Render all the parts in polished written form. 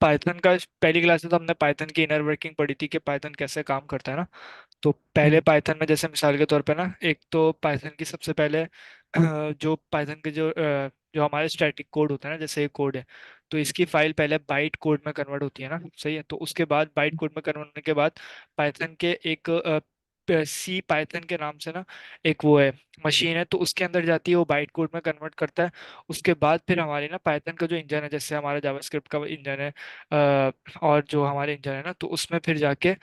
Python का पहली class में तो हमने पाइथन की इनर वर्किंग पढ़ी थी कि पाइथन कैसे काम करता है ना। तो पहले हम्म। पाइथन में जैसे मिसाल के तौर पे ना, एक तो पाइथन की सबसे पहले जो पाइथन के जो हमारे स्टैटिक कोड होता है ना, जैसे ये कोड है, तो इसकी फाइल पहले बाइट कोड में कन्वर्ट होती है ना, सही है। तो उसके बाद बाइट कोड में कन्वर्ट होने के बाद पाइथन के एक सी पाइथन के नाम से ना एक वो है, मशीन है, तो उसके अंदर जाती है, वो बाइट कोड में कन्वर्ट करता है। उसके बाद फिर हमारी ना पाइथन का जो इंजन है, जैसे हमारा जावास्क्रिप्ट का इंजन है, और जो हमारे इंजन है ना, तो उसमें फिर जाके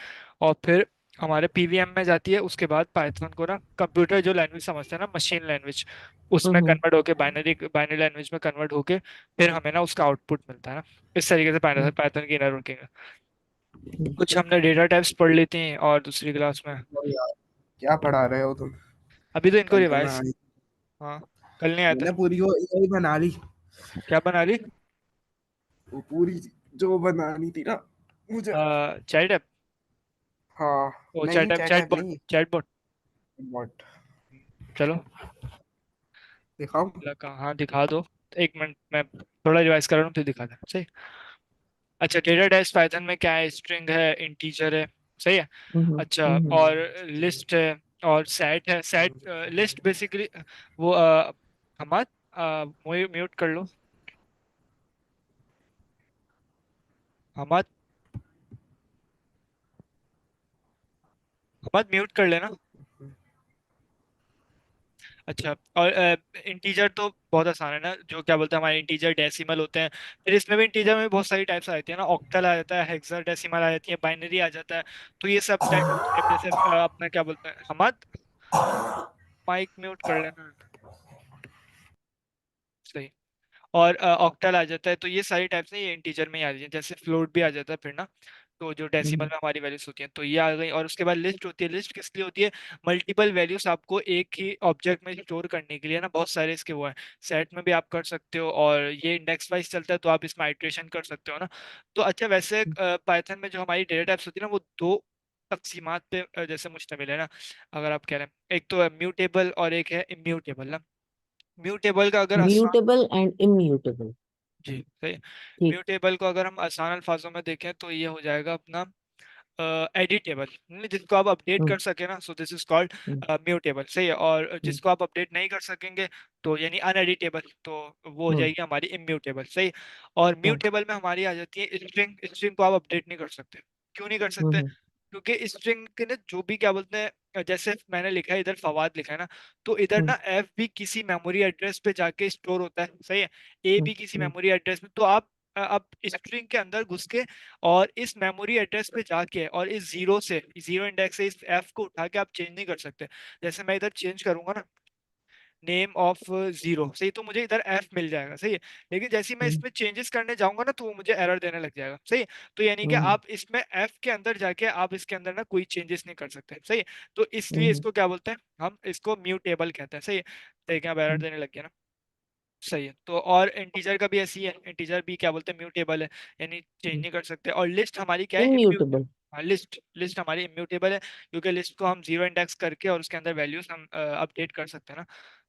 और फिर हमारे पीवीएम में जाती है। उसके बाद पाइथन को ना कंप्यूटर जो लैंग्वेज समझता है ना, मशीन लैंग्वेज, उसमें हम्म। कन्वर्ट होके बाइनरी बाइनरी लैंग्वेज में कन्वर्ट होके फिर हमें ना उसका आउटपुट मिलता है ना। इस तरीके से पाइथन हम्म। पाइथन की इनर वर्किंग है। हम्म। कुछ हमने डेटा टाइप्स पढ़ ली थी और दूसरी क्लास में। और यार, क्या पढ़ा रहे हो तुम? अभी तो इनको कल तो मैं रिवाइज। आई। हाँ, कल नहीं आए थे। मैंने पूरी वो यही बना ली। क्या बना ली? वो पूरी जो बनानी थी ना मुझे। Chat app? हाँ। ओ चैट नहीं, ऐप, चैट ऐप चैटबॉट, नहीं। चैटबॉट। बॉट। चलो, दिखाओ। हाँ दिखा दो। एक मिनट, मैं थोड़ा रिवाइज कर रहा हूँ तो दिखा दे, सही। अच्छा, डेटा टाइप्स पाइथन में क्या है? स्ट्रिंग है, इंटीजर है, सही है। हम्म। अच्छा, हम्म। और लिस्ट है, और सेट है। सेट लिस्ट बेसिकली वो हमारा म्यूट कर लो, हमारा हमारा म्यूट कर लेना। अच्छा, और इंटीजर तो बहुत आसान है ना, जो क्या बोलते हैं हमारे इंटीजर डेसिमल होते हैं। फिर इसमें भी इंटीजर में बहुत सारी टाइप्स आ जाती है ना, ऑक्टल आ जाता है, हेक्सा डेसिमल आ जाती है, बाइनरी आ जाता है। तो ये सब टाइप जैसे अपना क्या बोलते हैं हमारा। माइक म्यूट कर लेना, सही। और ऑक्टल आ जाता है। तो ये सारी टाइप्स हैं, ये इंटीजर में ही आ रही है। जैसे फ्लोट भी आ जाता है फिर ना, तो जो डेसिमल हम्म। में हमारी वैल्यूज होती हैं, तो ये आ गई। और उसके बाद लिस्ट होती है। लिस्ट किस लिए होती है? मल्टीपल वैल्यूज आपको एक ही ऑब्जेक्ट में स्टोर करने के लिए ना, बहुत सारे इसके वो हैं। सेट में भी आप कर सकते हो, और ये इंडेक्स वाइज चलता है, तो आप इसमें आइट्रेशन कर सकते हो ना। तो अच्छा, वैसे पाइथन में जो हमारी डेटा टाइप्स होती है ना, वो दो तकसीमात पे जैसे मुश्तमिल है ना, अगर आप कह रहे हैं। एक तो है म्यूटेबल और एक है इम्यूटेबल ना। म्यूटेबल का अगर आसान, म्यूटेबल एंड इम्यूटेबल। जी सही। ठीक। म्यूटेबल को अगर हम आसान अल्फाजों में देखें तो ये हो जाएगा अपना एडिटेबल, जिसको आप अपडेट हम्म। कर सके ना, so this is called hmm. Mutable, सही है। और हम्म। जिसको आप अपडेट नहीं कर सकेंगे, तो यानी अनएडिटेबल, तो वो हो हम्म। जाएगी हमारी इम्यूटेबल, सही। और हम्म। म्यूटेबल में हमारी आ जाती है स्ट्रिंग। स्ट्रिंग को आप अपडेट नहीं कर सकते। क्यों नहीं कर सकते? हम्म। क्योंकि स्ट्रिंग के ना जो भी क्या बोलते हैं, जैसे मैंने लिखा है इधर फवाद लिखा है ना, तो इधर हम्म। ना एफ भी किसी मेमोरी एड्रेस पे जाके स्टोर होता है, सही है। ए हम्म। भी किसी हम्म। मेमोरी एड्रेस में, तो आप अब स्ट्रिंग के अंदर घुस के और इस मेमोरी एड्रेस पे जाके और इस जीरो से, जीरो इंडेक्स से इस एफ को उठा के आप चेंज नहीं कर सकते। जैसे मैं इधर चेंज करूंगा ना, नेम ऑफ जीरो, सही, तो मुझे इधर एफ मिल जाएगा, सही है। लेकिन जैसे ही मैं हम्म। इसमें चेंजेस करने जाऊंगा ना, तो वो मुझे एरर देने लग जाएगा, सही है। तो यानी कि हम्म। आप इसमें एफ के अंदर जाके आप इसके अंदर ना कोई चेंजेस नहीं कर सकते, सही है। तो इसलिए हम्म। इसको क्या बोलते हैं, हम इसको म्यूटेबल कहते हैं, सही है। देखिए आप एरर हम्म। देने लग गया ना, सही है। तो और इंटीजर का भी ऐसी है, इंटीजर भी क्या बोलते हैं, म्यूटेबल है, यानी चेंज नहीं कर सकते। और लिस्ट हमारी क्या है, इम्यूटेबल। इम्यूटेबल। हाँ, लिस्ट लिस्ट हमारी इम्यूटेबल है, क्योंकि लिस्ट को हम जीरो इंडेक्स करके और उसके अंदर वैल्यूज हम अपडेट कर सकते हैं ना।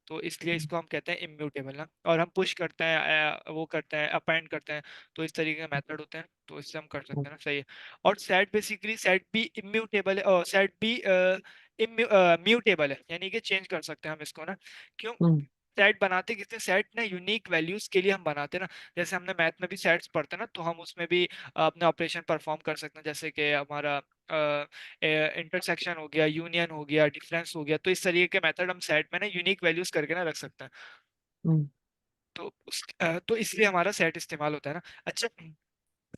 तो इसलिए इसको हम कहते हैं इम्यूटेबल ना। और हम पुश करते हैं, वो करते हैं, अपेंड करते हैं। तो इस तरीके के मेथड होते हैं, तो इससे हम कर सकते हैं ना, सही है। और सेट बेसिकली, सेट भी इम्यूटेबल है, और सेट भी म्यूटेबल है, यानी कि चेंज कर सकते हैं हम इसको ना। क्यों? सेट बनाते किसने? सेट ना यूनिक वैल्यूज के लिए हम बनाते हैं ना। जैसे हमने मैथ में भी सेट्स पढ़ते हैं ना, तो हम उसमें भी अपने ऑपरेशन परफॉर्म कर सकते हैं, जैसे कि हमारा इंटरसेक्शन हो गया, यूनियन हो गया, डिफरेंस हो गया। तो इस तरीके के मेथड हम सेट में ना यूनिक वैल्यूज करके ना रख सकते हैं। तो तो इसलिए हमारा सेट इस्तेमाल होता है ना। अच्छा,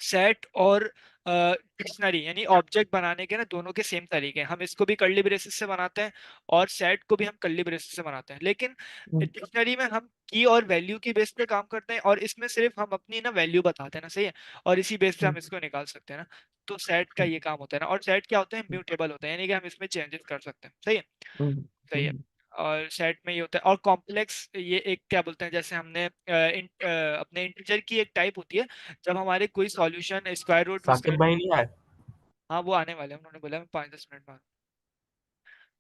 सेट और डिक्शनरी यानी ऑब्जेक्ट बनाने के ना दोनों के सेम तरीके हैं। हम इसको भी कर्ली ब्रेसेस से बनाते हैं, और सेट को भी हम कर्ली ब्रेसेस से बनाते हैं। लेकिन डिक्शनरी में हम की और वैल्यू की बेस पे काम करते हैं, और इसमें सिर्फ हम अपनी ना वैल्यू बताते हैं ना, सही है। और इसी बेस पे हम इसको निकाल सकते हैं ना। तो सेट का ये काम होता है ना। और सेट क्या होते हैं? म्यूटेबल होते हैं, यानी कि हम इसमें चेंजेस कर सकते हैं, सही है। सही है। और सेट में ये होता है। और कॉम्प्लेक्स, ये एक क्या बोलते हैं, जैसे हमने अपने इंटीजर की एक टाइप होती है, जब हमारे कोई सॉल्यूशन स्क्वायर रूट साकिब स्क्वायर। भाई नहीं आए? हाँ, वो आने वाले हैं, उन्होंने बोला मैं 5-10 मिनट बाद।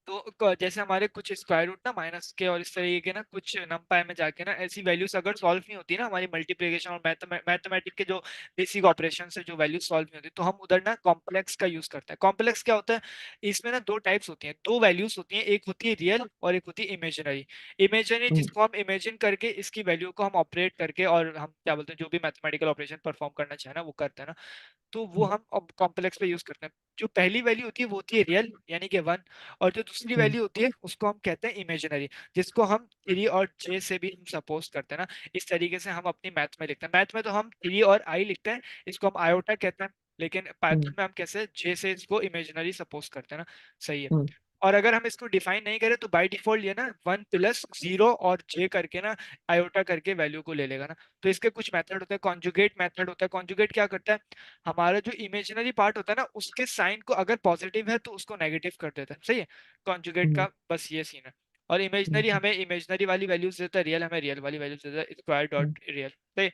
तो जैसे हमारे कुछ स्क्वायर रूट ना माइनस के और इस तरीके के ना कुछ नमपाई में जाके ना ऐसी वैल्यूज अगर सॉल्व नहीं होती ना हमारी मल्टीप्लिकेशन और मैथमेटिक के जो बेसिक ऑपरेशन से जो वैल्यूज सॉल्व नहीं होती, तो हम उधर ना कॉम्प्लेक्स का यूज करते हैं। कॉम्प्लेक्स क्या होता है, इसमें ना दो टाइप्स होती हैं, दो वैल्यूज होती हैं, एक होती है रियल और एक होती है इमेजिनरी। इमेजिनरी हम्म जिसको हम इमेजिन करके इसकी वैल्यू को हम ऑपरेट करके और हम क्या बोलते हैं जो भी मैथमेटिकल ऑपरेशन परफॉर्म करना चाहे ना वो करते हैं ना, तो वो हम अब कॉम्प्लेक्स पे यूज करते हैं। जो पहली वैल्यू होती है वो होती है रियल यानी कि वन, और जो दूसरी हम्म वैल्यू होती है उसको हम कहते हैं इमेजिनरी, जिसको हम थ्री और जे से भी हम सपोज करते हैं ना। इस तरीके से हम अपनी मैथ में लिखते हैं। मैथ में तो हम थ्री और आई लिखते हैं, इसको हम आयोटा कहते हैं, लेकिन हम्म पाइथन में हम कैसे जे से इसको इमेजिनरी सपोज करते हैं ना। सही है। हम्म और अगर हम इसको डिफाइन नहीं करें तो बाय डिफॉल्ट ये ना वन प्लस जीरो और जे करके ना आयोटा करके वैल्यू को ले लेगा ना। तो इसके कुछ मेथड होते हैं, कॉन्जुगेट मेथड होता है। कॉन्जुगेट क्या करता है, हमारा जो इमेजिनरी पार्ट होता है ना उसके साइन को अगर पॉजिटिव है तो उसको नेगेटिव कर देता है। सही है, कॉन्जुगेट हम्म का बस ये सीन है। और इमेजिनरी हम्म हमें इमेजिनरी वाली वैल्यूज देता है, रियल हमें रियल वाली वैल्यूज देता है, स्क्वायर हम्म डॉट रियल। सही।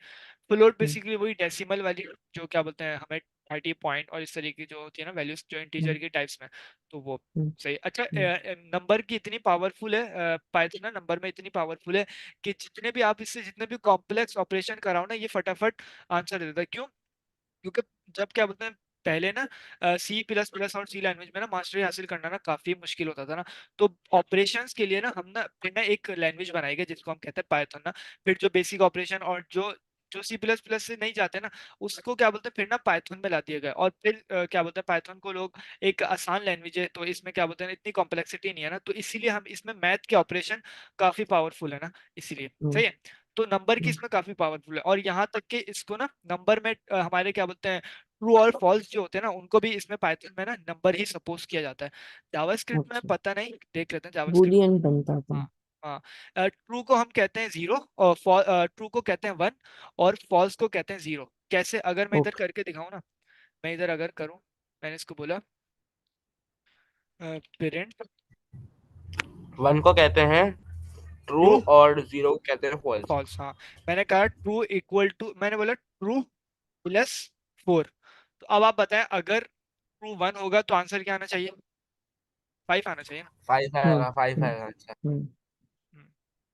फ्लोट हम्म बेसिकली वही डेसिमल वाली जो क्या बोलते हैं हमें 30 पॉइंट और इस तरीके की जो होती है ना वैल्यूज जो इंटीजर के टाइप्स में, तो वो हम्म सही। अच्छा, हम्म नंबर की इतनी पावरफुल है पाइथन ना, नंबर में इतनी पावरफुल है कि जितने भी आप इससे जितने भी कॉम्प्लेक्स ऑपरेशन कराओ ना ये फटाफट आंसर दे देता है। क्यों? क्योंकि जब क्या बोलते हैं पहले ना सी प्लस प्लस और सी लैंग्वेज में ना मास्टरी हासिल करना ना काफी मुश्किल होता था ना। तो ऑपरेशंस के लिए ना हम ना फिर ना एक लैंग्वेज बनाई गई जिसको हम कहते हैं पाइथन ना। फिर जो बेसिक ऑपरेशन और जो जो सी प्लस प्लस से नहीं जाते ना उसको क्या बोलते हैं फिर ना पाइथन में ला दिया गया। और फिर क्या बोलते हैं पाइथन को लोग एक आसान लैंग्वेज है तो इसमें क्या बोलते हैं इतनी कॉम्प्लेक्सिटी नहीं है ना, तो इसीलिए हम इसमें मैथ के ऑपरेशन काफी पावरफुल है ना, इसीलिए। हम्म सही है। तो नंबर की हम्म इसमें काफी पावरफुल है, और यहाँ तक कि इसको ना नंबर में हमारे क्या बोलते हैं ट्रू और फॉल्स जो होते हैं ना उनको भी इसमें पाइथन में ना नंबर ही सपोज किया जाता है। जावास्क्रिप्ट में अच्छा, पता नहीं, देख लेते हैं जावास्क्रिप्ट। बूलियन बनता था। हाँ हाँ। ट्रू को हम कहते हैं जीरो, और ट्रू को कहते हैं वन, और फॉल्स को कहते हैं जीरो। कैसे, अगर मैं इधर ओके। करके दिखाऊं ना, मैं इधर अगर करूं, मैंने इसको बोला प्रिंट वन को कहते हैं ट्रू ट्रू और जीरो को कहते हैं फॉल्स। फॉल्स। हाँ, मैंने कहा ट्रू इक्वल टू, मैंने बोला ट्रू प्लस फोर। तो अब आप बताएं अगर ट्रू वन होगा तो आंसर क्या आना चाहिए, फाइव आना चाहिए ना। फाइव हम्म हाँ। आएगा, फाइव हाँ। आएगा। अच्छा। हम्म,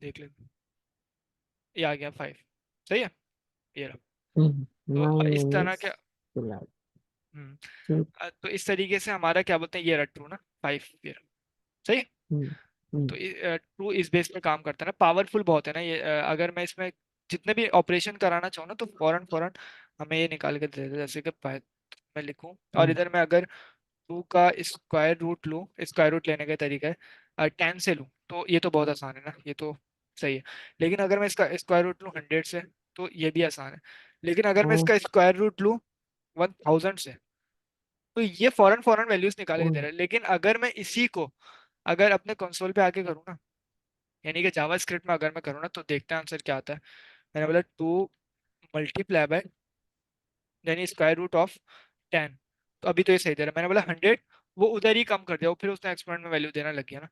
देख ले, ये आ गया फाइव। सही है, ये रहा। तो नाइन इस तरह मिनट्स क्या, फिलहाल। हम्म, ठीक। तो इस तरीके से हमारा क्या बोलते हैं ये रहा ट्रू ना, फाइव ये रहा। सही है। हम्म हम्म तो ट्रू इस बेस पे काम करता है ना, पावरफुल बहुत है ना ये। अगर मैं इसमें जितने भी ऑपरेशन कराना चाहूँ ना तो फौरन फौरन हमें ये निकाल के दे देता है। जैसे कि मैं लिखूं और हम्म इधर मैं अगर टू का स्क्वायर रूट लूँ, स्क्वायर रूट लेने का तरीका है 10 से लूँ, तो ये तो बहुत आसान है ना, ये तो सही है। लेकिन अगर मैं इसका स्क्वायर रूट लूँ 100 से, तो ये भी आसान है। लेकिन अगर मैं ओ, इसका स्क्वायर रूट लूँ 1000 से, तो ये फौरन फौरन वैल्यूज निकाल ओ, के दे रहा है। लेकिन अगर मैं इसी को अगर अपने कंसोल पे आके करूँ ना, यानी कि जावा स्क्रिप्ट में अगर मैं करूँ ना, तो देखते हैं आंसर क्या आता है। मैंने बोला टू मल्टीप्लाई बाय यानी स्क्वायर रूट ऑफ 10, तो अभी तो ये सही दे रहा है। मैंने बोला 100, वो उधर ही कम कर दिया, वो फिर उसने एक्सपोनेंट में वैल्यू देना लग गया ना।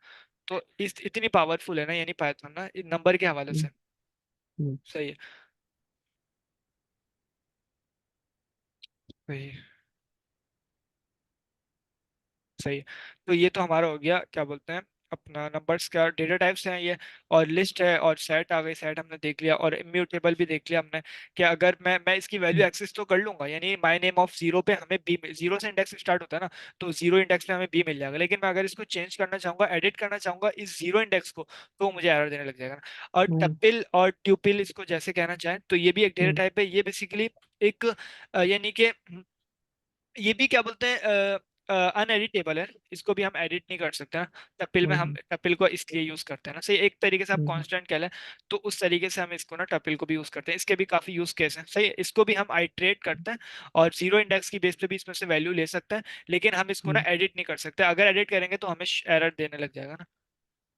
तो इस इतनी पावरफुल है ना यानी पाइथन ना नंबर के हवाले हम्म से। हम्म सही है। सही है। सही है। तो ये तो हमारा हो गया क्या बोलते हैं अपना नंबर्स का डेटा टाइप्स हैं ये, और लिस्ट है और सेट आ गई, सेट हमने देख लिया, और इम्यूटेबल भी देख लिया हमने। कि अगर मैं इसकी वैल्यू हम्म एक्सेस तो कर लूंगा, यानी माय नेम ऑफ जीरो पे हमें बी, जीरो से इंडेक्स स्टार्ट होता है ना, तो जीरो इंडेक्स पे हमें बी मिल जाएगा। लेकिन मैं अगर इसको चेंज करना चाहूंगा, एडिट करना चाहूंगा इस जीरो इंडेक्स को, तो मुझे एरर देने लग जाएगा ना। और हम्म टप्पल और ट्यूपिल इसको जैसे कहना चाहें, तो ये भी एक डेटा हम्म टाइप है। ये बेसिकली एक यानी कि ये भी क्या बोलते हैं अनएडिटेबल है, इसको भी हम एडिट नहीं कर सकते ना। टपिल में हम हम्म टपिल को इसलिए यूज करते हैं ना, सही। एक तरीके से आप हम्म कांस्टेंट कह लें, तो उस तरीके से हम इसको ना टपिल को भी यूज करते हैं। इसके भी काफी यूज केस हैं, सही है। इसको भी हम आइट्रेट करते हैं और जीरो इंडेक्स की बेस पे भी इसमें से वैल्यू ले सकते हैं, लेकिन हम इसको ना हम्म, एडिट नहीं कर सकते। अगर एडिट करेंगे तो हमें एरर देने लग जाएगा ना।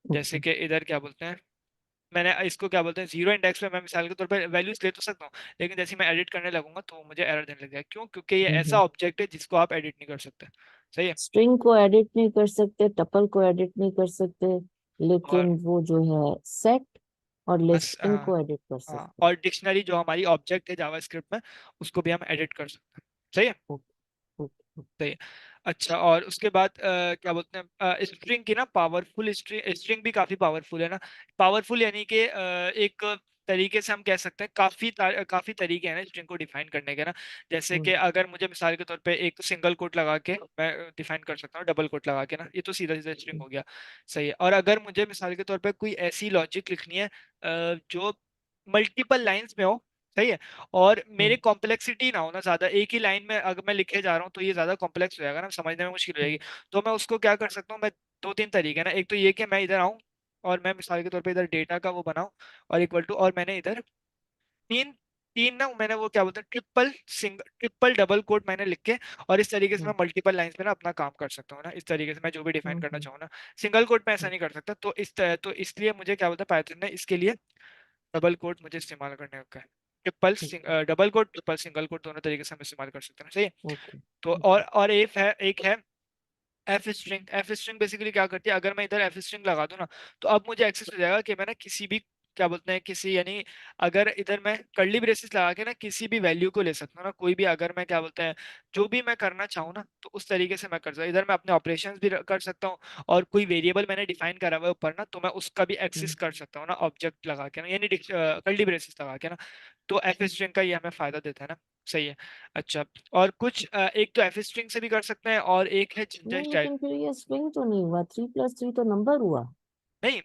जैसे ओके। कि इधर क्या बोलते हैं, मैंने इसको क्या बोलते हैं जीरो इंडेक्स पे मैं मिसाल के तौर पर वैल्यूज ले तो सकता हूँ, लेकिन जैसे ही मैं एडिट करने लगूंगा तो मुझे एरर देने लग जाएगा। क्यों? क्योंकि ये ऐसा हम्म ऑब्जेक्ट है जिसको आप एडिट नहीं कर सकते। सही है। स्ट्रिंग को एडिट नहीं कर सकते, टपल को एडिट नहीं कर सकते, और लेकिन वो जो है सेट और बस लिस्ट हाँ। इनको एडिट कर हाँ, सकते हैं। और डिक्शनरी जो हमारी ऑब्जेक्ट है जावास्क्रिप्ट में, उसको भी हम एडिट कर सकते हैं। सही है। Okay okay. सही है। अच्छा, और उसके बाद क्या बोलते हैं, स्ट्रिंग की ना पावरफुल, स्ट्रिंग स्ट्रिंग भी काफी पावरफुल है ना। पावरफुल यानी कि एक तरीके से हम कह सकते हैं, काफी तरीके हैं ना स्ट्रिंग को डिफाइन करने के ना। जैसे कि हम्म अगर मुझे मिसाल के तौर पे एक सिंगल कोट लगा के मैं डिफाइन कर सकता हूँ, डबल कोट लगा के ना, ये तो सीधा सीधा स्ट्रिंग हम्म हो गया। सही है। और अगर मुझे मिसाल के तौर पे कोई ऐसी लॉजिक लिखनी है जो मल्टीपल लाइंस में हो, सही है, और मेरे हम्म कॉम्प्लेक्सिटी ना हो ना ज्यादा, एक ही लाइन में अगर मैं लिखे जा रहा हूँ तो ये ज्यादा कॉम्प्लेक्स हो जाएगा ना, समझने में मुश्किल हो हम्म जाएगी। तो मैं उसको क्या कर सकता हूँ, मैं दो तीन तरीके हैं ना, एक तो ये कि मैं इधर आऊँ और मैं मिसाल के तौर पे इधर डेटा का वो बनाऊं, और इक्वल टू, और मैंने इधर तीन तीन ना, मैंने वो क्या बोलते हैं, ट्रिपल डबल कोट मैंने लिख के, और इस तरीके से मैं हम्म मल्टीपल लाइंस में ना अपना काम कर सकता हूँ ना, इस तरीके से मैं जो भी डिफाइन करना हम्म चाहूँ ना। सिंगल कोट में ऐसा हम्म नहीं कर सकता, तो इसलिए मुझे क्या बोलता है, पाइथन ने इसके लिए डबल कोट मुझे इस्तेमाल करने का है। Double quote, triple single quote, दोनों तरीके से हम इस्तेमाल कर सकते हैं, सही है। ओके तो ओके और एक है एफ स्ट्रिंग बेसिकली क्या करती है, अगर मैं इधर एफ स्ट्रिंग लगा दूं ना, तो अब मुझे एक्सेस हो जाएगा कि मैं ना किसी भी, क्या बोलते हैं, किसी यानी अगर इधर मैं कर्ली ब्रेसेस लगा के ना किसी भी वैल्यू को ले सकता हूँ ना, कोई भी, अगर मैं क्या बोलते हैं, जो भी मैं करना चाहूँ ना, तो उस तरीके से मैं कर सकता हूँ। इधर मैं अपने ऑपरेशंस भी कर सकता हूँ, और कोई वेरिएबल मैंने डिफाइन करा हुआ है ऊपर ना, तो मैं उसका भी एक्सेस हम्म कर सकता हूँ ना, ऑब्जेक्ट लगा के ना, यानी कर्ली ब्रेसेस लगा के ना। तो एफ स्ट्रिंग का ये हमें फायदा देता है ना। सही है। अच्छा, और कुछ एक तो एफ स्ट्रिंग से भी कर सकते हैं, और एक है जिंजर नहीं स्टाइल। लेकिन फिर ये स्ट्रिंग तो नहीं हुआ, 3+3 तो नंबर हुआ। नहीं,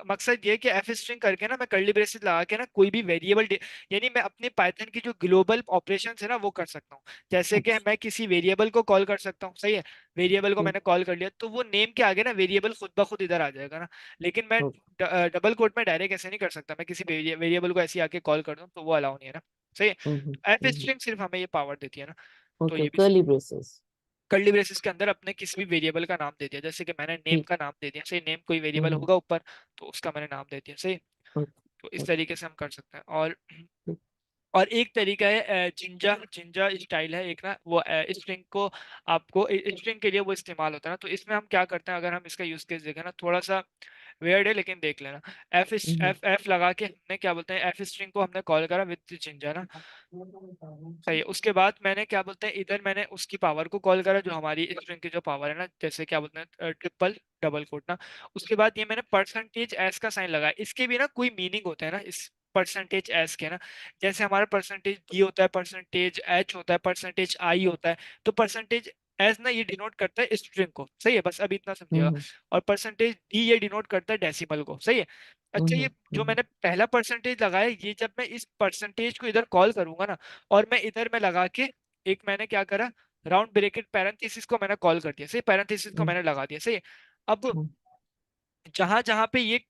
मकसद ये है कि एफ स्ट्रिंग करके ना मैं कर्ली ब्रेसेस लगा के ना कोई भी वेरिएबल, यानी मैं अपने पाइथन की जो ग्लोबल ऑपरेशंस है ना वो कर सकता हूँ। जैसे कि अच्छा मैं किसी वेरिएबल को कॉल कर सकता हूँ, सही है। वेरिएबल को हम्म मैंने कॉल कर लिया, तो वो नेम के आगे ना वेरिएबल खुद ब खुद इधर आ जाएगा ना। लेकिन मैं ओके डबल कोट में डायरेक्ट ऐसे नहीं कर सकता, मैं किसी वेरिएबल को ऐसे ही आके कॉल कर दूँ, तो वो अलाउ नहीं है ना। सही है। एफ हम्म स्ट्रिंग सिर्फ हमें ये पावर देती है ना। तो ओके ये भी कर्ली ब्रेसेस कर्ली ब्रेसेस के अंदर अपने किसी भी वेरिएबल का नाम दे दिया, जैसे कि मैंने नेम ठीक का नाम दे दिया, सही, नेम कोई वेरिएबल हम्म होगा ऊपर, तो उसका मैंने नाम दे दिया, सही। ओके तो इस ओके तरीके से हम कर सकते हैं। ठीक और एक तरीका है जिंजा जिंजा स्टाइल है एक ना, वो स्ट्रिंग को, आपको स्ट्रिंग के लिए वो इस्तेमाल होता है ना। तो इसमें हम क्या करते हैं, अगर हम इसका यूज केस देखें ना, थोड़ा सा वेयर्ड है लेकिन देख लेना। हम्म एफ एफ लगा के हमने क्या बोलते हैं, एफ स्ट्रिंग को हमने कॉल करा विद जिंजा ना। सही है। उसके बाद मैंने क्या बोलते हैं, इधर मैंने उसकी पावर को कॉल करा, जो हमारी स्ट्रिंग की जो पावर है ना, जैसे क्या बोलते हैं, ट्रिपल डबल कोट ना। उसके बाद ये मैंने परसेंटेज एस का साइन लगाया, इसके भी ना कोई मीनिंग होता है ना, इस परसेंटेज एस के ना। जैसे हमारा परसेंटेज डी होता है, परसेंटेज एच होता है, परसेंटेज आई होता है। तो परसेंटेज एस ना ये डिनोट करता है स्ट्रिंग को, सही है, बस अभी इतना समझिएगा। हम्म और परसेंटेज डी ये डिनोट करता है डेसिमल को, सही है। अच्छा, ये जो हम्म मैंने पहला परसेंटेज लगाया, ये जब मैं इस परसेंटेज को इधर कॉल करूंगा ना, और मैं इधर में लगा के एक मैंने क्या करा, राउंड ब्रेकेट पैरेंथेसिस को मैंने कॉल कर दिया, सही, पैरेंथेसिस को हम्म मैंने लगा दिया, सही। अब हम्म जहां जहां पे ये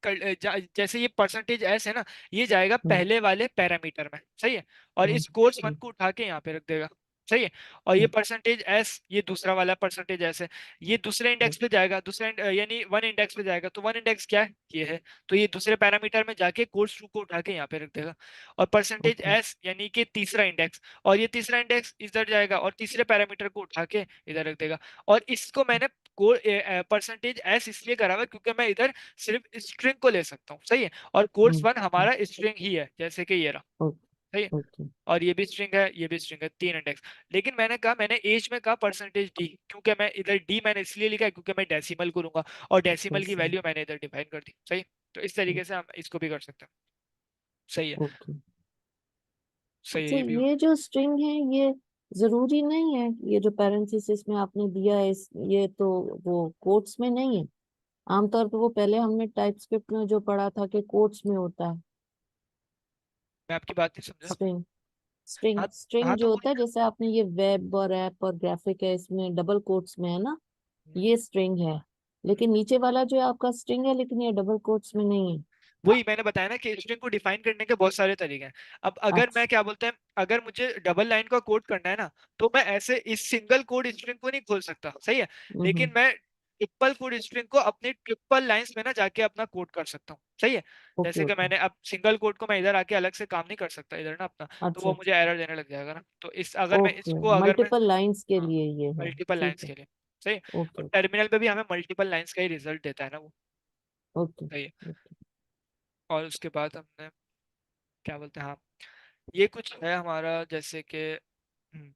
जैसे ये परसेंटेज एस है ना, ये जाएगा हम्म पहले वाले पैरामीटर में, सही है। और हम्म इस कोर्स वन हम्म को उठा के यहाँ पे रख देगा, सही है। और ये हम्म परसेंटेज एस, ये दूसरा वाला परसेंटेज एस है, ये दूसरे इंडेक्स पे जाएगा, यानी वन इंडेक्स पे जाएगा, तो वन इंडेक्स क्या है, ये है। तो ये दूसरे पैरामीटर में जाके कोर्स टू को उठा के यहाँ पे रख देगा। और परसेंटेज ओके एस यानी कि तीसरा इंडेक्स, और ये तीसरा इंडेक्स इधर जाएगा और तीसरे पैरामीटर को उठा के इधर रख देगा। और इसको मैंने परसेंटेज एस इसलिए करा हुआ है क्योंकि मैं इधर सिर्फ स्ट्रिंग को ले सकता हूँ, सही है। और कोर्स वन हम्म हमारा स्ट्रिंग ही है, जैसे कि ये रहा, सही है। ओके ओके और ये भी स्ट्रिंग है, ये भी स्ट्रिंग है, तीन इंडेक्स। लेकिन मैंने कहा, मैंने एज में कहा परसेंटेज डी, क्योंकि मैं इधर डी मैंने इसलिए लिखा है क्योंकि मैं डेसिमल करूंगा, और डेसिमल की वैसे वैल्यू मैंने इधर डिफाइन कर दी, सही। तो इस तरीके से हम इसको भी कर सकते हैं, सही है। ओके सही है, अच्छा ये भी ये जो स्ट्रिंग है ये जरूरी नहीं है, ये जो पैरेंथेसिस में आपने दिया है ये तो वो कोट्स में नहीं है। आमतौर पे वो पहले हमने टाइपस्क्रिप्ट में जो पढ़ा था कि कोट्स में होता है मैं आपकी बात नहीं समझा। स्ट्रिंग। स्ट्रिंग हाँ, हाँ, स्ट्रिंग तो जो वही होता है, ना। जैसे आपने ये वेब और ऐप और ग्राफिक है इसमें डबल कोट्स में है ना, हम्म, ये स्ट्रिंग है। हम्म। लेकिन नीचे वाला जो है आपका स्ट्रिंग है लेकिन ये डबल कोट्स में नहीं है। वही मैंने बताया ना कि स्ट्रिंग को डिफाइन करने के बहुत सारे तरीके हैं। अब अगर मैं अच्छा क्या बोलते हैं, अगर मुझे डबल लाइन का कोड करना है ना, तो मैं ऐसे इस सिंगल कोड स्ट्रिंग को नहीं खोल सकता, सही है। लेकिन हम्म मैं ट्रिपल कोड स्ट्रिंग को अपनी ट्रिपल लाइंस में ना जाके अपना कोड कर सकता हूँ, सही है। ओके जैसे कि ओके मैंने अब सिंगल कोड को मैं इधर आके अलग से काम नहीं कर सकता इधर ना अपना, तो वो अच्छा मुझे एरर देने लग जाएगा ना। तो इस अगर मैं ओके इसको अगर मैं, मल्टीपल लाइंस के हाँ, लिए ये है। मल्टीपल ठीक लाइंस है के लिए, सही। ओके और ओके टर्मिनल पे भी हमें मल्टीपल लाइंस का ही रिजल्ट देता है ना वो, ओके सही है। ओके और उसके बाद हमने क्या बोलते हैं, हाँ, ये कुछ है हमारा, जैसे कि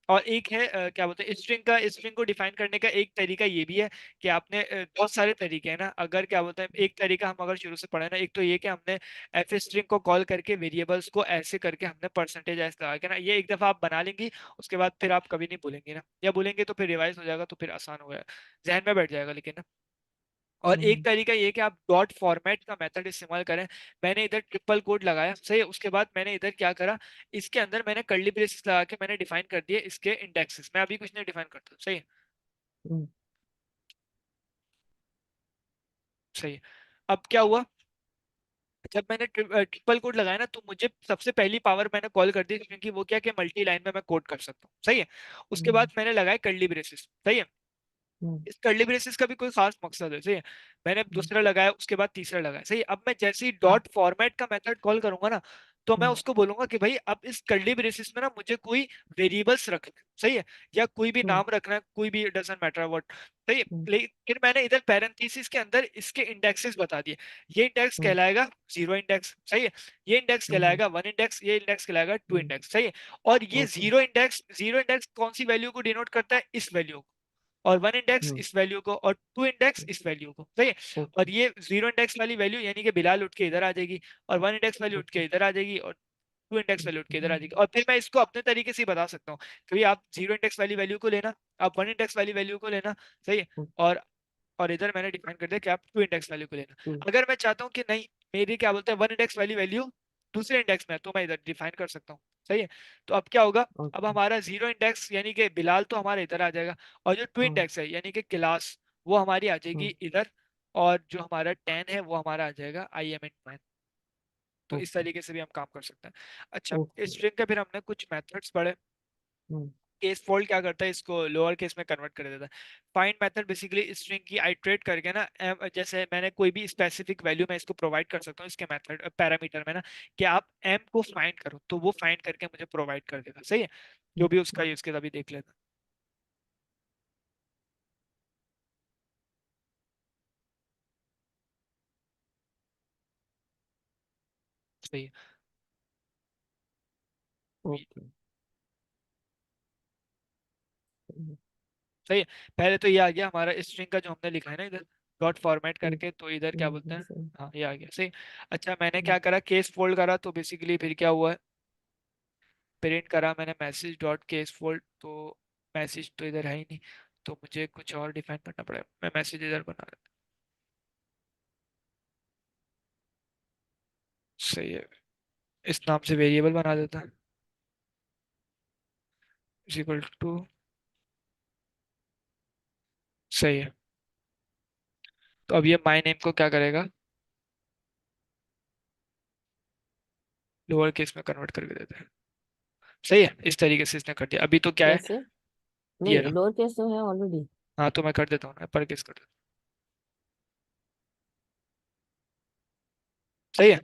और एक है क्या बोलते हैं स्ट्रिंग को डिफाइन करने का एक तरीका ये भी है कि आपने बहुत सारे तरीके हैं ना, अगर क्या बोलते हैं एक तरीका हम अगर शुरू से पढ़े ना, एक तो ये कि हमने एफ स्ट्रिंग को कॉल करके वेरिएबल्स को ऐसे करके हमने परसेंटेज ऐसे लगा के ना, ये एक दफा आप बना लेंगी, उसके बाद फिर आप कभी नहीं भूलेंगे ना, या भूलेंगे तो फिर रिवाइज हो जाएगा, तो फिर आसान हो गया, जहन में बैठ जाएगा लेकिन ना। और एक हम्म तरीका ये कि आप डॉट फॉर्मेट का मेथड इस्तेमाल करें। मैंने इधर ट्रिपल कोट लगाया सही है, उसके बाद मैंने इधर क्या करा, इसके अंदर मैंने कर्ली ब्रेसेस लगा के मैंने डिफाइन कर दिए इसके इंडेक्सेस, मैं अभी कुछ नहीं डिफाइन करता, सही है। हम्म सही है। अब क्या हुआ, जब मैंने ट्रिपल कोड लगाया ना, तो मुझे सबसे पहली पावर मैंने कॉल कर दी, क्योंकि वो क्या कि मल्टी लाइन में मैं कोड कर सकता हूँ, सही है। उसके बाद हम्म मैंने लगाए कर्ली ब्रेसेस, सही है। हम्म इस कर्ली ब्रेसेस का भी कोई खास मकसद है, सही है। मैंने हम्म दूसरा लगाया, उसके बाद तीसरा लगाया, सही है। अब मैं जैसे ही हम्म डॉट फॉर्मेट का मेथड कॉल करूंगा ना, तो मैं हम्म उसको बोलूंगा कि भाई अब इस कर्ली ब्रेसेस में ना मुझे कोई वेरिएबल्स रखना है, सही है, या कोई भी हम्म नाम रखना है, कोई भी डजंट मैटर व्हाट, सही है। हम्म लेकिन मैंने इधर पैरेंथेसिस के अंदर इसके इंडेक्सेस बता दिए, ये इंडेक्स हम्म कहलाएगा जीरो इंडेक्स, सही है। ये इंडेक्स हम्म कहलाएगा वन इंडेक्स, ये इंडेक्स कहलाएगा टू हम्म, इंडेक्स, सही है। और ये ओके। जीरो इंडेक्स कौन सी वैल्यू को डिनोट करता है, इस वैल्यू, और वन इंडेक्स हम्म इस वैल्यू को, और टू इंडेक्स इस वैल्यू को, सही है। ओके और ये जीरो इंडेक्स वाली वैल्यू यानी कि बिलाल उठ के इधर आ जाएगी, और वन इंडेक्स वैल्यू उठ ओके। के इधर आ जाएगी, और टू इंडेक्स वैल्यू उठ के इधर आ हम्म जाएगी। और फिर मैं इसको अपने तरीके से ही बता सकता हूँ कि भाई आप जीरो इंडेक्स वाली वैल्यू को लेना, आप वन इंडेक्स वाली वैल्यू को लेना, सही है। और इधर मैंने डिफाइन कर दिया कि आप टू इंडेक्स वैल्यू को लेना। ओके अगर मैं चाहता हूँ कि नहीं, मेरी क्या बोलते हैं वन इंडेक्स वाली वैल्यू दूसरे इंडेक्स में है, तो मैं इधर डिफाइन कर सकता हूँ, सही है। तो अब क्या होगा, अब ओके। हमारा जीरो इंडेक्स यानी कि बिलाल तो हमारा इधर आ जाएगा, और जो टू हाँ इंडेक्स है यानी कि क्लास, वो हमारी आ हाँ जाएगी इधर, और जो हमारा टेन है वो हमारा आ जाएगा आई एम एन। तो इस ओके तरीके से भी हम काम कर सकते हैं। अच्छा, ओके। स्ट्रिंग के फिर हमने कुछ मेथड्स पढ़े। हम्म केस फोल्ड क्या करता है, इसको लोअर केस में कन्वर्ट कर देता है। फाइंड मेथड बेसिकली स्ट्रिंग की आइट्रेट करके ना जैसे मैंने कोई भी स्पेसिफिक वैल्यू मैं इसको प्रोवाइड कर सकता हूँ इसके मेथड पैरामीटर में ना, कि आप एम को फाइंड करो, तो वो फाइंड करके मुझे प्रोवाइड कर देगा, सही है। जो भी उसका यूज किया अभी देख लेते हैं। सही है। ओके। सही है। पहले तो ये आ गया हमारा स्ट्रिंग का जो हमने लिखा है ना इधर डॉट फॉर्मेट हम्म करके, तो इधर क्या बोलते हैं, सही। हाँ ये आ गया, सही। अच्छा, मैंने हम्म क्या करा, केस फोल्ड करा, तो बेसिकली फिर क्या हुआ है, प्रिंट करा मैंने मैसेज डॉट केस फोल्ड, तो मैसेज तो इधर है ही नहीं, तो मुझे कुछ और डिफाइन करना पड़ेगा, मैं मैसेज इधर बना रहा, सही है। इस नाम से वेरिएबल बना देता है, इज इक्वल टू, सही है। तो अब ये माय नेम को क्या करेगा, लोअर केस में कन्वर्ट करके देता है, सही है। इस तरीके से इसने कर दिया, अभी तो क्या है, कैसे? ये नहीं, रहा। लोअर केस तो है ऑलरेडी। हाँ तो मैं कर देता हूँ ना, अपर केस कर देता हूँ, सही है।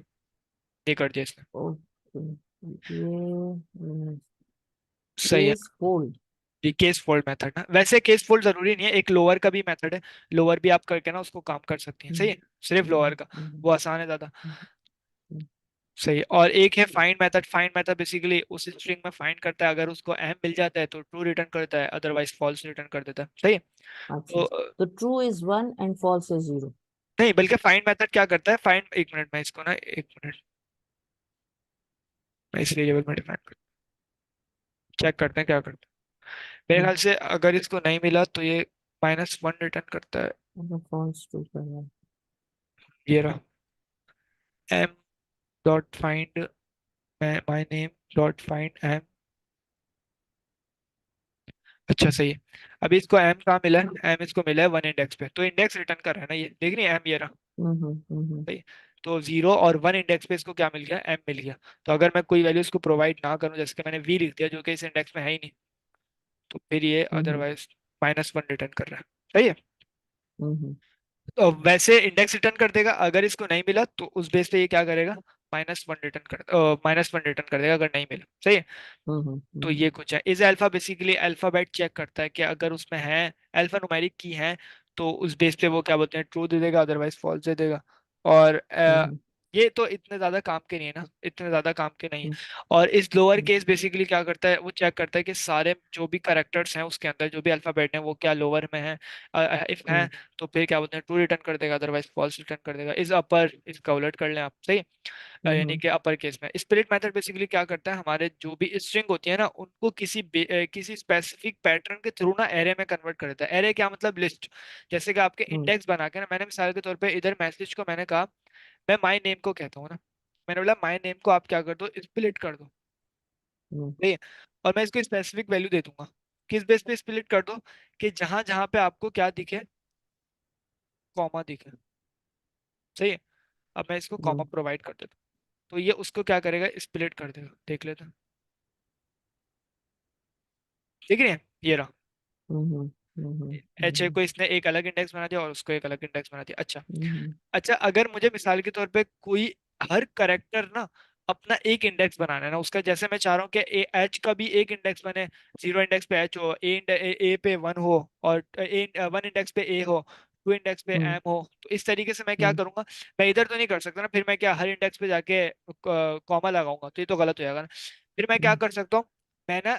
ये कर दिया इसने, ओके। ये सही है। Case fold. ये केस फोल्ड मेथड ना, वैसे केस फोल्ड जरूरी नहीं है, एक लोअर का भी मेथड है, लोअर भी आप करके ना उसको काम कर सकती हैं, सही हम्म है। सिर्फ लोअर का, हम्म वो आसान है ज्यादा, हम्म हम्म सही है। और एक है find method, find method basically उस स्ट्रिंग में फाइंड करता है, अगर उसको एम मिल जाता है तो ट्रू रिटर्न करता है, अदरवाइज फॉल्स रिटर्न कर देता है, सही है। अच्छा, तो तो true is one and false is zero. नहीं, बल्कि फाइंड मेथड क्या करता है, फाइंड, एक मिनट मैं इसको ना, एक मिनट मैं इस वेरिएबल में डिफाइन कर, चेक करते हैं क्या करते हैं। मेरे ख्याल से अगर इसको नहीं मिला तो ये -1 रिटर्न करता है, फॉल्स ट्रू करना है। ये रहा, M dot find my name dot find M. अच्छा, सही है। अभी इसको एम कहाँ मिला है, एम इसको मिला है वन इंडेक्स पे, तो इंडेक्स रिटर्न कर रहा है ना, ये देख रही है एम, ये रहा, हम्म। सही है। तो जीरो और वन इंडेक्स पे इसको क्या मिल गया, एम मिल गया। तो अगर मैं कोई वैल्यू इसको प्रोवाइड ना करूं, जैसे कि मैंने वी लिख दिया जो कि इस इंडेक्स में है ही नहीं, तो फिर ये हम्म अदरवाइज -1 रिटर्न कर रहा है, सही है। हम्म तो वैसे इंडेक्स रिटर्न कर देगा, अगर इसको नहीं मिला तो उस बेस पे ये क्या करेगा, -1 रिटर्न कर देगा अगर नहीं मिला, सही है। तो हम्म ये कुछ है, is alpha basically alphabet check करता है कि अगर उसमें है अल्फा न्यूमेरिक की है, तो उस बेस पे वो क्या बोलते हैं ट्रू दे देगा, अदरवाइज फॉल्स दे देगा। और हम्म ये तो इतने ज्यादा काम के नहीं है ना, इतने ज्यादा काम के नहीं है। हम्म, और इस लोअर हम्म, केस बेसिकली क्या करता है, वो चेक करता है कि सारे जो भी करेक्टर्स हैं उसके अंदर, जो भी अल्फाबेट हैं वो क्या लोअर में है। इफ है हम्म, तो फिर क्या बोलते हैं ट्रू रिटर्न कर देगा, अदरवाइज फॉल्स रिटर्न कर देगा। इज अपर, इसका उलट कर लें आप, सही है। यानी हम्म, कि अपर केस में स्प्लिट मेथड बेसिकली क्या करता है, हमारे जो भी स्ट्रिंग होती है ना उनको किसी स्पेसिफिक पैटर्न के थ्रू ना एरे में कन्वर्ट कर देता है। एरे क्या मतलब, लिस्ट। जैसे कि आपके हम्म, इंडेक्स बना के ना, मैंने मिसाल के तौर पे इधर मैसेज को मैंने कहा, मैं माई नेम को कहता हूँ ना, मैंने बोला माई नेम को आप क्या कर दो, स्प्लिट कर दो, हम्म, ठीक है। और मैं इसको स्पेसिफिक वैल्यू दे दूंगा, किस बेस पे स्प्लिट कर दो, कि जहां जहां पे आपको क्या दिखे, कॉमा दिखे, सही है। अब मैं इसको कॉमा हम्म, प्रोवाइड कर देता हूँ, तो ये उसको क्या करेगा, स्प्लिट कर देगा, देख लेते हैं। ठीक है, ये रहा। हम्म, एच ए को इसने एक अलग इंडेक्स बना दिया और उसको एक अलग इंडेक्स बना दिया। अच्छा। हम्म, अच्छा, अगर मुझे मिसाल के तौर पे कोई हर करेक्टर ना अपना एक इंडेक्स बनाना है ना उसका, जैसे मैं चाह रहा हूँ कि एच का भी एक इंडेक्स बने, 0 इंडेक्स पे एच हो, ए पे 1 हो, और 1 इंडेक्स पे ए हो, 2 इंडेक्स पे हम्म, एम हो, तो इस तरीके से मैं क्या हम्म, करूंगा, मैं इधर तो नहीं कर सकता ना, फिर मैं क्या हर इंडेक्स पे जाके कॉमा लगाऊंगा, तो ये तो गलत हो जाएगा ना। फिर मैं क्या हम्म, कर सकता हूँ, मैं ना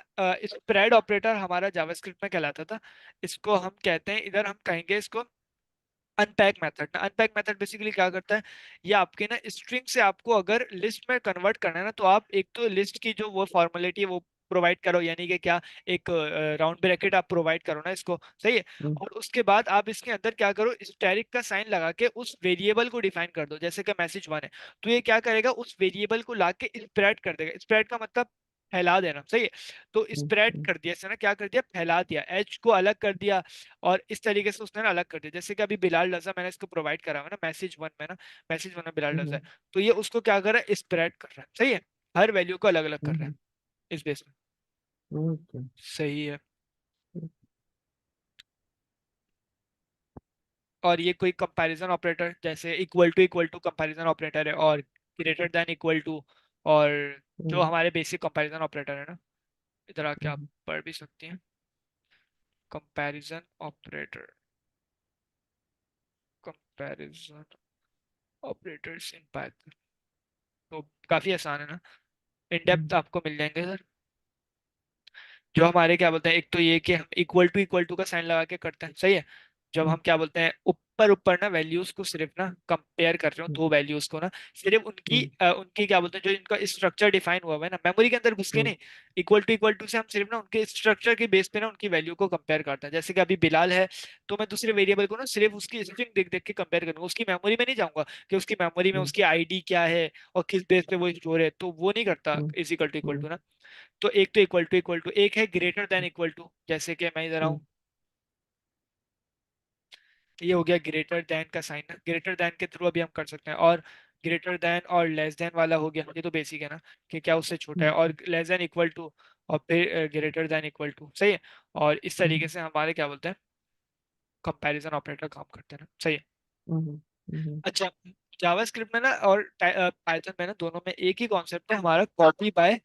स्प्रेड ऑपरेटर हमारा जावास्क्रिप्ट में कहलाता था, इसको हम कहते हैं, इधर हम कहेंगे इसको अनपैक मेथड ना। अनपैक मेथड बेसिकली क्या करता है, ये आपके ना स्ट्रिंग से आपको अगर लिस्ट में कन्वर्ट करना है ना, तो आप एक तो लिस्ट की जो वो फॉर्मेलिटी है वो प्रोवाइड करो, यानी कि क्या, एक राउंड ब्रैकेट आप प्रोवाइड करो ना इसको, सही है। हम्म, और उसके बाद आप इसके अंदर क्या करो, स्टैरिक का साइन लगा के उस वेरिएबल को डिफाइन कर दो, जैसे कि मैसेज 1 है, तो ये क्या करेगा, उस वेरिएबल को लाके स्प्रेड कर देगा। स्प्रेड का मतलब फैला देना, सही है। तो हम्म, स्प्रेड कर दिया इसने ना, क्या कर दिया, फैला दिया, एच को अलग कर दिया, और इस तरीके से उसने ना अलग कर दिया। जैसे कि अभी बिलाल रजा मैंने इसको प्रोवाइड करा हुआ है ना मैसेज 1 में ना, मैसेज 1 में बिलाल रजा है, हम्म, तो ये उसको क्या कर रहा है, स्प्रेड कर रहा है, सही है। हर वैल्यू को अलग अलग कर रहा है हम्म, इस बेस में। ओके, सही है। और ये कोई कंपैरिजन ऑपरेटर, जैसे इक्वल टू कंपैरिजन ऑपरेटर है, और ग्रेटर देन इक्वल टू, और जो हम्म, हमारे बेसिक कंपैरिजन ऑपरेटर है ना, इधर आके आप हम्म, पढ़ भी सकती हैं। Comparison operator, comparison operators in Python, तो काफी आसान है ना, इन हम्म, डेप्थ आपको मिल जाएंगे सर। जो हमारे क्या बोलते हैं, एक तो ये कि हम इक्वल टू का साइन लगा के करते हैं, सही है। जब हम क्या बोलते हैं, ऊपर ऊपर ना वैल्यूज को सिर्फ ना कंपेयर कर रहे हो, हम्म, दो वैल्यूज को ना, सिर्फ उनकी हम्म, उनकी क्या बोलते हैं, जो इनका स्ट्रक्चर डिफाइन हुआ है ना मेमोरी के अंदर घुस के हम्म, नहीं, इक्वल टू से हम सिर्फ ना उनके स्ट्रक्चर के बेस पे ना उनकी वैल्यू को कंपेयर करते हैं। जैसे कि अभी बिलाल है, तो मैं दूसरे वेरिएबल को ना सिर्फ उसकी स्ट्रिंग देख देख के कंपेयर करूंगा, उसकी मेमोरी में नहीं जाऊंगा कि उसकी मेमोरी में हम्म, उसकी आईडी क्या है और किस बेस पे वो स्टोर है, तो वो नहीं करता हम्म, इज इक्वल हम्म, टू ना। तो एक तो इक्वल टू, एक है ग्रेटर देन इक्वल टू, जैसे कि मैं इधर आऊं, हम्म, ये हो गया ग्रेटर देन का साइन ना, ग्रेटर देन के थ्रू अभी हम कर सकते हैं। और ग्रेटर देन और लेस देन वाला हो गया, ये तो बेसिक है ना, कि क्या उससे छोटा है, और लेस देन इक्वल टू, और फिर ग्रेटर देन इक्वल टू, सही है। और इस तरीके हम्म, से हमारे क्या बोलते हैं, कंपैरिजन ऑपरेटर काम करते हैं ना, सही है। हम्म, हम्म, अच्छा, जावास्क्रिप्ट में ना और पाइथन में ना, दोनों में एक ही कॉन्सेप्ट है हमारा, copy by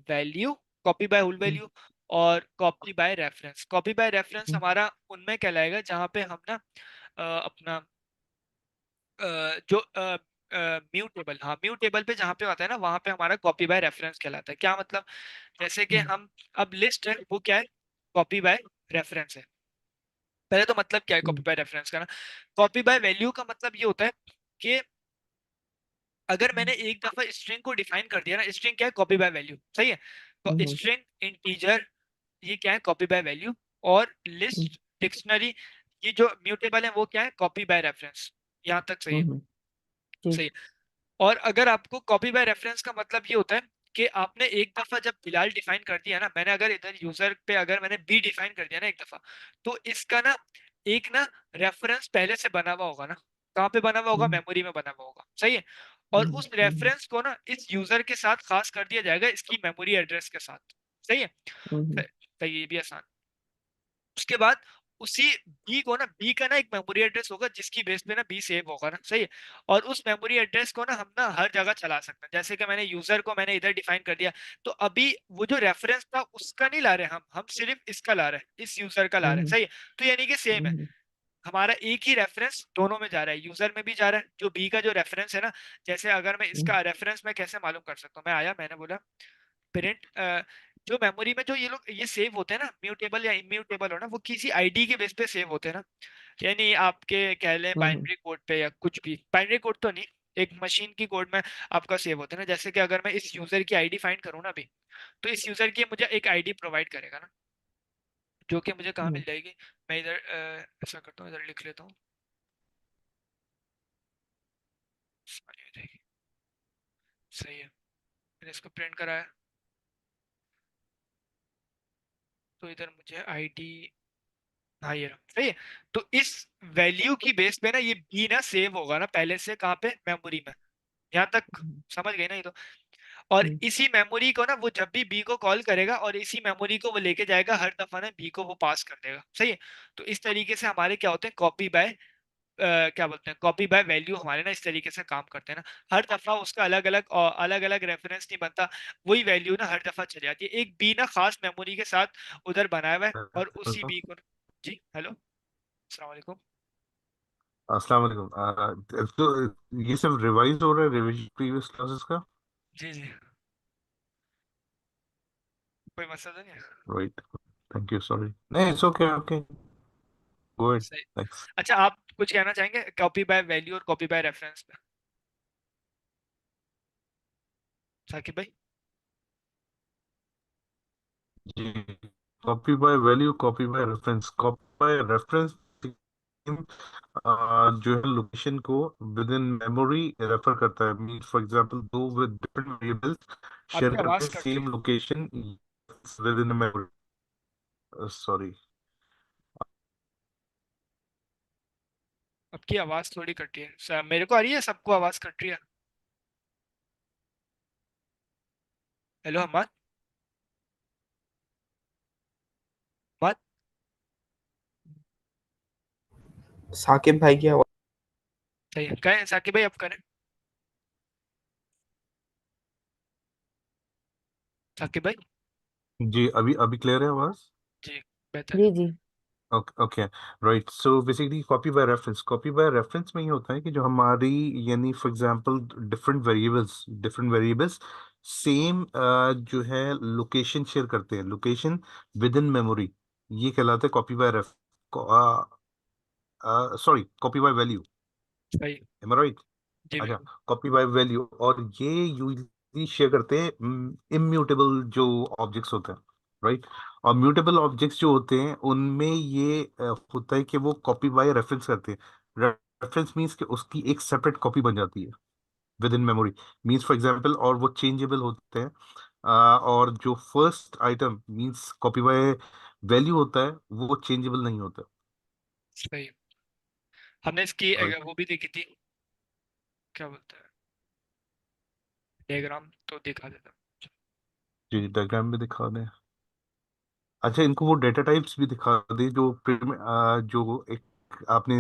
value, copy by whole hmm, value, और copy by reference. Copy by reference hmm, हमारा उनमें कहलाएगा जहाँ पे हम ना अपना जो म्यूटेबल, हाँ म्यूटेबल पे जहाँ पे आता है ना, वहाँ पे हमारा कॉपी बाय रेफरेंस कहलाता है। क्या मतलब, जैसे कि हम्म, हम, अब लिस्ट है वो क्या है, कॉपी बाय रेफरेंस है। पहले तो मतलब क्या है कॉपी हम्म, बाय रेफरेंस का ना, कॉपी बाय वैल्यू का मतलब ये होता है कि अगर मैंने एक दफा स्ट्रिंग को डिफाइन कर दिया ना, स्ट्रिंग क्या है, कॉपी बाय वैल्यू, सही है। तो हम्म, स्ट्रिंग, इंटीजर, ये क्या है, कॉपी बाय वैल्यू। और हम्म, लिस्ट, डिक्शनरी, ये जो म्यूटेबल है वो क्या है, कॉपी बाय रेफरेंस। यहाँ तक सही है, ठीक, सही है। और अगर आपको कॉपी बाय रेफरेंस का मतलब ये होता है कि आपने एक दफा जब बिलाल डिफाइन कर दिया ना, मैंने अगर इधर यूजर पे अगर मैंने बी डिफाइन कर दिया ना एक दफा, तो इसका ना एक ना रेफरेंस पहले से बना हुआ होगा ना, कहाँ पे बना हुआ होगा, हम्म, मेमोरी में बना हुआ होगा, सही है। और हम्म, उस हम्म, रेफरेंस को ना इस यूजर के साथ खास कर दिया जाएगा इसकी मेमोरी एड्रेस के साथ, सही है। हम्म, सही, ये भी आसान। उसके बाद उसी बी को ना, बी का ना एक मेमोरी एड्रेस होगा जिसकी बेस पे ना बी सेव होगा ना, सही है। और उस मेमोरी एड्रेस को ना हम ना हर जगह चला सकते हैं, जैसे कि मैंने यूजर को मैंने इधर डिफाइन कर दिया, तो अभी वो जो रेफरेंस था उसका नहीं ला रहे हम सिर्फ इसका ला रहे हैं, इस यूजर का ला रहे हैं, हम्म, सही है। तो यानी कि सेम है। हम्म, हमारा एक ही रेफरेंस दोनों में जा रहा है, यूजर में भी जा रहा है, जो बी का जो रेफरेंस है ना, जैसे अगर मैं इसका रेफरेंस मैं कैसे मालूम कर सकता हूँ, मैं आया मैंने बोला प्रिंट, जो मेमोरी में जो ये लोग ये सेव होते हैं ना, म्यूटेबल या इम्यूटेबल हो ना, वो किसी आईडी के बेस पे सेव होते हैं ना, यानी आपके कह लें हम्म। बाइनरी कोड पे या कुछ भी, बाइनरी कोड तो नहीं, एक मशीन की कोड में आपका सेव होता है ना, जैसे कि अगर मैं इस यूजर की आईडी फाइंड करूँ ना अभी, तो इस यूजर की मुझे एक आईडी प्रोवाइड करेगा ना, जो कि मुझे कहाँ हम्म। मिल जाएगी। मैं इधर ऐसा करता हूँ, इधर लिख लेता हूँ, सारी हो जाएगी। सही है, मैंने इसको प्रिंट कराया, तो इधर मुझे आईडी, हाँ ये रहा, सही है। तो इस वैल्यू की बेस पे ना ये बी ना सेव होगा ना पहले से, कहाँ पे, मेमोरी में, यहाँ तक हम्म। समझ गए ना ये तो। और हम्म। इसी मेमोरी को ना वो जब भी बी को कॉल करेगा, और इसी मेमोरी को वो लेके जाएगा हर दफा ना बी को वो पास कर देगा, सही है। तो इस तरीके से हमारे क्या होते हैं, कॉपी बाय, क्या बोलते हैं, कॉपी बाय वैल्यू हमारे ना इस तरीके से काम करते हैं ना, हर दफा उसका अलग अलग अलग अलग रेफरेंस नहीं बनता, वही वैल्यू ना हर दफा चली जाती है, एक बी ना खास मेमोरी के साथ उधर बनाया हुआ है, और उसी बी को, जी हेलो, अस्सलाम वालेकुम। अस्सलाम वालेकुम। तो ये सब रिवाइज हो रहा है, रिविजन प्रीवियस क्लासेस का। जी जी, कोई मसला तो नहीं है। राइट। Thank you, sorry. नहीं, it's okay, okay, go ahead. सही। थैंक्स। अच्छा, आप कुछ कहना चाहेंगे कॉपी बाय वैल्यू और कॉपी बाय रेफरेंस पे, साकिब भाई? जी, copy by value, copy by reference, copy by reference जो है लोकेशन को विद इन मेमोरी रेफर करता है। मीन फॉर एग्जांपल, दो विद डिफरेंट वेरिएबल्स शेयर आपकी करते आवाज हैं कट रही सेम है, location with in memory. Sorry. आपकी आवाज थोड़ी कट रही है, मेरे को आ रही है, सबको आवाज कट रही है? हेलो अहमद, अहमद? साकिब भाई की आवाज। सही है, कहें साकिब भाई, अब करें, साकिब भाई? जी, अभी अभी क्लियर है आवाज? जी, बेहतर है। जी जी। Okay, okay. Right, so basically copy by reference, copy by reference में ये होता है कि जो हमारी, यानी for example different variables same जो है लोकेशन शेयर करते हैं, लोकेशन विद इन मेमोरी, ये कहलाता है copy bye ref, sorry, copy by value. सही। एम आई राइट? जी अच्छा, बिल्कुल। कॉपी बाय वैल्यू, और ये यूजली शेयर करते हैं इम्यूटेबल जो ऑब्जेक्ट्स होते हैं, राइट। और म्यूटेबल ऑब्जेक्ट्स जो होते हैं उनमें ये होता है कि वो कॉपी बाय रेफरेंस करते हैं। रेफरेंस मीन्स कि उसकी एक सेपरेट कॉपी बन जाती है with in memory, means for example, और वो चेंजेबल होते हैं। और जो first item means copy by value होता है वो चेंजेबल नहीं होता। सही। हमने इसकी राइट। वो भी देखी थी, क्या बोलते हैं, डायग्राम तो दिखा देता हूँ। जी, डायग्राम में दिखा दें। अच्छा, इनको वो डेटा टाइप्स भी दिखा दे जो जो एक आपने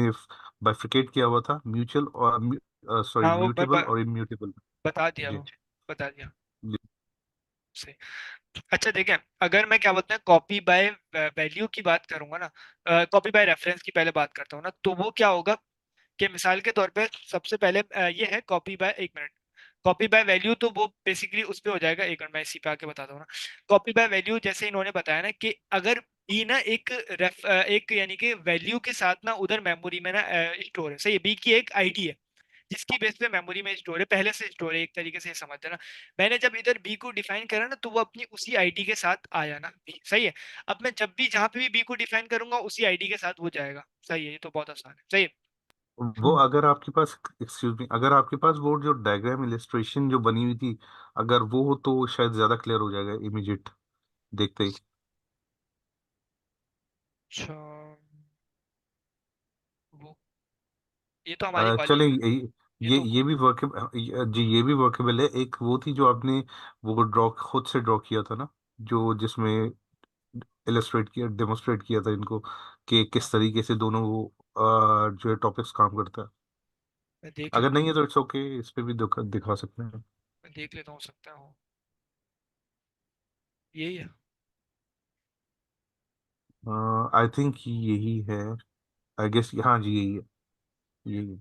बाइफरकेट किया हुआ था, म्यूचुअल और सॉरी, हाँ वो म्यूटेबल और इम्यूटेबल। बता दिया, जी, वो बता दिया। जी। सही। अच्छा देखें, अगर मैं क्या बोलते हैं कॉपी बाय वैल्यू की बात करूंगा ना, कॉपी बाय रेफरेंस की पहले बात करता हूँ ना, तो वो क्या होगा कि मिसाल के तौर पे सबसे पहले ये है कॉपी बाय, एक मिनट, कॉपी बाय वैल्यू तो वो बेसिकली उस पे हो जाएगा, एक मिनट मैं इसी पे आके बताता हूँ ना। कॉपी बाय वैल्यू जैसे इन्होंने बताया ना कि अगर बी ना एक एक यानी कि वैल्यू के साथ ना उधर मेमोरी में ना स्टोर है, सही है, बी की एक आईडी है जिसकी बेस पे मेमोरी में स्टोर है, पहले से स्टोर है, एक तरीके से समझ ना। मैंने जब इधर बी को डिफाइन करा ना, तो वो अपनी उसी आईडी के साथ आया ना बी, सही है। अब मैं जब भी जहां पे भी बी को डिफाइन करूंगा उसी आईडी के साथ वो जाएगा, सही है, ये तो बहुत आसान है, सही है। वो अगर आपके पास, एक्सक्यूज मी, अगर आपके पास वो जो डायग्राम इलिस्ट्रेशन जो बनी हुई थी, अगर वो हो तो शायद ज्यादा क्लियर हो जाएगा इमीडिएट देखते ही। अच्छा, वो ये तो हमारी वाली चलें, है, ये तो ये भी वर्केबल, जी, ये भी वर्केबल है। एक वो थी जो आपने वो ड्रॉ, खुद से ड्रॉ किया था ना, जो जिसमें इलस्ट्रेट किया, डेमोस्ट्रेट किया था इनको कि हाँ, किस तरीके से दोनों वो जो है टॉपिक्स काम करता है। मैं देख अगर लेता हूँ, नहीं है तो इट्स ओके, इस पे भी दिखा सकते हैं। मैं देख लेता हूँ, सकता हूँ, यही है। आई थिंक यही है। आई गेस हाँ जी यही है, यही है।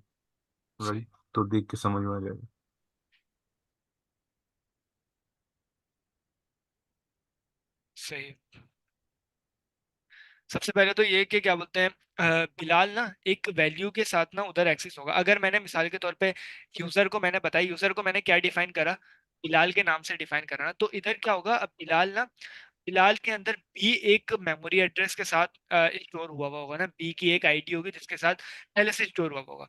सही। राइट, तो देख के समझ में आ जाएगा। सही। सबसे पहले तो ये कि क्या बोलते हैं, बिलाल ना एक वैल्यू के साथ ना उधर एक्सेस होगा। अगर मैंने मिसाल के तौर पे यूजर को मैंने बताया, यूजर को मैंने क्या डिफाइन करा, बिलाल के नाम से डिफाइन करा ना, तो इधर क्या होगा, अब बिलाल ना, बिलाल के अंदर बी एक मेमोरी एड्रेस के साथ स्टोर हुआ हुआ होगा ना, बी की एक आईडी होगी जिसके साथ पहले से स्टोर हुआ होगा।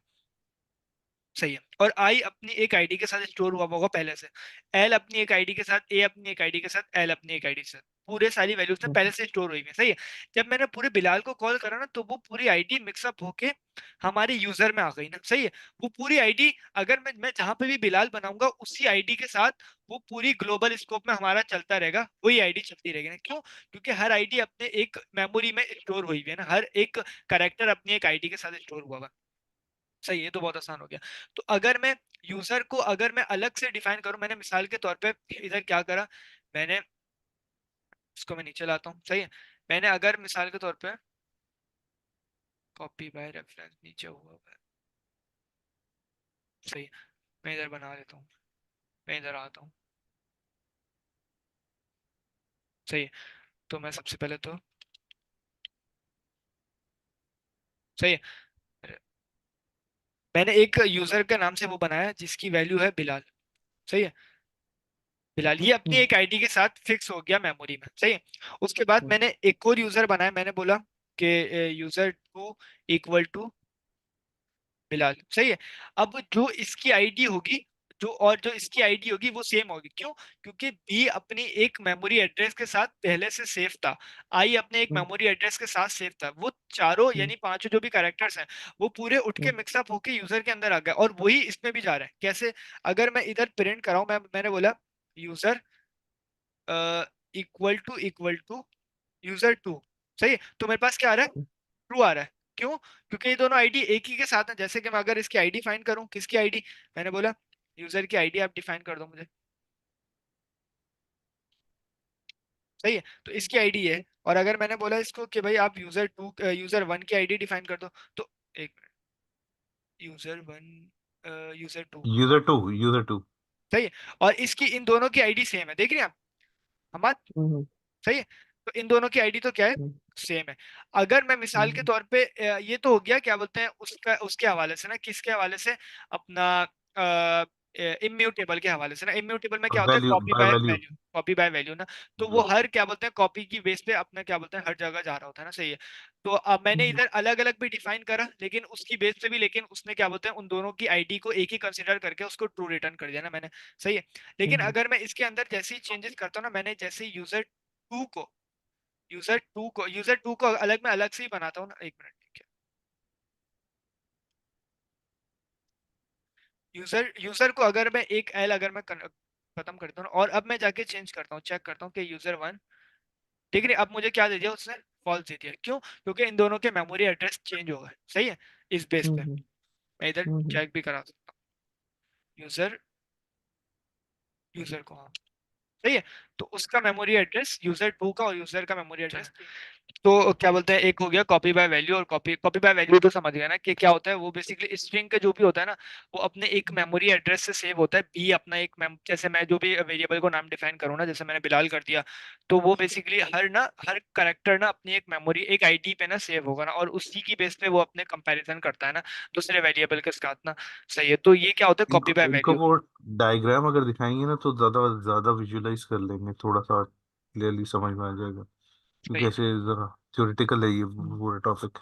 सही है। और आई अपनी एक आईडी के साथ स्टोर हुआ होगा पहले से, एल अपनी एक आईडी के साथ, ए अपनी एक आईडी के साथ, एल अपनी एक आईडी के साथ, पूरे सारी वैल्यूज ना पहले से स्टोर हुई है। सही है। जब मैंने पूरे बिलाल को कॉल करा ना, तो वो पूरी आईडी मिक्सअप होके हमारे यूजर में आ गई ना। सही है। वो पूरी आईडी, अगर मैं जहां पे भी बिलाल बनाऊंगा उसी आईडी के साथ वो पूरी ग्लोबल स्कोप में हमारा चलता रहेगा, वही आईडी चलती रहेगी ना। क्यों? क्योंकि हर आईडी अपने एक मेमोरी में स्टोर हुई है ना, हर एक करेक्टर अपनी एक आईडी के साथ स्टोर हुआ हुआ। सही है। तो बहुत आसान हो गया। तो अगर मैं यूजर को अगर मैं अलग से डिफाइन करूं, मैंने मिसाल के तौर पे इधर क्या करा, मैंने इसको मैं नीचे लाता हूं। सही है। मैंने अगर मिसाल के तौर पे कॉपी बाय रेफरेंस नीचे हुआ है। सही है। मैं इधर बना लेता हूँ, मैं इधर आता हूँ। सही है। तो मैं सबसे पहले तो, सही है, मैंने एक यूजर के नाम से वो बनाया जिसकी वैल्यू है बिलाल। सही है। बिलाल ये अपनी हम्म, एक आईडी के साथ फिक्स हो गया मेमोरी में। सही है। उसके बाद हम्म, मैंने एक और यूजर बनाया, मैंने बोला कि user two equal to Bilal. सही है। अब जो इसकी आईडी होगी, जो और जो इसकी आईडी होगी वो सेम होगी। क्यों? क्योंकि बी अपनी एक मेमोरी एड्रेस के साथ पहले से सेफ था, आई अपने एक हम्म, मेमोरी एड्रेस के साथ सेफ था। वो चारों हम्म, यानी पांचों जो भी कैरेक्टर्स हैं वो पूरे उठ के हम्म, मिक्सअप होके यूजर के अंदर आ गए, और वही इसमें भी जा रहा है। कैसे? अगर मैं इधर प्रिंट कराऊं, मैंने बोला user equal to user two. सही है। तो मेरे पास क्या आ रहा है? ट्रू आ रहा है। क्यों? क्योंकि ये दोनों आईडी एक ही के साथ हैं। जैसे कि मैं अगर इसकी आईडी फाइंड करूं, किसकी आईडी, मैंने बोला यूजर की आईडी आप डिफाइन कर दो मुझे। सही है। तो इसकी आईडी है, और अगर मैंने बोला इसको कि भाई आप यूजर वन की आईडी डिफाइन कर दो, तो एक मिनट, user one, user two. User two, user two. सही है। और इसकी इन दोनों की आईडी सेम है, देख रहे हैं आप हमारे। हम्म, सही है। तो इन दोनों की आईडी तो क्या है, हम्म, सेम है। अगर मैं मिसाल के हम्म, तौर पे ये तो हो गया क्या बोलते हैं उसका, उसके हवाले से ना, किसके हवाले से, अपना इम्यूटेबल के हवाले से ना। इम्यूटेबल में क्या होता है, value copy bye by value. Value, copy by value ना। तो वो हर क्या बोलते हैं कॉपी की बेस पे अपना क्या बोलते हैं हर जगह जा रहा होता है ना। सही है। तो अब मैंने हम्म, इधर अलग अलग भी डिफाइन करा, लेकिन उसकी बेस पे भी, लेकिन उसने क्या बोलते हैं उन दोनों की आईडी को एक ही कंसिडर करके उसको ट्रू रिटर्न कर दिया ना मैंने। सही है। लेकिन हम्म, अगर मैं इसके अंदर जैसे ही चेंजेस करता हूँ ना, मैंने जैसे यूजर टू को अलग में अलग से ही बनाता हूँ ना। एक मिनट, ठीक है। यूजर को अगर मैं एक एल अगर मैं खत्म करता हूँ, और अब मैं जाके चेंज करता हूँ, चेक करता हूँ कि यूजर वन, ठीक है, अब मुझे क्या दे दिया उसने, फॉल्स दे दिया। क्यों? क्योंकि इन दोनों के मेमोरी एड्रेस चेंज हो गए। सही है। इस बेस पे हम्म, मैं इधर हम्म, चेक भी करा सकता हूँ, यूजर यूजर को, हाँ। सही है। तो उसका मेमोरी एड्रेस यूजर टू का और यूजर का मेमोरी एड्रेस, तो क्या बोलते हैं, एक हो गया कॉपी बाय वैल्यू। और कॉपी कॉपी बाय वैल्यू तो समझ गया ना कि क्या होता है, वो बेसिकली स्ट्रिंग का जो भी होता है ना, वो अपने एक मेमोरी एड्रेस से सेव होता है। बी अपना एक जैसे मैं जो भी वेरिएबल को नाम डिफाइन करूँ ना, जैसे मैंने बिलाल कर दिया, तो वो बेसिकली हर करेक्टर ना अपनी एक मेमोरी एक आईडी पे ना सेव होगा ना, और उसी की बेस पे वो अपने कंपैरिजन करता है ना दूसरे वेरिएबल के साथ ना। सही है। तो ये क्या होता है कॉपी इनको बाय इनको वैल्यू। वो डायग्राम अगर दिखाएंगे ना तो ज्यादा ज्यादा विजुअलाइज कर लेंगे, थोड़ा सा क्लियरली समझ में आ जाएगा, क्योंकि सही। ऐसे जरा थ्योरेटिकल है ये हम्म, पूरा टॉपिक।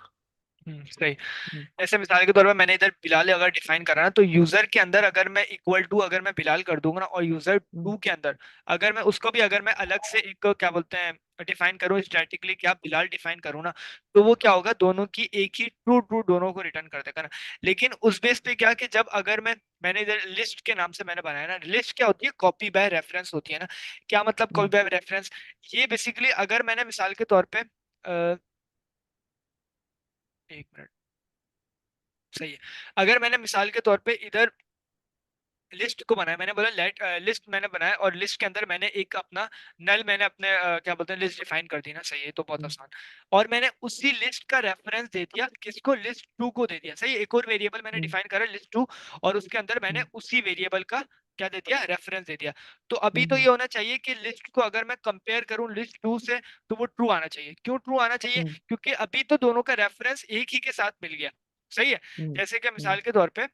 सही। हम्म, ऐसे मिसाल के तौर पर मैंने इधर बिलाल अगर डिफाइन करा ना, तो यूजर के अंदर अगर मैं इक्वल टू अगर मैं बिलाल कर दूंगा ना, और यूजर हम्म, टू के अंदर अगर मैं उसको भी अगर मैं अलग से एक क्या बोलते हैं डिफाइन करूँ स्टैटिकली, क्या बिलाल डिफाइन करूँ ना, तो वो क्या होगा, दोनों की एक ही ट्रू ट्रू दोनों को रिटर्न कर देगा ना। लेकिन उस बेस पे क्या कि जब अगर मैंने इधर लिस्ट के नाम से मैंने बनाया ना, लिस्ट क्या होती है, कॉपी बाय रेफरेंस होती है ना। क्या मतलब हम्म, कॉपी बाय रेफरेंस? ये बेसिकली अगर मैंने मिसाल के तौर पे एक मिनट, सही है, अगर मैंने मिसाल के तौर पे इधर लिस्ट को बनाया, मैंने बोला लेट लिस्ट मैंने बनाया, और लिस्ट के अंदर मैंने एक अपना नल, मैंने अपने क्या बोलते हैं लिस्ट डिफाइन कर दी ना, सही है, तो बहुत आसान। और मैंने उसी लिस्ट का रेफरेंस दे दिया किसको, लिस्ट 2 को दे दिया, सही है। एक और वेरिएबल मैंने डिफाइन करा लिस्ट 2, और उसके अंदर मैंने उसी वेरिएबल का क्या दे दिया, रेफरेंस दे दिया। तो अभी तो ये होना चाहिए कि लिस्ट को अगर मैं कंपेयर करूं लिस्ट 2 से, तो वो ट्रू आना चाहिए। क्यों ट्रू आना चाहिए? क्योंकि अभी तो दोनों का रेफरेंस एक ही के साथ मिल गया, सही है। जैसे कि मिसाल के तौर पे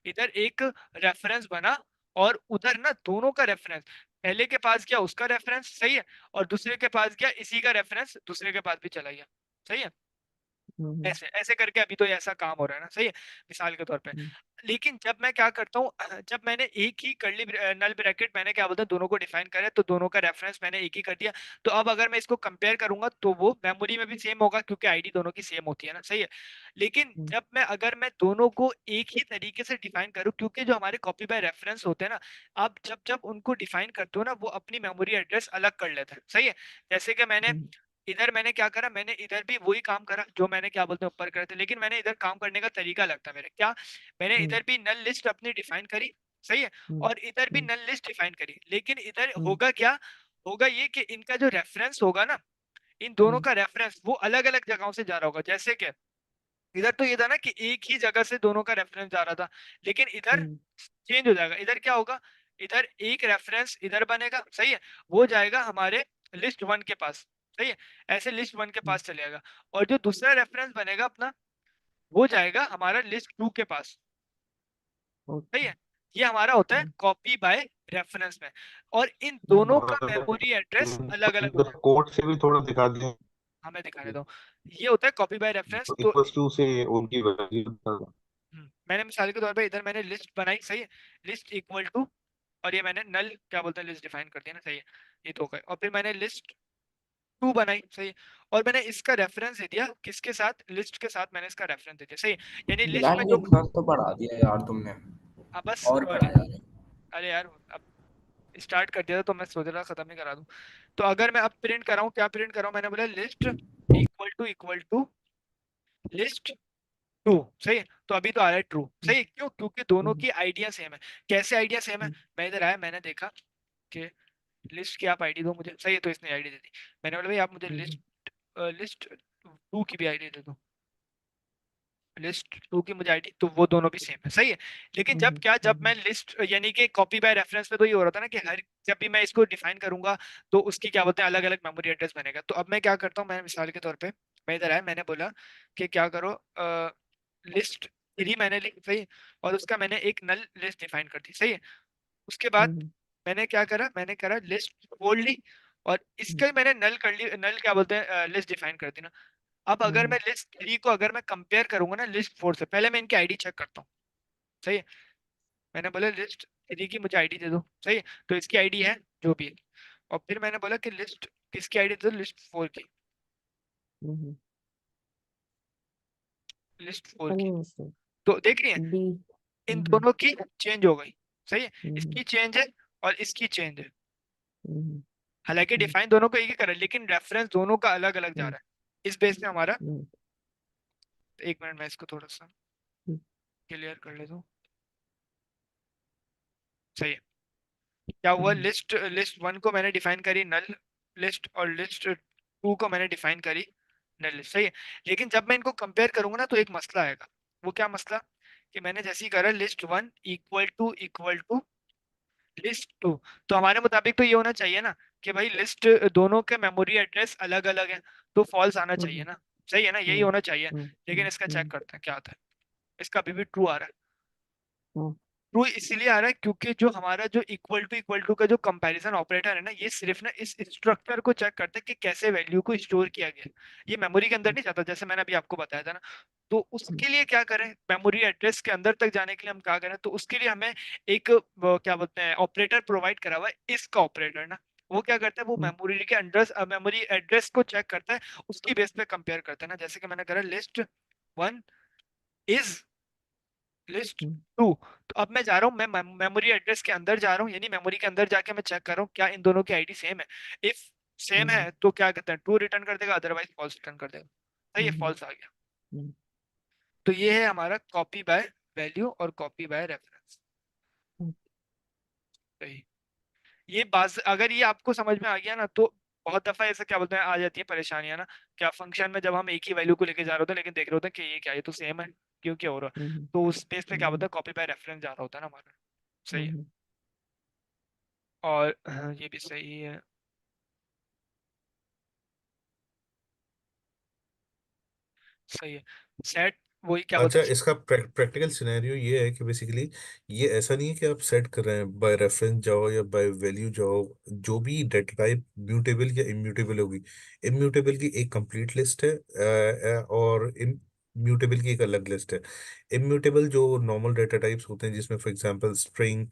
इधर एक रेफरेंस बना, और उधर ना दोनों का रेफरेंस, पहले के पास गया उसका रेफरेंस, सही है, और दूसरे के पास गया इसी का रेफरेंस दूसरे के पास भी चला गया, सही है। ऐसे ऐसे करके अभी तो ऐसा काम हो रहा है ना, सही है, मिसाल के तौर पे। लेकिन जब मैं क्या करता हूँ, जब मैंने एक ही कर्ली नल ब्रैकेट मैंने क्या बोलता है दोनों को डिफाइन करे, तो दोनों का रेफरेंस मैंने एक ही कर दिया। तो अब अगर मैं इसको कंपेयर करूंगा तो वो मेमोरी में भी सेम होगा, क्योंकि आईडी दोनों की सेम होती है ना, सही है। लेकिन जब मैं अगर मैं दोनों को एक ही तरीके से डिफाइन करूँ, क्योंकि जो हमारे कॉपी बाय रेफरेंस होते हैं ना, आप जब जब उनको डिफाइन करते हो ना, वो अपनी मेमोरी एड्रेस अलग कर लेते हैं, सही है। जैसे कि मैंने क्या करा, मैंने इधर भी वही काम करा जो मैंने क्या बोलते हैं ऊपर करे थे, लेकिन मैंने इधर काम करने का तरीका लगता है मेरे क्या, मैंने इधर भी नल लिस्ट अपनी डिफाइन करी, सही है, और इधर भी नल लिस्ट डिफाइन करी। लेकिन इधर होगा क्या, होगा ये कि इनका जो रेफरेंस होगा ना, इन दोनों का रेफरेंस वो अलग अलग जगहों से जा रहा होगा। जैसे कि इधर तो ये था ना कि एक ही जगह से दोनों का रेफरेंस जा रहा था, लेकिन इधर चेंज हो जाएगा। इधर क्या होगा, इधर एक रेफरेंस इधर बनेगा, सही है, वो जाएगा हमारे लिस्ट 1 के पास, सही है, ऐसे लिस्ट 1 के पास चले जाएगा। और जो दूसरा रेफरेंस बनेगा अपना, वो जाएगा हमारा लिस्ट 2 के पास, सही है। ये हमारा होता है कॉपी बाय रेफरेंस में, और इन दोनों और का अगर मेमोरी एड्रेस अलग अलग इनको होगा। कोड से भी थोड़ा दिखा दें हमें दिखाने दो, ये होता है कॉपी बाय रेफरेंस। तो तो इक्वल्स टू से उनकी वैल्यू बता दें। मैंने मिसाल के तौर पे इधर मैंने लिस्ट बनाई, सही है, लिस्ट इक्वल टू, और ये मैंने नल क्या बोलते हैं लिस्ट डिफाइन कर दिया ना, सही है, ये तो हो गए। और फिर मैंने लिस्ट 2 बनाई, सही है, और मैंने इसका रेफरेंस दे दिया किसके साथ, लिस्ट के साथ मैंने इसका रेफरेंस दे दिया, सही है। यानी लिस्ट यार में ये जो, इतना तो बढ़ा दिया यार तुमने, हाँ बस और सॉरी, बढ़ाया है। अरे यार अब स्टार्ट कर दिया था तो मैं सोच रहा खत्म ही करा दूं। तो अगर मैं अब प्रिंट कराऊं, क्या प्रिंट कराऊं, मैंने बोला लिस्ट इक्वल टू लिस्ट 2, सही है। तो अभी तो आ रहा है ट्रू, सही है, क्यों, क्योंकि दोनों की आइडिया सेम है। कैसे आइडिया सेम है, मैं इधर आया, मैंने देखा कि लिस्ट की आप आईडी दो मुझे, सही है, तो इसने आईडी दे दी। मैंने बोला भाई आप मुझे लिस्ट 2 की भी आईडी दे दो, लिस्ट 2 की मुझे आईडी, तो वो दोनों भी सेम है, सही है। लेकिन जब मैं लिस्ट यानी कि कॉपी बाय रेफरेंस में, तो ये हो रहा था ना कि हर जब भी मैं इसको डिफाइन करूंगा, तो उसकी क्या बोलते हैं अलग अलग मेमोरी एड्रेस बनेगा। तो अब मैं क्या करता हूँ, मैं मिसाल के तौर पे मैं इधर आया, मैंने बोला कि क्या करो, लिस्ट 3 मैंने लिखी, सही है, और उसका मैंने एक नल लिस्ट डिफाइन कर दी, सही है। उसके बाद मैंने क्या करा, मैंने करा लिस्ट खोल ली, और इसका ही मैंने नल कर ली, नल क्या बोलते हैं लिस्ट डिफाइन कर दी ना। अब अगर मैं लिस्ट 3 को अगर मैं कंपेयर करूंगा ना लिस्ट 4 से, पहले मैं इनकी आईडी चेक करता हूँ, सही है। मैंने बोला लिस्ट 3 की मुझे आईडी दे दो, सही है, तो इसकी आईडी है जो भी है। और फिर मैंने बोला कि लिस्ट किसकी आईडी दे दो, लिस्ट 4 की, लिस्ट 4 की। तो देख रही है, डी। इन दोनों की चेंज हो गई, सही है, इसकी चेंज है और इसकी चेंज है। हालांकि डिफाइन दोनों को एक ही करा है, लेकिन रेफरेंस दोनों का अलग अलग जा रहा है। इस बेस पे हमारा, एक मिनट मैं इसको थोड़ा सा क्लियर कर लेता हूँ, सही है। क्या हुआ, लिस्ट लिस्ट 1 को मैंने डिफाइन करी नल लिस्ट, और लिस्ट 2 को मैंने डिफाइन करी नल लिस्ट, सही है। लेकिन जब मैं इनको कंपेयर करूंगा ना, तो एक मसला आएगा। वो क्या मसला, कि मैंने जैसे ही करा लिस्ट 1 इक्वल टू लिस्ट 2, तो हमारे मुताबिक तो ये होना चाहिए ना कि भाई लिस्ट दोनों के मेमोरी एड्रेस अलग अलग है, तो फॉल्स आना चाहिए ना, सही है ना, यही होना चाहिए। लेकिन इसका चेक करते हैं क्या आता है, इसका अभी भी ट्रू आ रहा है। ट्रू इसलिए आ रहा है क्योंकि जो हमारा जो इक्वल टू का जो कंपैरिजन ऑपरेटर है ना, ये सिर्फ ना इस स्ट्रक्चर को चेक करता है कि कैसे वैल्यू को स्टोर किया गया, ये मेमोरी के अंदर नहीं जाता, जैसे मैंने अभी आपको बताया था ना। तो उसके लिए क्या करें, मेमोरी एड्रेस के अंदर तक जाने के लिए हम क्या करें, तो उसके लिए हमें एक क्या बोलते हैं ऑपरेटर प्रोवाइड करा हुआ है, इसका ऑपरेटर ना। वो क्या करता है, वो मेमोरी के अंदर मेमोरी एड्रेस को चेक करता है, उसकी बेस पे कंपेयर करता है ना। जैसे कि मैंने करा लिस्ट 1 इज लिस्ट 2, तो अब मैं जा रहा हूँ, मैं मेमोरी एड्रेस के अंदर जा रहा हूँ, यानी मेमोरी के अंदर जाके मैं चेक कर रहा हूँ क्या इन दोनों की आईडी सेम है। इफ सेम है तो क्या कहते हैं ट्रू रिटर्न कर देगा, अदरवाइज फॉल्स रिटर्न कर देगा, सही है, फॉल्स आ गया। तो ये है हमारा कॉपी बाय वैल्यू और कॉपी बाय रेफरेंस। सही। ये बात अगर ये आपको समझ में आ गया ना, तो बहुत दफा ऐसा क्या बोलते हैं आ जाती है परेशानियां ना, क्या फंक्शन में जब हम एक ही वैल्यू को लेके जा रहे होते हैं लेकिन देख रहे होते हैं कि ये क्या, ये तो सेम है, क्यों क्या हो रहा है, हम्म तो उस बेस पे क्या बोलते हम्म हैं कॉपी बाय रेफरेंस जा रहा होता है ना हमारा। सही है। हम्म और हाँ, ये भी सही है। सही है। सेट, वही क्या बोलते अच्छा, हैं। इसका प्रैक्टिकल सिनेरियो ये है कि बेसिकली ये ऐसा नहीं है कि आप सेट कर रहे हैं बाय रेफरेंस जाओ या बाय वैल्यू जाओ। जो भी डेटा टाइप म्यूटेबल या इम्यूटेबल होगी, इम्यूटेबल की एक कंप्लीट लिस्ट है, और इम्यूटेबल की एक अलग लिस्ट है। इम्यूटेबल जो नॉर्मल डेटा टाइप्स होते हैं, जिसमें फॉर एग्जांपल स्ट्रिंग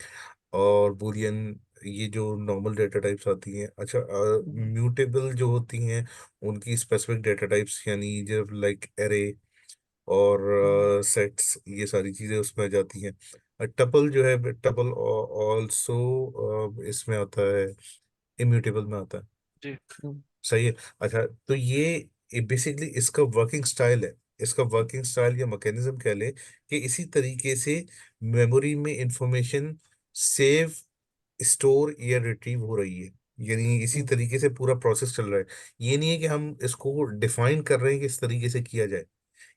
और बुलियन, ये जो नॉर्मल डेटा टाइप्स आती हैं। अच्छा, हम्म म्यूटेबल जो होती हैं उनकी स्पेसिफिक डेटा टाइप्स, यानी जब लाइक एरे और हम्म सेट्स, ये सारी चीजें उसमें आ जाती हैं। टपल जो है, टपल ऑल्सो इसमें आता है, इम्यूटेबल में आता है। जी। हम्म सही है। अच्छा, तो ये बेसिकली इसका वर्किंग स्टाइल है। इसका वर्किंग स्टाइल या मैकेनिज्म कह ले कि इसी तरीके से मेमोरी में इंफॉर्मेशन सेव, स्टोर या रिट्रीव हो रही है। यानी इसी हम्म तरीके से पूरा प्रोसेस चल रहा है। ये नहीं है कि हम इसको डिफाइन कर रहे हैं कि इस तरीके से किया जाए।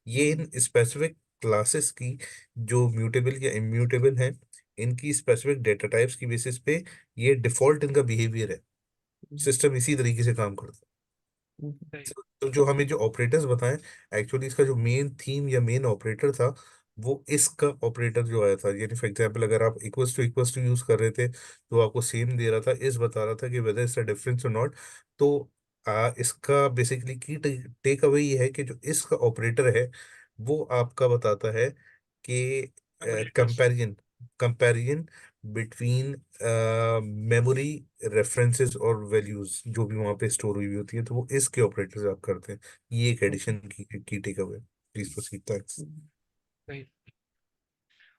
ये हम्म इन स्पेसिफिक क्लासेस की, जो म्यूटेबल या इम्यूटेबल हैं, इनकी स्पेसिफिक डेटा टाइप्स की बेसिस पे ये डिफॉल्ट इनका बिहेवियर है। हम्म सिस्टम इसी तरीके से काम करता है। हम्म सही। तो जो हमें जो ऑपरेटर्स बताएं, एक्चुअली इसका जो मेन थीम या मेन ऑपरेटर था, वो इसका ऑपरेटर जो आया था। यानी फॉर एग्जांपल, अगर आप इक्वल्स टू यूज कर रहे थे तो आपको सेम दे रहा था, इस बता रहा था कि वेदर इज अ डिफरेंस और नॉट। तो इसका बेसिकली की टेक अवे ये है कि जो इसका ऑपरेटर है, वो आपका बताता है कि memory address. Comparison comparison between memory references और वैल्यूज जो भी वहां पे स्टोर हुई होती है, तो वो इसके ऑपरेटर्स आप करते हैं। ये एक हम्म एडिशन की take away. Please proceed, thanks. हम्म सही।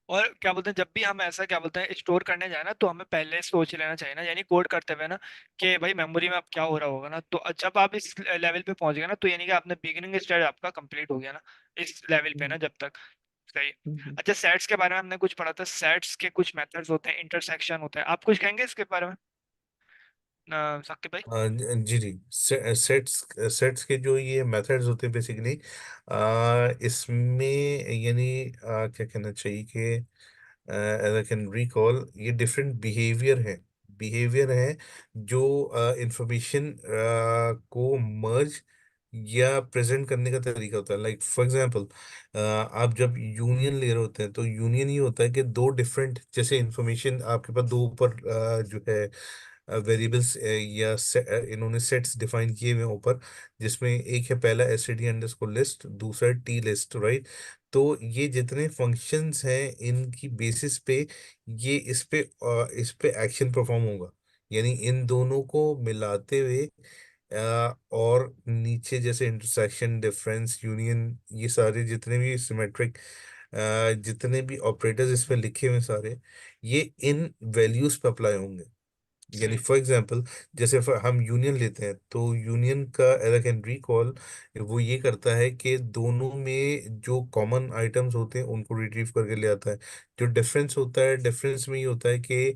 और क्या बोलते हैं जब भी हम ऐसा क्या बोलते हैं स्टोर करने जाए ना, तो हमें पहले सोच लेना चाहिए ना, यानी कोड करते हुए ना, कि भाई मेमोरी में अब क्या हो रहा होगा ना, तो जब आप इस लेवल पे पहुंच गए ना, तो यानी कि आपने बिगिनिंग स्टेज आपका कंप्लीट हो गया ना, इस लेवल पे ना जब तक। सही। हम्म अच्छा, सेट्स के बारे में हमने कुछ पढ़ा था, सेट्स के कुछ मेथड्स होते हैं, इंटरसेक्शन होता है, आप कुछ कहेंगे इसके बारे में साकिब भाई। जी जी। सेट्स सेट्स के जो ये मेथड्स होते हैं बेसिकली, इसमें यानी क्या कहना चाहिए कि एज आई कैन रिकॉल, ये डिफरेंट बिहेवियर है जो इंफॉर्मेशन को मर्ज या प्रेजेंट करने का तरीका होता है। लाइक फॉर एग्जांपल, आप जब यूनियन ले रहे होते हैं, तो यूनियन ये होता है कि दो डिफरेंट, जैसे इंफॉर्मेशन आपके पास दो ऊपर जो है वेरिएबल्स या इन्होंने सेट्स डिफाइन किए हुए हैं ऊपर, जिसमें एक है पहला एसटीडी अंडरस्कोर लिस्ट, दूसरा टी लिस्ट, राइट। तो ये जितने फंक्शंस हैं, इनकी बेसिस पे ये इस पे एक्शन परफॉर्म होगा। यानी इन दोनों को मिलाते हुए और नीचे जैसे इंटरसेक्शन, डिफरेंस, यूनियन, ये सारे जितने भी सिमेट्रिक जितने भी ऑपरेटर्स इसमें लिखे हुए हैं सारे, ये इन वैल्यूज पे अप्लाई होंगे। यानी सही। फॉर एग्जांपल, जैसे हम यूनियन लेते हैं, तो यूनियन का एज आई कैन रिकॉल, वो ये करता है कि दोनों में जो कॉमन आइटम्स होते हैं उनको रिट्रीव करके ले आता है। जो डिफरेंस होता है, डिफरेंस में ये होता है कि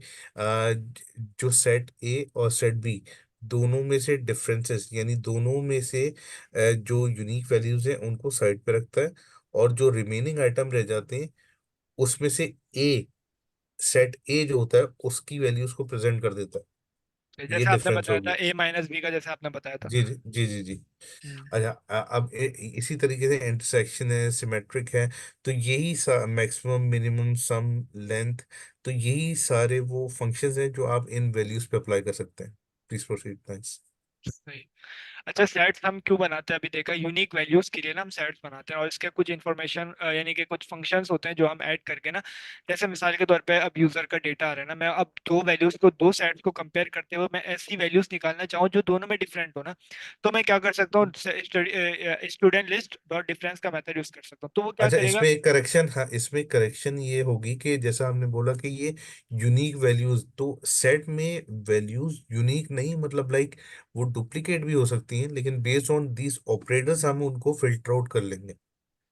जो सेट ए और सेट बी, दोनों में से डिफरेंसेस, यानी दोनों में से जो यूनिक वैल्यूज हैं उनको साइड पे रखता है, और जो रिमेनिंग आइटम रह जाते हैं उसमें से ए, सेट ए जो होता है उसकी वैल्यूज को प्रेजेंट कर देता है। सही, ये जैसे आपने डिफरेंस बताया हो था गया। A-B का, जैसे आपने बताया था। जी जी जी जी जी। हम्म। अच्छा, अब इसी तरीके से इंटरसेक्शन है, सिमेट्रिक है। तो यही मैक्सिमम, मिनिमम, सम, लेंथ, तो यही सारे वो फंक्शंस हैं जो आप इन वैल्यूज पे अप्लाई कर सकते हैं। Please proceed, thanks. सही। अच्छा, सेट्स हम क्यों बनाते हैं, अभी देखा, यूनिक वैल्यूज के लिए ना हम सेट्स बनाते हैं, और इसके कुछ इन्फॉर्मेशन यानी कि कुछ फंक्शंस होते हैं जो हम ऐड करके ना, जैसे मिसाल के तौर पे अब यूजर का डेटा आ रहा है ना, मैं अब दो वैल्यूज को, दो सेट्स को कंपेयर करते हुए मैं ऐसी वैल्यूज निकालना चाहूँ जो दोनों में डिफरेंट हो ना, तो मैं क्या कर सकता हूँ, स्टूडेंट लिस्ट डॉट डिफरेंस का मेथड यूज कर सकता हूँ, तो वो क्या अच्छा, करेगा। इसमें एक करेक्शन, हाँ, इसमें करेक्शन ये होगी कि जैसा हमने बोला कि ये यूनिक वैल्यूज, तो सेट में वैल्यूज यूनिक नहीं, मतलब लाइक वो डुप्लीकेट भी हो सकती हैं, लेकिन बेस्ड ऑन दीज ऑपरेटर्स हम उनको फिल्टर आउट कर लेंगे,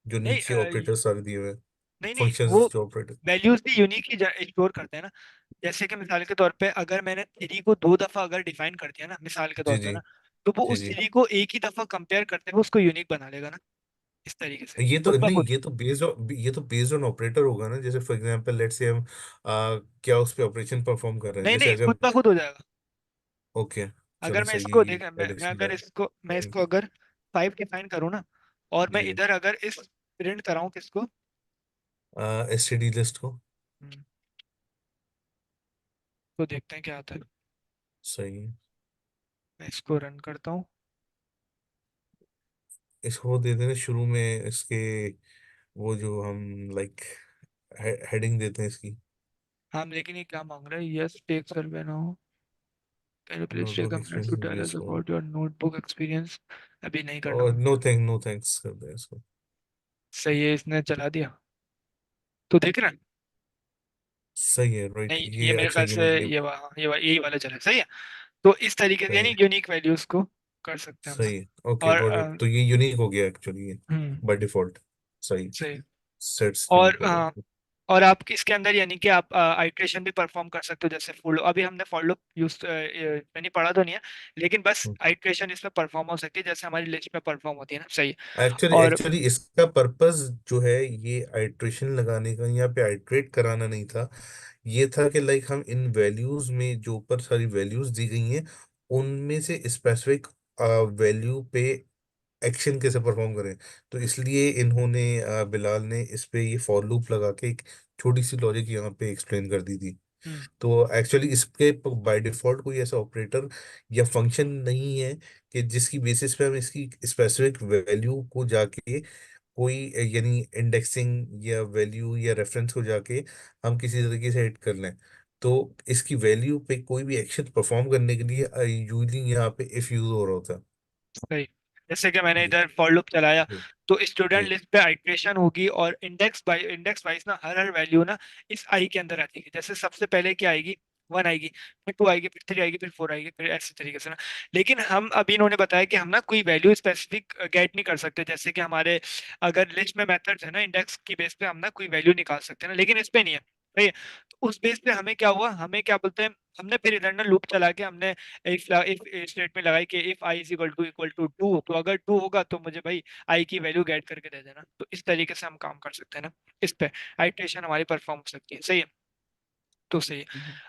जो नीचे नहीं, ऑपरेटर्स सारे दिए हुए हैं। नहीं नहीं, वो फंक्शंस जो ऑपरेटर। वैल्यूज भी यूनिक ही स्टोर करते हैं ना। जैसे कि मिसाल के तौर पे अगर मैंने थ्री को दो दफा अगर डिफाइन कर दिया ना, मिसाल के जी तौर पे जी ना, तो वो जी उस जी। थ्री को एक ही दफा कंपेयर करते हुए उसको यूनिक बना लेगा ना, इस तरीके से ये तो खुद ब नहीं, खुद। ये तो बेस्ड ऑन ऑपरेटर होगा ना। जैसे फॉर एग्जांपल लेट्स से हम क्या उस पे ऑपरेशन परफॉर्म कर रहे हैं, नहीं जैसे नहीं, अगर। खुद ब खुद हो जाएगा। ओके। अगर चलो मैं सही है, इसको ये देख मैं एडिशन अगर है। इसको अगर फाइव डिफाइन करूँ ना, और मैं जी जी। इधर अगर इस प्रिंट कराऊं किसको, एसटीडी लिस्ट को। हम्म, तो देखते हैं क्या आता है। सही है। मैं इसको रन करता हूँ। इसको दे देना शुरू में इसके, वो जो हम लाइक हेडिंग देते हैं इसकी। हाँ लेकिन ये क्या मांग रहा है, yes take survey now, can you please take notebook a minute to tell experience us को। About your notebook experience. अभी नहीं करना और मुझे। नो थैंक्स कर दे इसको। सही है, इसने चला दिया। तो देख रहे हैं। सही है, राइट, नहीं ये ये मेरे अच्छा ख्याल से यूनिकली। यही वाला चला है। सही है। तो इस तरीके से सही यानी है। यूनिक वैल्यूज को कर सकते हैं हम सही लोग। है, ओके और गॉट इट। तो ये यूनिक हो गया एक्चुअली, ये हम्म, बाय डिफॉल्ट। सही। सही। सेट्स और यूनिक हो गया। और आप इसके अंदर यानी कि आप आइट्रेशन भी परफॉर्म कर सकते हो, जैसे फॉर लूप। अभी हमने फॉर लूप यूज मैंने पढ़ा तो नहीं है, लेकिन बस आइट्रेशन इसमें परफॉर्म हो सकती है जैसे हमारी लिस्ट में परफॉर्म होती है ना। सही है। एक्चुअली और एक्चुअली इसका पर्पस जो है, ये आइट्रेशन लगाने का, यहाँ पे आइट्रेट कराना नहीं था। ये था कि लाइक हम इन वैल्यूज में जो ऊपर सारी वैल्यूज दी गई हैं, उनमें से स्पेसिफिक वैल्यू पे एक्शन कैसे परफॉर्म करें। तो इसलिए इन्होंने बिलाल ने इस पे ये फॉर लूप लगा के एक छोटी सी लॉजिक यहाँ पे एक्सप्लेन कर दी थी। हम्म, तो एक्चुअली इसके बाय डिफॉल्ट कोई ऐसा ऑपरेटर या फंक्शन नहीं है कि जिसकी बेसिस पे हम इसकी स्पेसिफिक वैल्यू को जाके कोई यानी इंडेक्सिंग या वैल्यू या रेफरेंस को जाके हम किसी तरीके से हिट कर लें। तो इसकी वैल्यू पे कोई भी एक्शन परफॉर्म करने के लिए यूजली यहाँ पे इफ यूज हो रहा होता है। सही। जैसे कि मैंने जी इधर फॉर लूप चलाया, जी तो स्टूडेंट जी लिस्ट पे आइट्रेशन होगी और इंडेक्स वाइज ना हर हर वैल्यू ना इस आई के अंदर आती है। जैसे सबसे पहले क्या आएगी, वन आएगी, फिर टू आएगी, फिर थ्री आएगी, फिर फोर आएगी, फिर ऐसे तरीके से ना। लेकिन हम अभी इन्होंने बताया कि हम ना कोई वैल्यू स्पेसिफिक गेट नहीं कर सकते। जैसे कि हमारे अगर लिस्ट में मेथड्स है ना, इंडेक्स की बेस पे हम ना कोई वैल्यू निकाल सकते हैं ना, लेकिन इस पे नहीं है। सही है। तो उस बेस पे हमें क्या हुआ, हमें क्या बोलते हैं, हमने फिर इधर ना लूप चला के हमने इफ स्टेटमेंट लगाई कि if I is equal to two, तो अगर टू होगा तो मुझे भाई आई की वैल्यू गेट करके दे देना। तो इस तरीके से हम काम कर सकते हैं ना इस पे, आइट्रेशन हमारी परफॉर्म हो सकती है। सही है। तो सही है।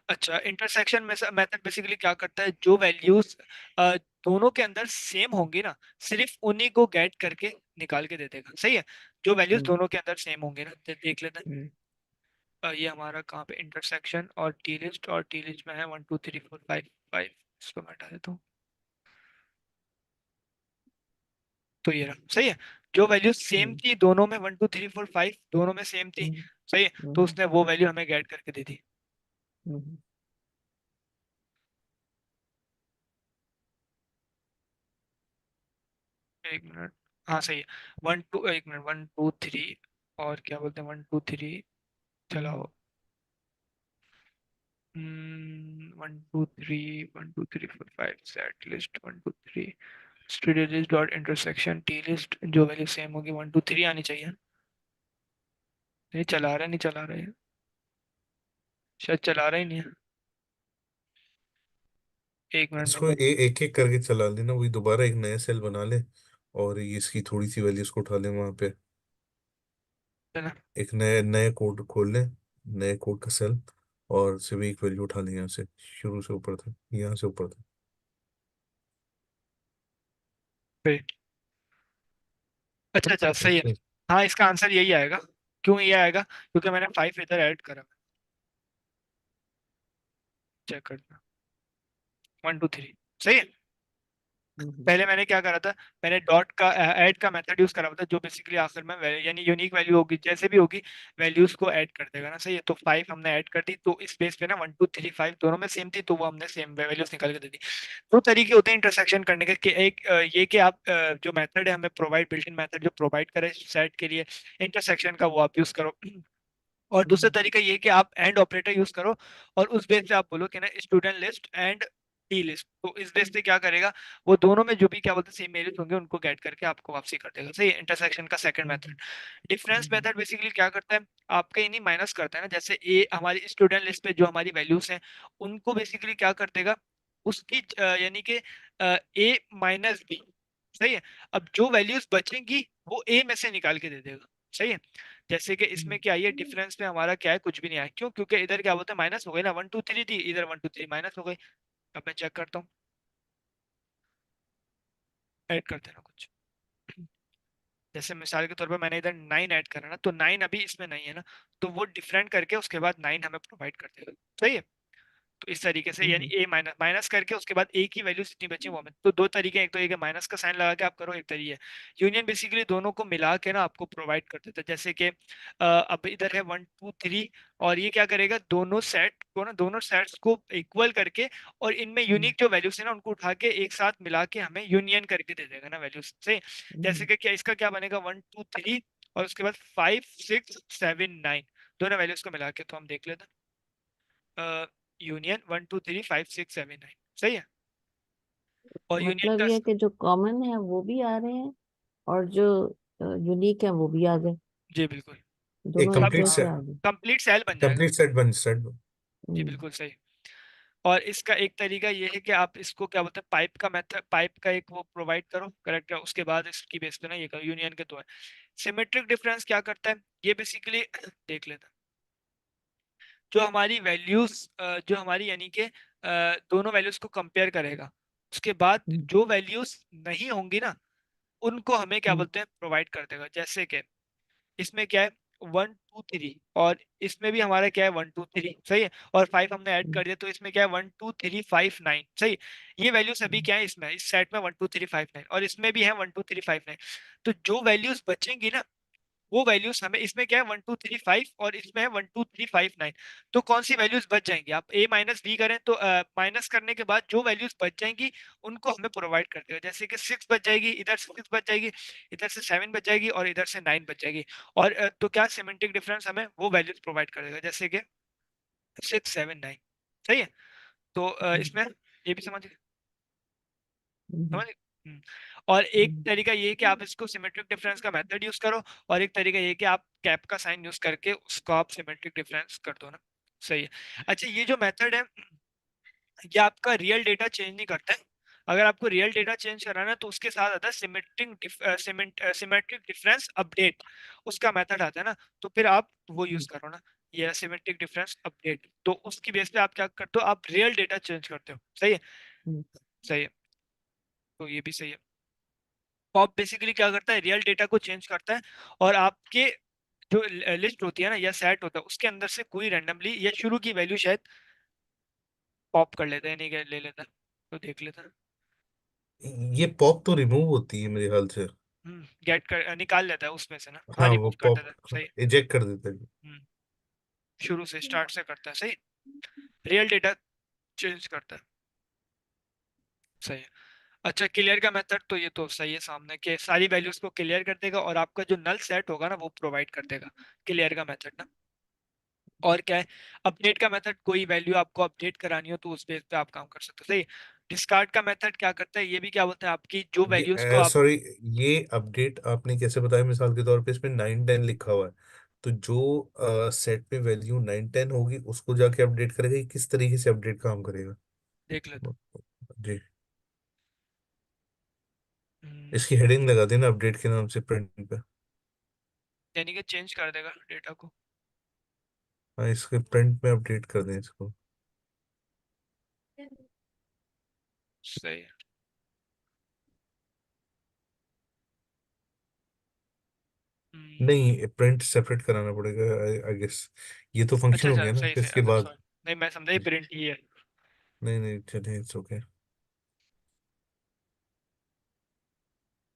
अच्छा, इंटरसेक्शन में मेथड बेसिकली क्या करता है, जो वैल्यूज दोनों के अंदर सेम होंगी ना, सिर्फ उन्हीं को गेट करके निकाल के दे देगा। सही है। जो वैल्यूज दोनों के अंदर सेम होंगे ना, तो देख लेते हैं। ये हमारा कहाँ पे इंटरसेक्शन और टी लिस्ट में है one two three four five five. इसको मैं हटा देता हूँ। तो ये रहा। सही है। जो वैल्यू सेम थी दोनों में, one two three four five दोनों में सेम थी। सही है। तो उसने वो वैल्यू हमें गेट करके दे दी। एक मिनट। हाँ सही है। वन टू, एक मिनट, वन टू थ्री, और क्या बोलते हैं, वन टू थ्री चलाओ। One two three four five set list, one two three studio list dot intersection T list, जो वैल्यू सेम होगी वन टू थ्री आनी चाहिए। नहीं चला रहा है, नहीं चला रहा है, शायद चला रहा ही नहीं है। एक मिनट में इसको एक एक करके चला लेना, वही दोबारा एक नया सेल बना ले, और ये इसकी थोड़ी सी वैल्यूज को उठा ले वहां पे। चला। एक नए नए कोड खोल ले, नए कोड का सेल, और सिर्फ एक वैल्यू उठा ले यहाँ से, शुरू से ऊपर तक, यहाँ से ऊपर तक। फिर अच्छा अच्छा सही है। ओके। हाँ इसका आंसर यही आएगा। क्यों ये आएगा, क्योंकि मैंने फाइव इधर ऐड करा। चेक करना, वन टू थ्री। सही है। पहले मैंने क्या करा था, मैंने डॉट का ऐड का मेथड यूज करा था, जो बेसिकली आखिर में यानी यूनिक वैल्यू होगी जैसे भी होगी, वैल्यूज को ऐड कर देगा ना। सही है। तो फाइव हमने ऐड कर दी, तो इस बेस पे ना वन टू थ्री फाइव दोनों में सेम थी, तो वो हमने सेम वैल्यूज निकाल के दे दी। दो तरीके होते हैं इंटरसेक्शन करने के, कि एक ये कि आप जो मेथड है हमें प्रोवाइड, बिल्ट इन मेथड जो प्रोवाइड करे सेट के लिए इंटरसेक्शन का, वो आप यूज करो। और दूसरा तरीका ये है कि आप एंड ऑपरेटर यूज करो, और उस बेस पे आप बोलो कि ना student list and T list. तो इस बेस पे क्या करेगा, वो दोनों में जो भी क्या बोलते हैं सेम वैल्यूज होंगे उनको गेट करके आपको वापसी कर देगा। सही है, इंटरसेक्शन का second method. Difference method basically क्या करता है, आपका यानी माइनस करता है ना, जैसे ए हमारी स्टूडेंट लिस्ट पे जो हमारी वैल्यूज हैं उनको बेसिकली क्या कर देगा, उसकी यानी कि ए माइनस बी। सही है। अब जो वैल्यूज बचेंगी वो ए में से निकाल के दे देगा। सही है। जैसे कि इसमें क्या है, डिफरेंस में हमारा क्या है, कुछ भी नहीं आया। क्यों? क्योंकि इधर क्या बोलते हैं माइनस हो गई ना, 1 2 3 थी, इधर 1 2 3 माइनस हो गई। अब मैं चेक करता हूँ, ऐड करते हैं ना कुछ। जैसे मिसाल के तौर पर मैंने इधर 9 ऐड करा ना, तो 9 अभी इसमें नहीं है ना, तो वो डिफरेंट करके उसके बाद 9 हमें प्रोवाइड कर देगा। सही है। तो इस तरीके से यानी ए माइनस माइनस करके उसके बाद ए की वैल्यू जितनी बची वो हमें, तो दो तरीके हैं, एक तो एक माइनस का साइन लगा के आप करो, एक तरीके यूनियन बेसिकली दोनों को मिला के ना आपको प्रोवाइड कर देता है। जैसे कि अब इधर है 1 2 3, और ये क्या करेगा, दोनों सेट को ना, दोनों सेट्स को इक्वल करके और इनमें यूनिक जो वैल्यूज है ना उनको उठा के एक साथ मिला के हमें यूनियन करके दे देगा ना वैल्यूज से। जैसे कि क्या इसका क्या बनेगा, 1 2 3 और उसके बाद 5 6 7 9, दोनों वैल्यूज को मिला के। तो हम देख लेते हैं, यूनियन 1 2 3 5 6 7 9। सही है। और यूनियन मतलब का ये है कि जो कॉमन है वो भी आ रहे हैं और जो यूनिक है वो भी आ गए, जी बिल्कुल, दोनों एक एक सब कंप्लीट जैसे सेट, आ गए। कंप्लीट सेल बन जाएगा। कंप्लीट सेट बन सेट। जी हम्म, बिल्कुल सही। और इसका एक तरीका ये है कि आप इसको क्या बोलते हैं, पाइप का मेथड, पाइप का एक वो प्रोवाइड करो, करेक्ट है, उसके बाद इसकी बेस पे ना ये करो, यूनियन के तो है। सिमेट्रिक डिफरेंस क्या करता है, ये बेसिकली देख लेते हैं। जो हमारी वैल्यूज, जो हमारी यानी कि दोनों वैल्यूज को कंपेयर करेगा, उसके बाद हम्म, जो वैल्यूज नहीं होंगी ना उनको हमें क्या हम्म, बोलते हैं, प्रोवाइड कर देगा। जैसे कि इसमें क्या है, 1 2 3, और इसमें भी हमारा क्या है 1 2 3। सही है। और 5 हमने ऐड हम्म, कर दिया, तो इसमें क्या है 1 2 3 5 9। सही। ये वैल्यूज अभी हम्म, क्या है इसमें, इस सेट में 1 2 3 5 9, और इसमें भी है 1 2 3 5 9। तो जो वैल्यूज बचेंगी ना वो वैल्यूज हमें, इसमें क्या है 1 2 3 5 और इसमें है 1 2 3 5 9। तो कौन सी वैल्यूज बच जाएंगी, आप ए माइनस बी करें तो माइनस करने के बाद जो वैल्यूज बच जाएंगी उनको हमें प्रोवाइड कर देगा। जैसे कि 6 बच जाएगी, इधर से 6 बच जाएगी, इधर से 7 बच जाएगी, और इधर से 9 बच जाएगी। और तो क्या सिमेंटिक डिफरेंस हमें वो वैल्यूज प्रोवाइड कर देगा, जैसे कि 6 7 9। सही है। तो हम्म, इसमें ये भी समझ हम्म, समझ हम्म। और एक हम्म, तरीका ये है कि आप इसको सिमेट्रिक डिफरेंस का मेथड यूज करो, और एक तरीका ये है कि आप कैप का साइन यूज करके उसको आप सिमेट्रिक डिफरेंस कर दो ना। सही है। अच्छा, ये जो मेथड है ये आपका रियल डेटा चेंज नहीं करता है। अगर आपको रियल डेटा चेंज कराना है तो उसके साथ आता है सिमेट्रिक डिफरेंस अपडेट, उसका मेथड आता है ना, तो फिर आप वो यूज करो ना, ये सिमेट्रिक डिफरेंस अपडेट। तो उसकी बेस पे आप क्या करते हो, आप रियल डेटा चेंज करते हो। सही है। हम्म, सही है। तो ये भी सही है। पॉप बेसिकली क्या करता है, रियल डेटा को चेंज करता है, और आपके जो लिस्ट होती है ना या सेट होता है उसके अंदर से कोई रैंडमली या शुरू की वैल्यू शायद पॉप कर लेता है, नहीं ले लेता है। तो देख लेता है। ये पॉप तो रिमूव होती है मेरे ख्याल से। गेट कर निकाल लेता है उसमें से ना, हाँ हाँ वो रिमूव कर पॉप देता है। सही। इजेक्ट कर देता है। हम्म, शुरू से स्टार्ट से करता है। सही। रियल डेटा चेंज करता है। सही है। अच्छा, क्लियर का मेथड तो ये तो सही है सामने के, सारी वैल्यूज को क्लियर कर देगा और आपका जो नल सेट होगा ना वो प्रोवाइड कर देगा, क्लियर का मेथड ना। और क्या है, अपडेट का मेथड, कोई वैल्यू आपको अपडेट करानी हो तो उस बेस पे आप काम कर सकते हो। सही। डिस्कार्ड का मेथड क्या करता है, ये भी क्या बोलता है, आपकी जो वैल्यूज को ये आप सॉरी, ये अपडेट आपने कैसे बताया? मिसाल के तौर पे इसमें 9 10 लिखा हुआ है, तो जो सेट में वैल्यू 9 10 होगी उसको जाके अपडेट करेगा। ये किस तरीके से अपडेट काम करेगा? देख लेते जी, हैं। इसकी हेडिंग लगा देना अपडेट के नाम से प्रिंट पे। यानी कि चेंज कर देगा डेटा को। हाँ, इसके प्रिंट में अपडेट कर दें इसको। सही है। हम्म, नहीं, प्रिंट सेपरेट कराना पड़ेगा आई गेस। ये तो फंक्शन अच्छा हो अच्छा, गया ना, सही फिर सही, इसके अच्छा बाद। सॉरी, नहीं मैं समझा ये प्रिंट ही है। नहीं नहीं, चलिए इट्स ओके।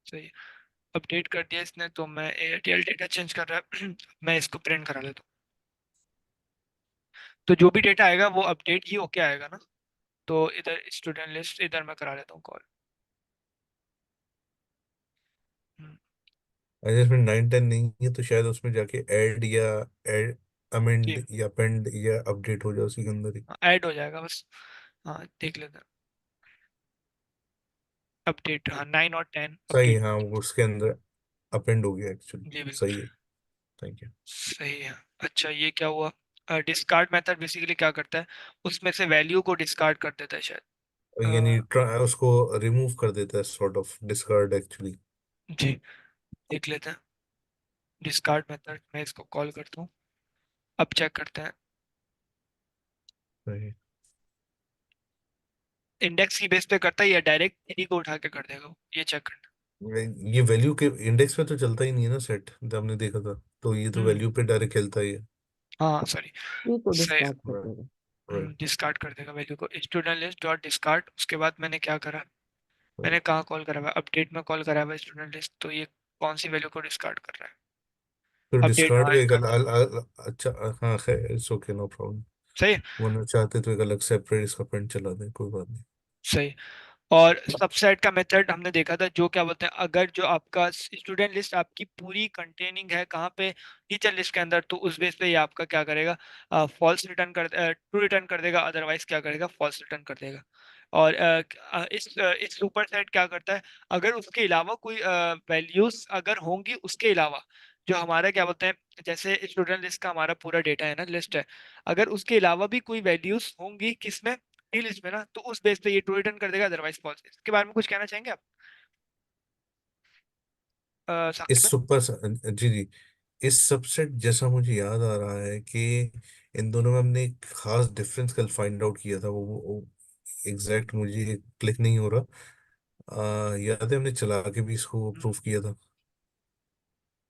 सही है। अपडेट कर दिया इसने, तो मैं एयरटेल डेटा चेंज कर रहा है मैं इसको प्रिंट करा लेता हूँ। तो जो भी डेटा आएगा वो अपडेट ही होके आएगा ना। तो इधर स्टूडेंट लिस्ट इधर मैं करा लेता हूँ कॉल। अगर इसमें 9 10 नहीं है तो शायद उसमें जाके ऐड या ऐड जी अमेंड या पेंड या अपडेट हो जाए उसी के अंदर ही। हाँ, ऐड हो जाएगा बस। हाँ देख लेते हैं। अपडेट, हाँ 9 और 10 सही, अपडेट। हाँ वो उसके अंदर अपेंड हो गया एक्चुअली। जी बिल्कुल सही है। Thank you. सही है। अच्छा ये क्या हुआ? डिस्कार्ड मेथड बेसिकली क्या करता है, उसमें से वैल्यू को डिस्कार्ड कर देता है शायद। यानी अ, उसको रिमूव कर देता है, सॉर्ट ऑफ डिस्कार्ड एक्चुअली। जी देख लेते हैं डिस्कार्ड मेथड, मैं इसको कॉल करता हूँ, अब चेक करते हैं। सही। इंडेक्स की बेस पे करता है या डायरेक्ट इन्हीं को उठा के कर देगा वो? ये चेक करना। ये वैल्यू के इंडेक्स पे तो चलता ही नहीं है ना सेट, जब हमने देखा था, तो ये तो हम्म वैल्यू पे डायरेक्ट खेलता ही है। हाँ सॉरी। ये को सही। डिस्कार्ड कर राइट। देगा। राइट। डिस्कार्ड कर देगा वैल्यू को, स्टूडेंट लिस्ट डॉट डिस्कार्ड। उसके बाद मैंने क्या करा, मैंने कहाँ कॉल करा हुआ, अपडेट में कॉल करा हुआ स्टूडेंट लिस्ट, तो ये कौन सी वैल्यू को डिस्कार्ड कर रहा है? फिर अपडेट, डिस्कार्ड हाँ का एक कर दिया। अच्छा, हाँ खैर इट्स ओके, नो प्रॉब्लम। सही है। वरना चाहते तो एक अलग सेपरेट इसका प्रिंट चला दें, कोई बात नहीं। सही। और सबसेट का मेथड हमने देखा था, जो क्या बोलते हैं, अगर जो आपका स्टूडेंट लिस्ट आपकी पूरी कंटेनिंग है कहाँ पे, टीचर लिस्ट के अंदर, तो उस बेस पे ये आपका क्या करेगा, फॉल्स रिटर्न कर, ट्रू रिटर्न कर देगा, अदरवाइज क्या करेगा, फॉल्स रिटर्न कर देगा। और इस सुपर सेट क्या करता है, अगर उसके अलावा कोई वैल्यूज अगर होंगी उसके अलावा, जो हमारा क्या बोलते हैं, जैसे स्टूडेंट लिस्ट का हमारा पूरा डेटा है ना, लिस्ट है, अगर उसके अलावा भी कोई वैल्यूज होंगी किसमें, टी लिस्ट में ना, तो उस बेस पे ये ट्रू रिटर्न कर देगा, अदरवाइज फॉल्स। इसके बारे में कुछ कहना चाहेंगे आप साकिब इस भाई? सुपर, जी जी, इस सबसेट जैसा मुझे याद आ रहा है कि इन दोनों में हमने एक खास डिफरेंस कल फाइंड आउट किया था, वो एग्जैक्ट मुझे क्लिक नहीं हो रहा। याद है हमने चला के भी इसको हम्म, प्रूफ किया था।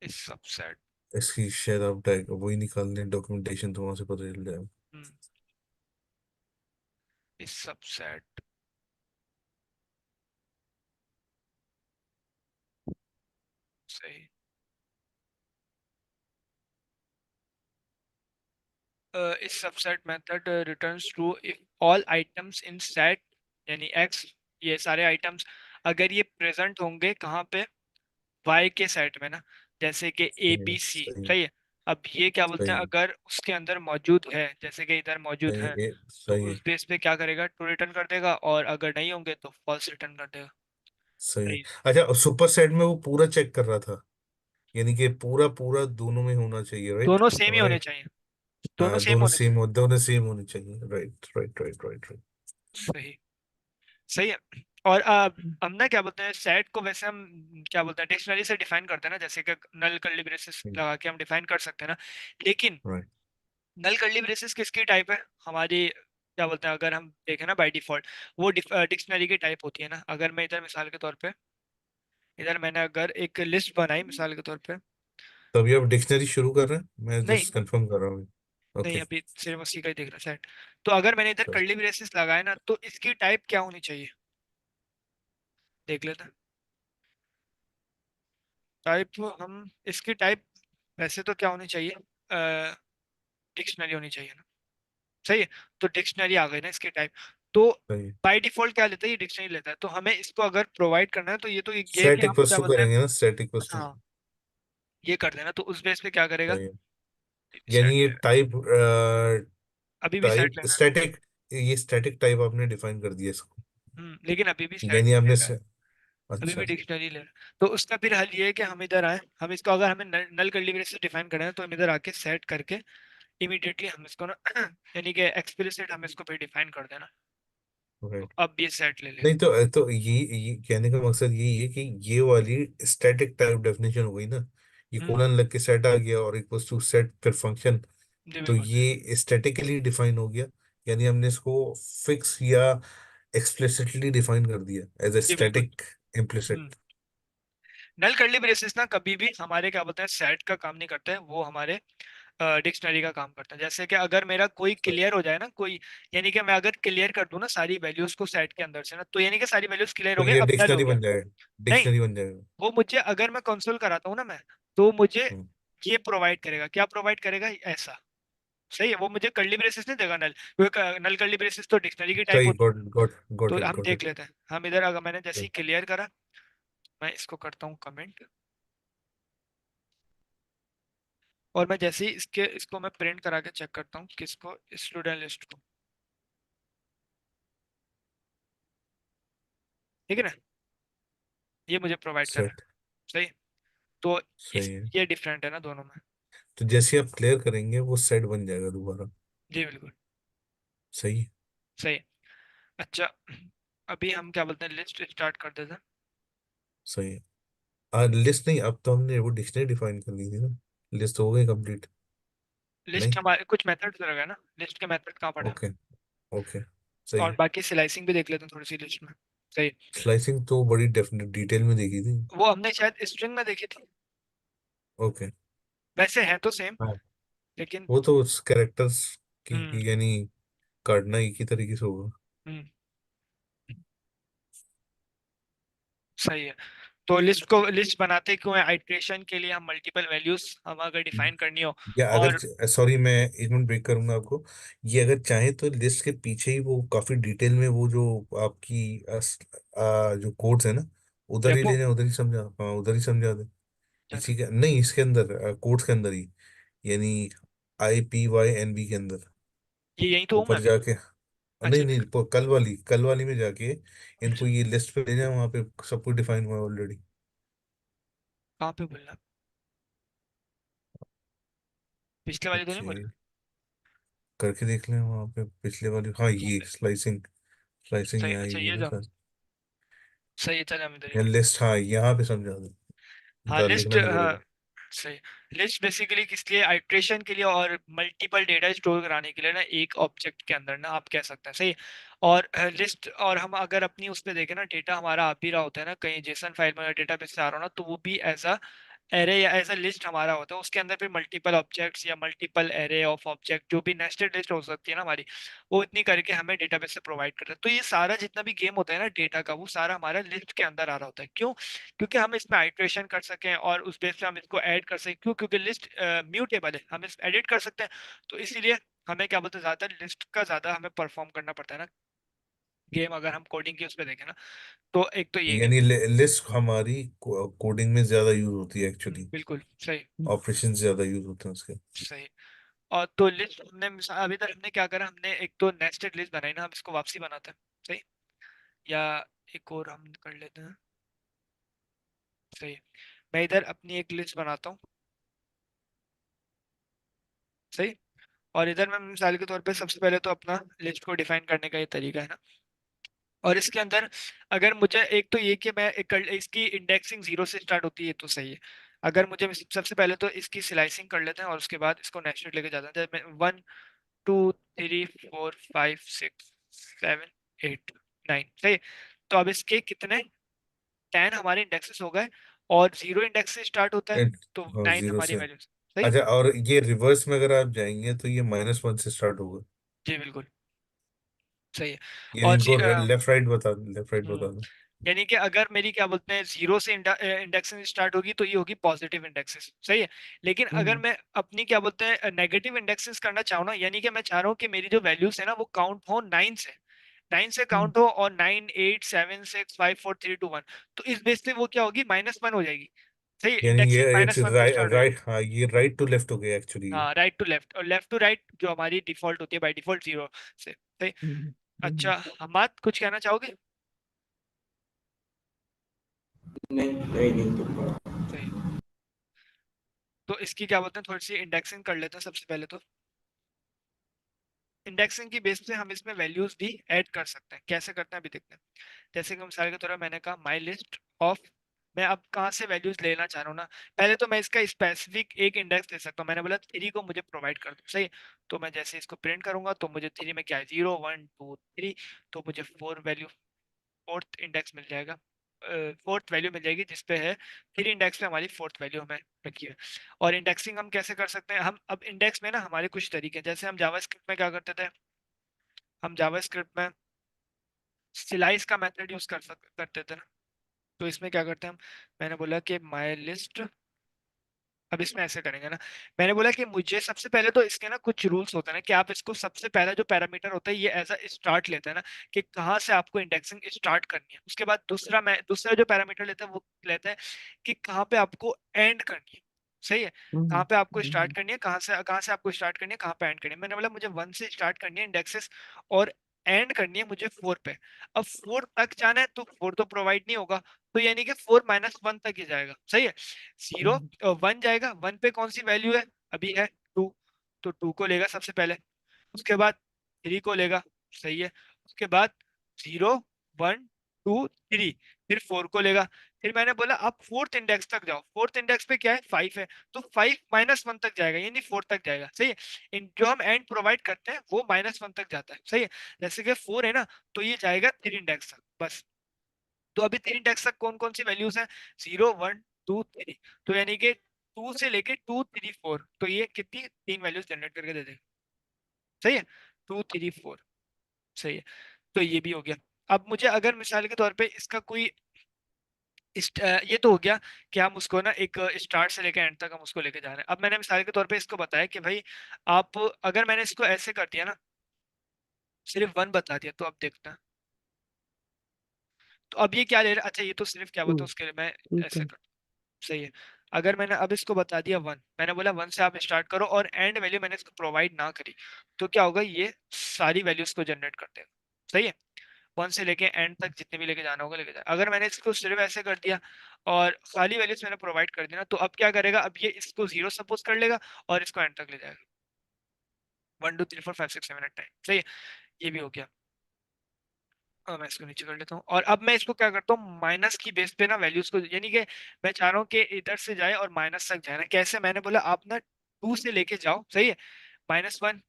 इस सबसेट। इसकी शायद आप वही निकाल लें डॉक्यूमेंटेशन, तो वहां से पता चल जाएगा। इस सबसेट सही। इस subset method returns true if all items in set, यानी एक्स, ये सारे आइटम्स अगर ये प्रेजेंट होंगे कहाँ पे, वाई के सेट में ना, जैसे कि ए सही है। बी सी, सही है। सही है। अब ये क्या बोलते सही हैं, है। अगर उसके अंदर मौजूद है, जैसे कि इधर मौजूद सही है, है। तो सही उस है। बेस पे क्या करेगा, ट्रू रिटर्न कर देगा, और अगर नहीं होंगे तो फॉल्स रिटर्न कर देगा। सही है। सही। अच्छा, सुपर सेट में वो पूरा चेक कर रहा था, यानी कि पूरा पूरा दोनों में होना चाहिए, राइट। दोनों सेम ही होने राइट। चाहिए, दोनों हाँ, सेम होने चाहिए। दोनों सेम होने चाहिए, right right right right right. सही। सही है। और हम ना क्या बोलते हैं, सेट को वैसे हम क्या बोलते हैं, डिक्शनरी से डिफाइन करते हैं ना, जैसे कि नल कर्ली ब्रेसेस लगा के हम डिफाइन कर सकते हैं ना, लेकिन राइट। नल कर्ली ब्रेसेस किसकी टाइप है हमारी, क्या बोलते हैं, अगर हम देखें ना बाय डिफॉल्ट, वो डिक्शनरी की टाइप होती है ना। अगर मैं इधर मिसाल के तौर पे, इधर मैंने अगर एक लिस्ट बनाई मिसाल के तौर पे, तभी आप डिक्शनरी शुरू कर रहे हैं, मैं नहीं जस्ट कंफर्म कर रहा हूँ। नहीं ओके। अभी सिर्फ उसी का ही देख रहा सेट, तो अगर मैंने इधर कर्ली ब्रेसेस लगाए ना, तो इसकी टाइप क्या होनी चाहिए, देख लेते हैं। टाइप हम, इसकी टाइप वैसे तो क्या होनी चाहिए, डिक्शनरी होनी चाहिए ना, सही है। तो डिक्शनरी आ गई ना इसकी टाइप, तो सही। बाय डिफॉल्ट क्या लेता है, ये डिक्शनरी लेता है, तो हमें इसको अगर प्रोवाइड करना है तो ये तो ये है कि सेट हम इक्वल्स क्या टू बोलते हैं, करेंगे ना, सेट इक्वल्स टू। हाँ ये कर देना, तो उस बेस पे क्या करेगा, सही है। सेट यानी ये ले, टाइप, अभी भी सेट टाइप लेना है। स्टैटिक, ये स्टैटिक टाइप आपने डिफाइन कर दिया इसको। लेकिन अभी भी सेट यानी ले आपने रहा है, अभी अच्छा। भी डिक्शनरी ले रहा है। तो उसका फिर हल ये है कि हम इधर आए, हम इसको अगर हमें नल कर्ली ब्रेस से डिफाइन करना है, तो हम इधर आके सेट करके इमीडिएटली हम इसको ना यानी कि एक्सप्लिसिट हम इसको फिर डिफाइन कर देना, तो राइट। अब ये सेट ले नहीं लेगा। तो ये कहने का मकसद यही है कि ये वाली स्टैटिक टाइप डेफिनेशन हो गई ना, ये हम्म कोलन लग के सेट आ गया और इक्वल्स टू सेट फिर फंक्शन, जी तो बिल्कुल। ये स्टैटिकली डिफाइन हो गया। यानी हमने इसको फिक्स या एक्सप्लिसिटली डिफाइन कर दिया एज ए जी बिल्कुल। Static implicit. Null curly braces ना कभी भी हमारे क्या बोलते हैं, सेट का काम नहीं करते हैं, वो हमारे डिक्शनरी का काम करता है। जैसे कि अगर मेरा कोई क्लियर हो जाए ना कोई, यानी कि मैं अगर क्लियर कर दूं ना सारी वैल्यूज को सेट के अंदर से ना, तो यानी कि सारी वैल्यूज क्लियर हो तो गई, ये अब नल हो डिक्शनरी गया। बन जाएगा, नहीं, डिक्शनरी बन जाएगा। वो मुझे अगर मैं कंसोल कराता हूँ ना मैं, तो मुझे हम्म, ये प्रोवाइड करेगा, क्या प्रोवाइड करेगा, ऐसा। सही है, वो मुझे कर्ली ब्रेसेस नहीं देगा नल, क्योंकि नल कर्ली ब्रेसेस तो डिक्शनरी की टाइप सही, होती गॉट गॉट है। गॉट तो इट हम गॉट देख इट। लेते हैं, हम इधर अगर मैंने जैसे ही क्लियर करा, मैं इसको करता हूँ कमेंट, और मैं जैसे ही इसको मैं प्रिंट करा के चेक करता हूँ, किसको, स्टूडेंट लिस्ट को, ठीक है ना। ये मुझे प्रोवाइड कर रहा है। सेट। सही। तो सही इस है। ये डिफरेंट है ना दोनों में। तो जैसे आप क्लियर करेंगे वो सेट बन जाएगा दोबारा। जी बिल्कुल। सही है। सही। अच्छा, अभी हम क्या बोलते हैं, लिस्ट स्टार्ट कर देते हैं। सही है। लिस्ट नहीं, अब तो हमने वो डिक्शनरी डिफाइन कर ली थी ना। लिस्ट हो गई कंप्लीट। लिस्ट नहीं। हमारे कुछ मेथड्स लगा ना, लिस्ट के मेथड कहाँ पढ़े हम? ओके। ओके। सही और है। बाकी स्लाइसिंग भी देख लेते हैं थोड़ी सी लिस्ट में। सही। स्लाइसिंग तो बड़ी डेफिनेट डिटेल में देखी थी। वो हमने शायद स्ट्रिंग में देखी थी। ओके। वैसे है तो सेम, हाँ, लेकिन वो तो कैरेक्टर्स हम्म की यानी काटना एक ही तरीके से होगा। हम्म सही है। तो लिस्ट बनाते क्यों है? आइट्रेशन के लिए हम मल्टीपल वैल्यूज हम अगर डिफाइन करनी हो। या अगर, और सॉरी मैं एक मिनट ब्रेक करूंगा आपको। ये अगर चाहे तो लिस्ट के पीछे ही वो काफी डिटेल में वो जो आपकी जो कोड्स है ना, उधर ही डेमो ले जाए, उधर ही समझा, हाँ उधर ही समझा दे। जैसे इसी के नहीं, इसके अंदर कोड्स के अंदर ही, यानी IPYNB के अंदर ये यही तो हूँ मैं ऊपर अभी। जाके। नहीं अच्छा नहीं, नहीं। कल वाली में जाके इनको अच्छा, ये लिस्ट पे ले जाए, वहां पे सब कुछ डिफाइन हुआ है ऑलरेडी। कहाँ पे बोलना? पिछले वाली तो नहीं ओके, बोलना? करके देख लें वहां पे पिछले वाली, हाँ ये स्लाइसिंग। स्लाइसिंग सही। यहाँ अच्छा ये ये ना जो सर। सही है, चल हम इधर ही या लिख। लिस्ट, हाँ यहाँ पे समझा दो, हाँ लिस्ट, लिखना नहीं हाँ पड़ेगा। सही। लिस्ट बेसिकली किस लिए? आइट्रेशन के लिए और मल्टीपल डेटा स्टोर कराने के लिए ना, एक ऑब्जेक्ट के अंदर ना, आप कह सकते हैं। सही। और लिस्ट, और हम अगर अपनी उस पे देखें ना, डेटा हमारा आ भी रहा होता है ना कहीं जेसन फाइल में, डेटा बेस से आ रहा हो ना, तो वो भी एज अ एरे या एज अ लिस्ट हमारा होता है। उसके अंदर फिर मल्टीपल ऑब्जेक्ट्स या मल्टीपल एरे ऑफ ऑब्जेक्ट, जो भी नेस्टेड लिस्ट हो सकती है ना हमारी, वो इतनी करके हमें डेटाबेस से प्रोवाइड करता है। तो ये सारा जितना भी गेम होता है ना डेटा का, वो सारा हमारा लिस्ट के अंदर आ रहा होता है। क्यों? क्योंकि हम इसमें आइट्रेशन कर सकें और उस बेस पे हम इसको ऐड कर सकें। क्यों? क्योंकि लिस्ट म्यूटेबल है, हम इस एडिट कर सकते हैं। तो इसीलिए हमें क्या बोलते हैं, ज्यादा लिस्ट का ज्यादा हमें परफॉर्म करना पड़ता है ना गेम, अगर हम कोडिंग की उस पर देखें ना। तो एक तो ये गेम। यानी लिस्ट हमारी कोडिंग में ज्यादा यूज होती है एक्चुअली। बिल्कुल सही। ऑपरेशन ज्यादा यूज होते हैं उसके। सही। और तो लिस्ट हमने अभी तक हमने क्या करा, हमने एक तो नेस्टेड लिस्ट बनाई ना, हम इसको वापसी बनाते हैं। सही। या एक और हम कर लेते हैं। सही। मैं इधर अपनी एक लिस्ट बनाता हूँ। सही। और इधर मैं मिसाल के तौर पे सबसे पहले तो अपना लिस्ट को डिफाइन करने का ये तरीका है ना। और इसके अंदर अगर मुझे एक तो ये कि मैं इसकी इंडेक्सिंग जीरो से स्टार्ट होती है, ये तो सही है। अगर मुझे सबसे पहले तो इसकी स्लाइसिंग कर लेते हैं और उसके बाद इसको नेस्टेड लेके जाते हैं। 1 2 3 4 5 6 7 8 9। सही। तो अब इसके कितने 10 हमारे इंडेक्सेस हो गए, और जीरो इंडेक्स से स्टार्ट होता है, एट। तो हाँ 9 जीरो हमारी से। वैल्यू। सही। अच्छा, और ये रिवर्स में अगर आप जाएंगे तो ये -1 से स्टार्ट होगा। जी बिल्कुल सही है। यानी और इनको लेफ्ट राइट हम्म, बता दो। यानी कि अगर मेरी क्या बोलते हैं जीरो से इंडेक्सिंग स्टार्ट होगी, तो ये होगी पॉजिटिव इंडेक्सेस। सही है। लेकिन अगर हम्म। मैं अपनी क्या बोलते हैं नेगेटिव इंडेक्सेस करना चाहूँ ना, यानी कि मैं चाह रहा हूँ कि मेरी जो वैल्यूज है ना वो काउंट हो 9 से, 9 से हम्म। काउंट हो, और 9 8 7 6 5 4 3 2 1, तो इस बेस पे वो क्या होगी, -1 हो जाएगी। सही। यानी ये इंडेक्सिंग इट्स -1 से राइट स्टार्ट हो जाएगी। राइट, हाँ ये राइट टू लेफ्ट हो गया एक्चुअली। हाँ राइट टू लेफ्ट, और लेफ्ट टू राइट जो हमारी डिफॉल्ट होती है बाय डिफॉल्ट जीरो से। सही। अच्छा, हम कुछ कहना चाहोगे? नहीं नहीं नहीं तो सही। तो इसकी क्या बोलते हैं, थोड़ी सी इंडेक्सिंग कर लेते हैं सबसे पहले तो। इंडेक्सिंग की बेस पे हम इसमें वैल्यूज भी ऐड कर सकते हैं। कैसे करते हैं अभी देखते हैं। जैसे कि मिसाल के तौर पर मैंने कहा माई लिस्ट ऑफ, मैं अब कहाँ से वैल्यूज लेना चाह रहा हूँ ना, पहले तो मैं इसका स्पेसिफिक एक इंडेक्स दे सकता हूँ। मैंने बोला 3 को मुझे प्रोवाइड कर दो। सही। तो मैं जैसे इसको प्रिंट करूंगा तो मुझे 3 में क्या है, 0 1 2 3, तो मुझे 4 वैल्यू, फोर्थ इंडेक्स मिल जाएगा, फोर्थ वैल्यू मिल जाएगी जिसपे है 3 इंडेक्स पे हमारी फोर्थ वैल्यू हमें रखी है। और इंडेक्सिंग हम कैसे कर सकते हैं, हम अब इंडेक्स में ना हमारे कुछ तरीके हैं। जैसे हम जावास्क्रिप्ट में क्या करते थे, हम जावास्क्रिप्ट में स्लाइस का मेथड यूज करते थे ना। तो इसमें क्या करते हैं हम, मैंने बोला कि माई लिस्ट, अब इसमें ऐसे करेंगे ना, मैंने बोला कि मुझे सबसे पहले तो इसके ना कुछ रूल्स होते हैं ना, कि आप इसको सबसे पहला जो पैरामीटर होता है ये एज अ स्टार्ट लेते हैं ना, कि कहाँ से आपको इंडेक्सिंग स्टार्ट करनी है। उसके बाद दूसरा जो पैरामीटर लेते हैं वो लेते हैं कि कहाँ पे आपको एंड करनी है। सही है। कहाँ पे आपको स्टार्ट करनी है, कहाँ से आपको स्टार्ट करनी है, कहाँ पे एंड करनी है। मैंने बोला मुझे 1 से स्टार्ट करनी है इंडेक्सेस, और एंड करनी है मुझे 4 पे। अब 4 तक जाना है तो 4 तो प्रोवाइड नहीं होगा, तो यानी कि 4 - 1 तक ही जाएगा, सही है। 0 1 जाएगा, 1 पे कौन सी वैल्यू है, अभी है 2, तो 2 को लेगा सबसे पहले, उसके बाद 3 को लेगा, सही है, उसके बाद 0 1 2 3, फिर 4 को लेगा, फिर मैंने बोला आप फोर्थ इंडेक्स तक जाओ, फोर्थ इंडेक्स पे क्या है 5 है, तो 5 - 1 तक जाएगा, यानी 4 तक जाएगा, सही है। इन जो हम एंड प्रोवाइड करते हैं वो -1 तक जाता है, सही है। जैसे कि 4 है ना, तो ये जाएगा 3 इंडेक्स तक बस। तो अभी 3 इंडेक्स तक कौन कौन सी वैल्यूज हैं, 0 1 2 3, तो यानी कि 2 से लेके 2 3 4, तो ये कितनी 3 वैल्यूज जनरेट करके दे देगा, सही है, 2 3 4, सही है। तो ये भी हो गया। अब मुझे अगर मिसाल के तौर पे इसका कोई ये तो हो गया कि हम उसको ना एक स्टार्ट से लेकर एंड तक हम उसको लेके जा रहे हैं। अब मैंने मिसाल के तौर पे इसको बताया कि भाई आप, अगर मैंने इसको ऐसे कर दिया ना, सिर्फ 1 बता दिया, तो अब देखते हैं, तो अब ये क्या ले रहा है, अच्छा ये तो सिर्फ क्या बता, उसके लिए मैं ठीक ऐसे है। कर, सही है। अगर मैंने अब इसको बता दिया 1, मैंने बोला 1 से आप स्टार्ट करो और एंड वैल्यू मैंने इसको प्रोवाइड ना करी, तो क्या होगा, ये सारी वैल्यूज को जनरेट कर देगा, सही है। 1 से लेके एंड तक जितने भी लेके जाना होगा लेके जाए। अगर मैंने इसको सिर्फ ऐसे कर दिया और खाली वैल्यूज मैंने प्रोवाइड कर दी ना, तो अब क्या करेगा, अब ये इसको 0 सपोज कर लेगा और इसको एंड तक ले जाएगा, 1 2 3 4 5 6 7 8 9, सही है। ये भी हो गया। मैं इसको नीचे कर लेता हूँ, और अब मैं इसको क्या करता हूँ, माइनस की बेस पे ना वैल्यूज को, यानी कि मैं चाह रहा हूँ कि इधर से जाए और माइनस तक जाए ना, कैसे, मैंने बोला आप ना 2 से लेके जाओ, सही है, -1,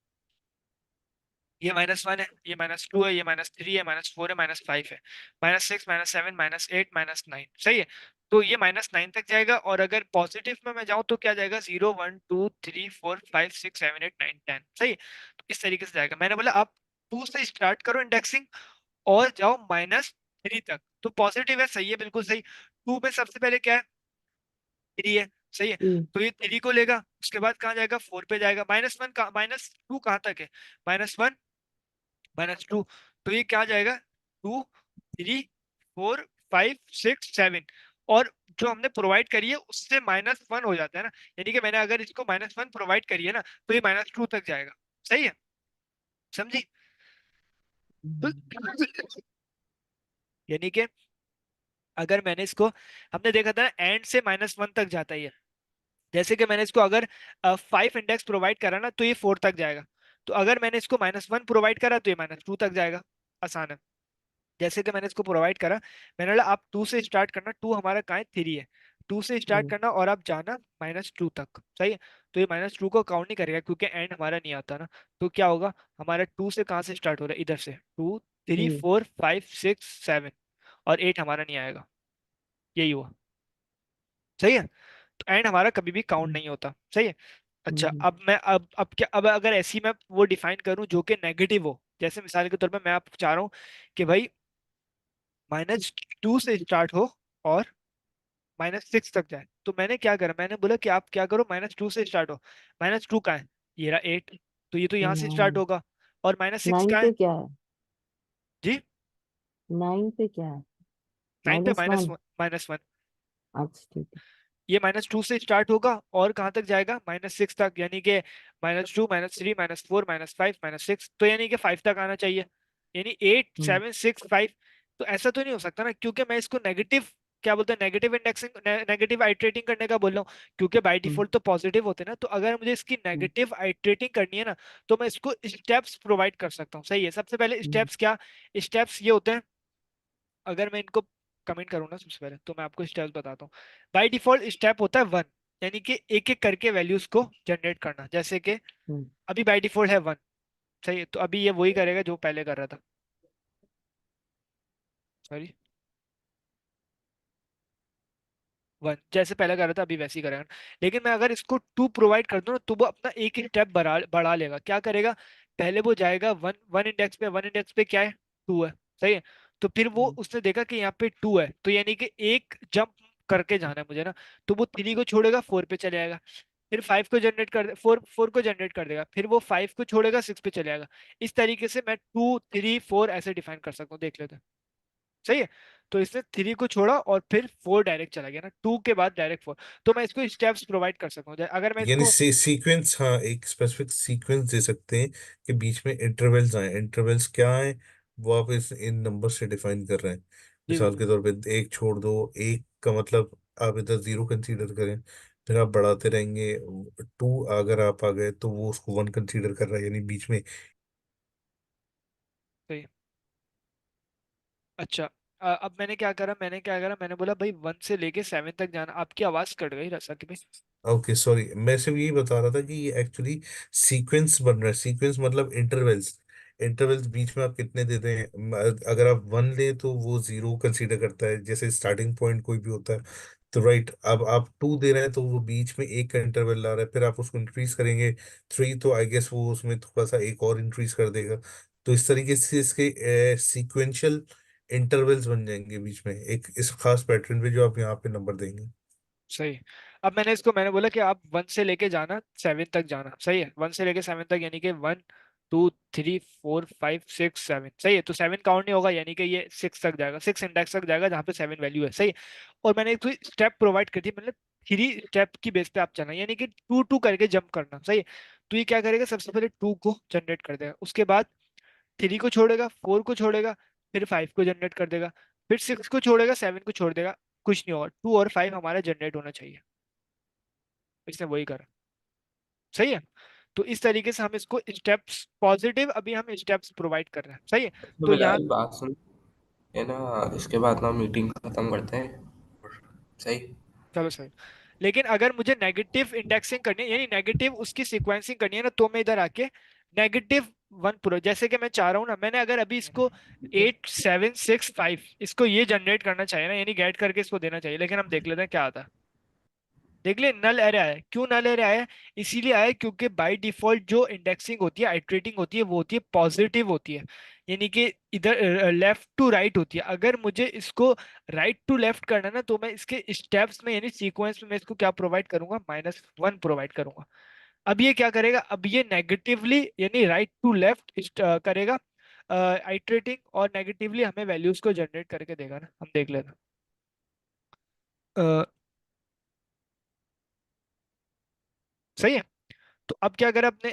ये -1 है, ये -2 है, ये -3 है, -4 है, -5 है, -6 -7 -8 -9, सही है। तो ये -9 तक जाएगा, और अगर पॉजिटिव में मैं जाऊं तो क्या जाएगा, 0 1 2 3 4 5 6 7 8 9 10, सही है। तो इस तरीके से जाएगा। मैंने बोला आप 2 से स्टार्ट करो इंडेक्सिंग और जाओ -3 तक, तो पॉजिटिव है, सही है, बिल्कुल सही। 2 में सबसे पहले क्या है, 3 है, सही है। हम्म, तो ये 3 को लेगा, उसके बाद कहाँ जाएगा, 4 पे जाएगा, -1 का -2 कहाँ तक है, -1 -2, तो ये क्या जाएगा, 2 3 4 5 6 7, और जो हमने प्रोवाइड करी है उससे -1 हो जाता है ना, यानी कि मैंने अगर इसको -1 प्रोवाइड करी है ना, तो ये -2 तक जाएगा, सही है, समझी। तो हम्म, यानी कि अगर मैंने इसको, हमने देखा था एंड से -1 तक जाता ही है, जैसे कि मैंने इसको अगर 5 इंडेक्स प्रोवाइड करा ना, तो ये 4 तक जाएगा, तो अगर मैंने इसको -1 प्रोवाइड करा तो ये -2 तक जाएगा, आसान है। जैसे कि मैंने इसको प्रोवाइड करा, मैंने बोला आप 2 से स्टार्ट करना, 2 हमारा कहाँ है, 3 है, 2 से स्टार्ट हम्म, करना और आप जाना -2 तक, सही है। तो ये -2 को काउंट नहीं करेगा क्योंकि एंड हमारा नहीं आता ना, तो क्या होगा, हमारा 2 से कहाँ से स्टार्ट हो रहा है, इधर से, 2 3 4 5 6 7, और 8 हमारा नहीं आएगा, यही हुआ, सही है। तो एंड हमारा कभी भी काउंट हम्म, नहीं होता, सही है। अच्छा, हम्म, अब मैं अब क्या, अब अगर ऐसी मैं वो डिफाइन करूं जो कि नेगेटिव हो, जैसे मिसाल के तौर पे मैं आप चाह रहा हूँ कि भाई -2 से स्टार्ट हो और -6 तक जाए, तो मैंने क्या करा, मैंने बोला कि आप क्या करो, -2 से स्टार्ट हो, -2 का है, ये रहा 8, तो ये तो यहाँ से स्टार्ट नाइन। होगा, और -6 नाइन का है, पे क्या है? जी, 9 पे क्या है? 9 पे -1। -1, अच्छा ठीक है। ये -2 से स्टार्ट होगा और कहाँ तक जाएगा, -6 तक, यानी कि -2 -3 -4 -5 -6, तो यानी कि 5 तक आना चाहिए, यानी 8 हम्म, 7 6 5। तो ऐसा तो नहीं हो सकता ना, क्योंकि मैं इसको नेगेटिव, क्या बोलते हैं, नेगेटिव इंडेक्सिंग, नेगेटिव आइटरेटिंग करने का बोल रहा हूँ, क्योंकि बाय हम्म, डिफॉल्ट तो पॉजिटिव होते हैं ना, तो अगर मुझे इसकी हम्म, नेगेटिव आइटरेटिंग करनी है ना, तो मैं इसको स्टेप्स प्रोवाइड कर सकता हूँ, सही है। सबसे पहले हम्म, स्टेप्स क्या, स्टेप्स ये होते हैं, अगर मैं इनको कमेंट करूँ ना सबसे पहले, तो मैं आपको स्टेप्स बताता हूँ। बाय डिफॉल्ट स्टेप होता है 1, यानी कि एक एक करके वैल्यूज को जनरेट करना, जैसे कि हम्म, अभी बाय डिफॉल्ट है 1, सही है, तो अभी ये वही करेगा जो पहले कर रहा था, सॉरी, 1 जैसे पहले कर रहा था अभी वैसे ही करेगा। लेकिन मैं अगर इसको 2 प्रोवाइड कर दूं ना, तो वो अपना एक एक स्टेप बढ़ा बढ़ा लेगा, क्या करेगा, पहले वो जाएगा 1 1 इंडेक्स पे, 1 इंडेक्स पे क्या है, 2 है, सही है। तो फिर वो हम्म, उसने देखा कि यहाँ पे 2 है, तो यानी कि एक जंप करके जाना है मुझे ना, तो वो 3 को छोड़ेगा 4 पे चले जाएगा, फिर 5 को जनरेट कर 4 को जनरेट कर देगा, फिर वो 5 को छोड़ेगा 6 पे चले जाएगा। इस तरीके से मैं 2 3 4 ऐसे डिफाइन कर सकता हूँ, देख लेते हैं, सही है। तो इसने 3 को छोड़ा और फिर 4 डायरेक्ट चला गया ना, 2 के बाद डायरेक्ट 4, तो मैं इसको स्टेप्स प्रोवाइड कर सकता हूँ, अगर मैं यानी इसको, सीक्वेंस, हाँ, एक स्पेसिफिक सीक्वेंस दे सकते हैं कि बीच में इंटरवल्स आए। इंटरवल्स क्या है? वो आप इस इन नंबर से डिफाइन कर रहे हैं। जी मिसाल बिल्कुल। के तौर पे एक छोड़ दो, एक का मतलब आप इधर जीरो कंसीडर करें, फिर आप बढ़ाते रहेंगे, टू अगर आप आ गए तो वो उसको वन कंसीडर कर रहा है, यानी बीच में। सही। अच्छा, अब मैंने क्या करा, मैंने बोला भाई 1 से लेके 7 तक जाना। आपकी आवाज कट गई रसा की भाई। ओके सॉरी, मैं सिर्फ यही बता रहा था कि ये एक्चुअली सीक्वेंस बन रहा है। सीक्वेंस मतलब इंटरवल्स। इंटरवल्स बीच में आप कितने देते हैं। अगर आप वन ले तो वो जीरो कंसीडर करता है, जैसे स्टार्टिंग पॉइंट कोई भी होता है। तो राइट, अब आप टू दे रहे हैं तो वो बीच में एक का इंटरवल ला रहा है, फिर आप उसको इंक्रीज करेंगे थ्री, तो आई गेस वो उसमें थोड़ा सा एक और इंक्रीज कर देगा। तो इस तरीके से इसके सीक्वेंशियल इंटरवल्स बन जाएंगे बीच में, एक इस खास पैटर्न पे जो आप यहाँ पे नंबर देंगे। सही। अब मैंने बोला कि आप 1 से लेके जाना 7 तक जाना, सही है। 1 से लेके 7 तक, यानी कि 1 2 3 4 5 6 7, सही है। तो 7 काउंट नहीं होगा, यानी कि ये 6 तक जाएगा, 6 इंडेक्स तक जाएगा जहाँ पे 7 वैल्यू है, सही है। और मैंने एक स्टेप प्रोवाइड कर दी, मतलब 3 स्टेप की बेस पे आप चलना, यानी कि 2 2 करके जंप करना, सही है। तो ये क्या करेगा, सबसे पहले 2 को जनरेट कर देगा, उसके बाद 3 को छोड़ेगा, 4 को छोड़ेगा, फिर 5 को जनरेट कर देगा, फिर 6 को छोड़ेगा, 7 को छोड़ देगा। कुछ नहीं होगा, 2 और 5 हमारा जनरेट होना चाहिए। इसने वही करा, सही है। तो इस तरीके से हम इसको स्टेप्स, पॉजिटिव अभी हम स्टेप्स प्रोवाइड कर रहे हैं, सही है। तो तो यहाँ, बिलाल बात सुन, है ना, इसके बाद ना मीटिंग खत्म करते हैं। सही। चलो सही। लेकिन अगर मुझे नेगेटिव इंडेक्सिंग करनी है, यानी नेगेटिव उसकी सीक्वेंसिंग करनी है ना, तो मैं इधर आके -1 प्रो, जैसे कि मैं चाह रहा हूँ ना, मैंने अगर अभी इसको 8 7 6 5 इसको ये जनरेट करना चाहिए ना, यानी गेट करके इसको देना चाहिए, लेकिन हम देख लेते हैं क्या आता है। देख ले, नल एरे आया है। क्यों नल एरे आया है? इसीलिए आया है क्योंकि बाय डिफॉल्ट जो इंडेक्सिंग होती है, आइट्रेटिंग होती है, वो होती है पॉजिटिव होती है, यानी कि इधर लेफ्ट टू राइट होती है। अगर मुझे इसको राइट टू लेफ्ट करना है ना, तो मैं इसके स्टेप्स में यानी सीक्वेंस में मैं इसको क्या प्रोवाइड करूंगा, -1 प्रोवाइड करूंगा। अब ये क्या करेगा, अब ये नेगेटिवली यानी राइट टू लेफ्ट करेगा आइट्रेटिंग, और नेगेटिवली हमें वैल्यूज को जनरेट करके देगा ना, हम देख लेना। सही है। तो अब क्या करें अपने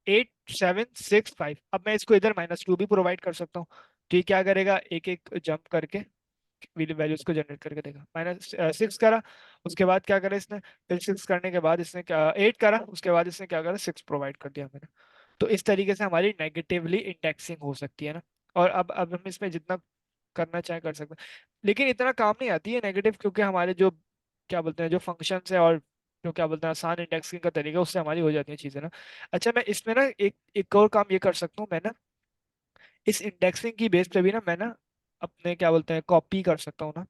8 7 6 5, अब मैं इसको इधर -2 भी प्रोवाइड कर सकता हूँ। तो ये क्या करेगा, एक एक जंप करके वैल्यूज को जनरेट करके देगा। -6 करा, उसके बाद क्या करा इसने, फिर 6 करने के बाद इसने क्या, 8 करा, उसके बाद इसने क्या करा, 6 प्रोवाइड कर दिया मैंने। तो इस तरीके से हमारी नेगेटिवली इंडेक्सिंग हो सकती है ना। और अब हम इसमें जितना करना चाहे कर सकते हैं, लेकिन इतना काम नहीं आती है नेगेटिव, क्योंकि हमारे जो क्या बोलते हैं, जो फंक्शंस है और जो क्या बोलते हैं आसान इंडेक्सिंग का तरीका, उससे हमारी हो जाती है चीजें ना। अच्छा, मैं इसमें ना एक एक और काम ये कर सकता हूँ मैं ना, इस इंडेक्सिंग की बेस पे भी ना मैं ना अपने क्या बोलते हैं कॉपी कर सकता हूँ ना,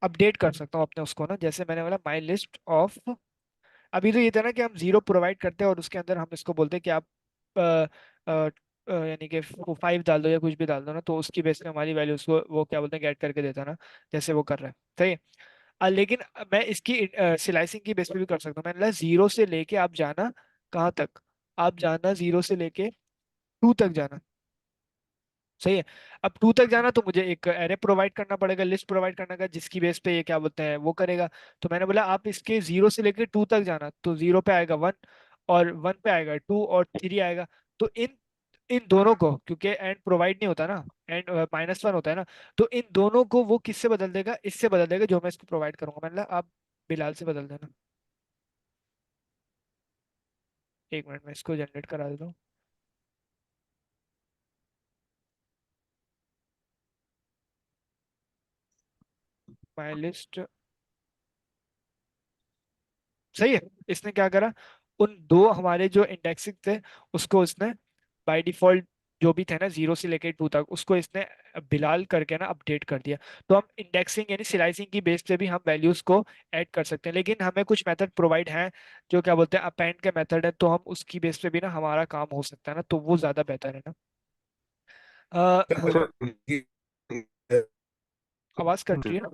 अपडेट कर सकता हूँ अपने उसको ना। जैसे मैंने बोला माई लिस्ट ऑफ, अभी तो ये था ना कि हम 0 प्रोवाइड करते हैं और उसके अंदर हम इसको बोलते हैं कि आप यानी कि 5 डाल दो या कुछ भी डाल दो ना, तो उसकी बेस पे हमारी वैल्यू उसको वो क्या बोलते हैं गेट करके देता है ना, जैसे वो कर रहा है, सही है। लेकिन मैं इसकी स्लाइसिंग की बेस पे भी कर सकता हूँ। मैंने बोला 0 से लेके आप जाना कहाँ तक, आप जाना 0 से लेके 2 तक जाना, सही है। अब 2 तक जाना तो मुझे एक एरे प्रोवाइड करना पड़ेगा, लिस्ट प्रोवाइड करना का, जिसकी बेस पे ये क्या बोलते हैं वो करेगा। तो मैंने बोला आप इसके 0 से लेके 2 तक जाना, तो 0 पे आएगा 1, और 1 पे आएगा 2, और 3 आएगा। तो इन इन दोनों को, क्योंकि एंड प्रोवाइड नहीं होता ना, एंड -1 होता है ना, तो इन दोनों को वो किससे बदल देगा, इससे बदल देगा जो मैं इसको प्रोवाइड करूंगा। मैंने बोला आप बिलाल से बदल देना। एक मिनट में इसको जनरेट करा देता हूँ। माई लिस्ट, सही है। इसने क्या करा, उन दो हमारे जो इंडेक्सिंग थे उसको इसने बाय डिफॉल्ट जो भी थे ना 0 से लेके 2 तक, उसको इसने बिलाल करके ना अपडेट कर दिया। तो हम इंडेक्सिंग यानी सिलाइसिंग की बेस पे भी हम वैल्यूज को ऐड कर सकते हैं, लेकिन हमें कुछ मेथड प्रोवाइड हैं जो क्या बोलते हैं अपेंड के मेथड है, तो हम उसकी बेस पे भी ना हमारा काम हो सकता है ना, तो वो ज्यादा बेहतर है ना। अच्छा आवाज कट रही है ना,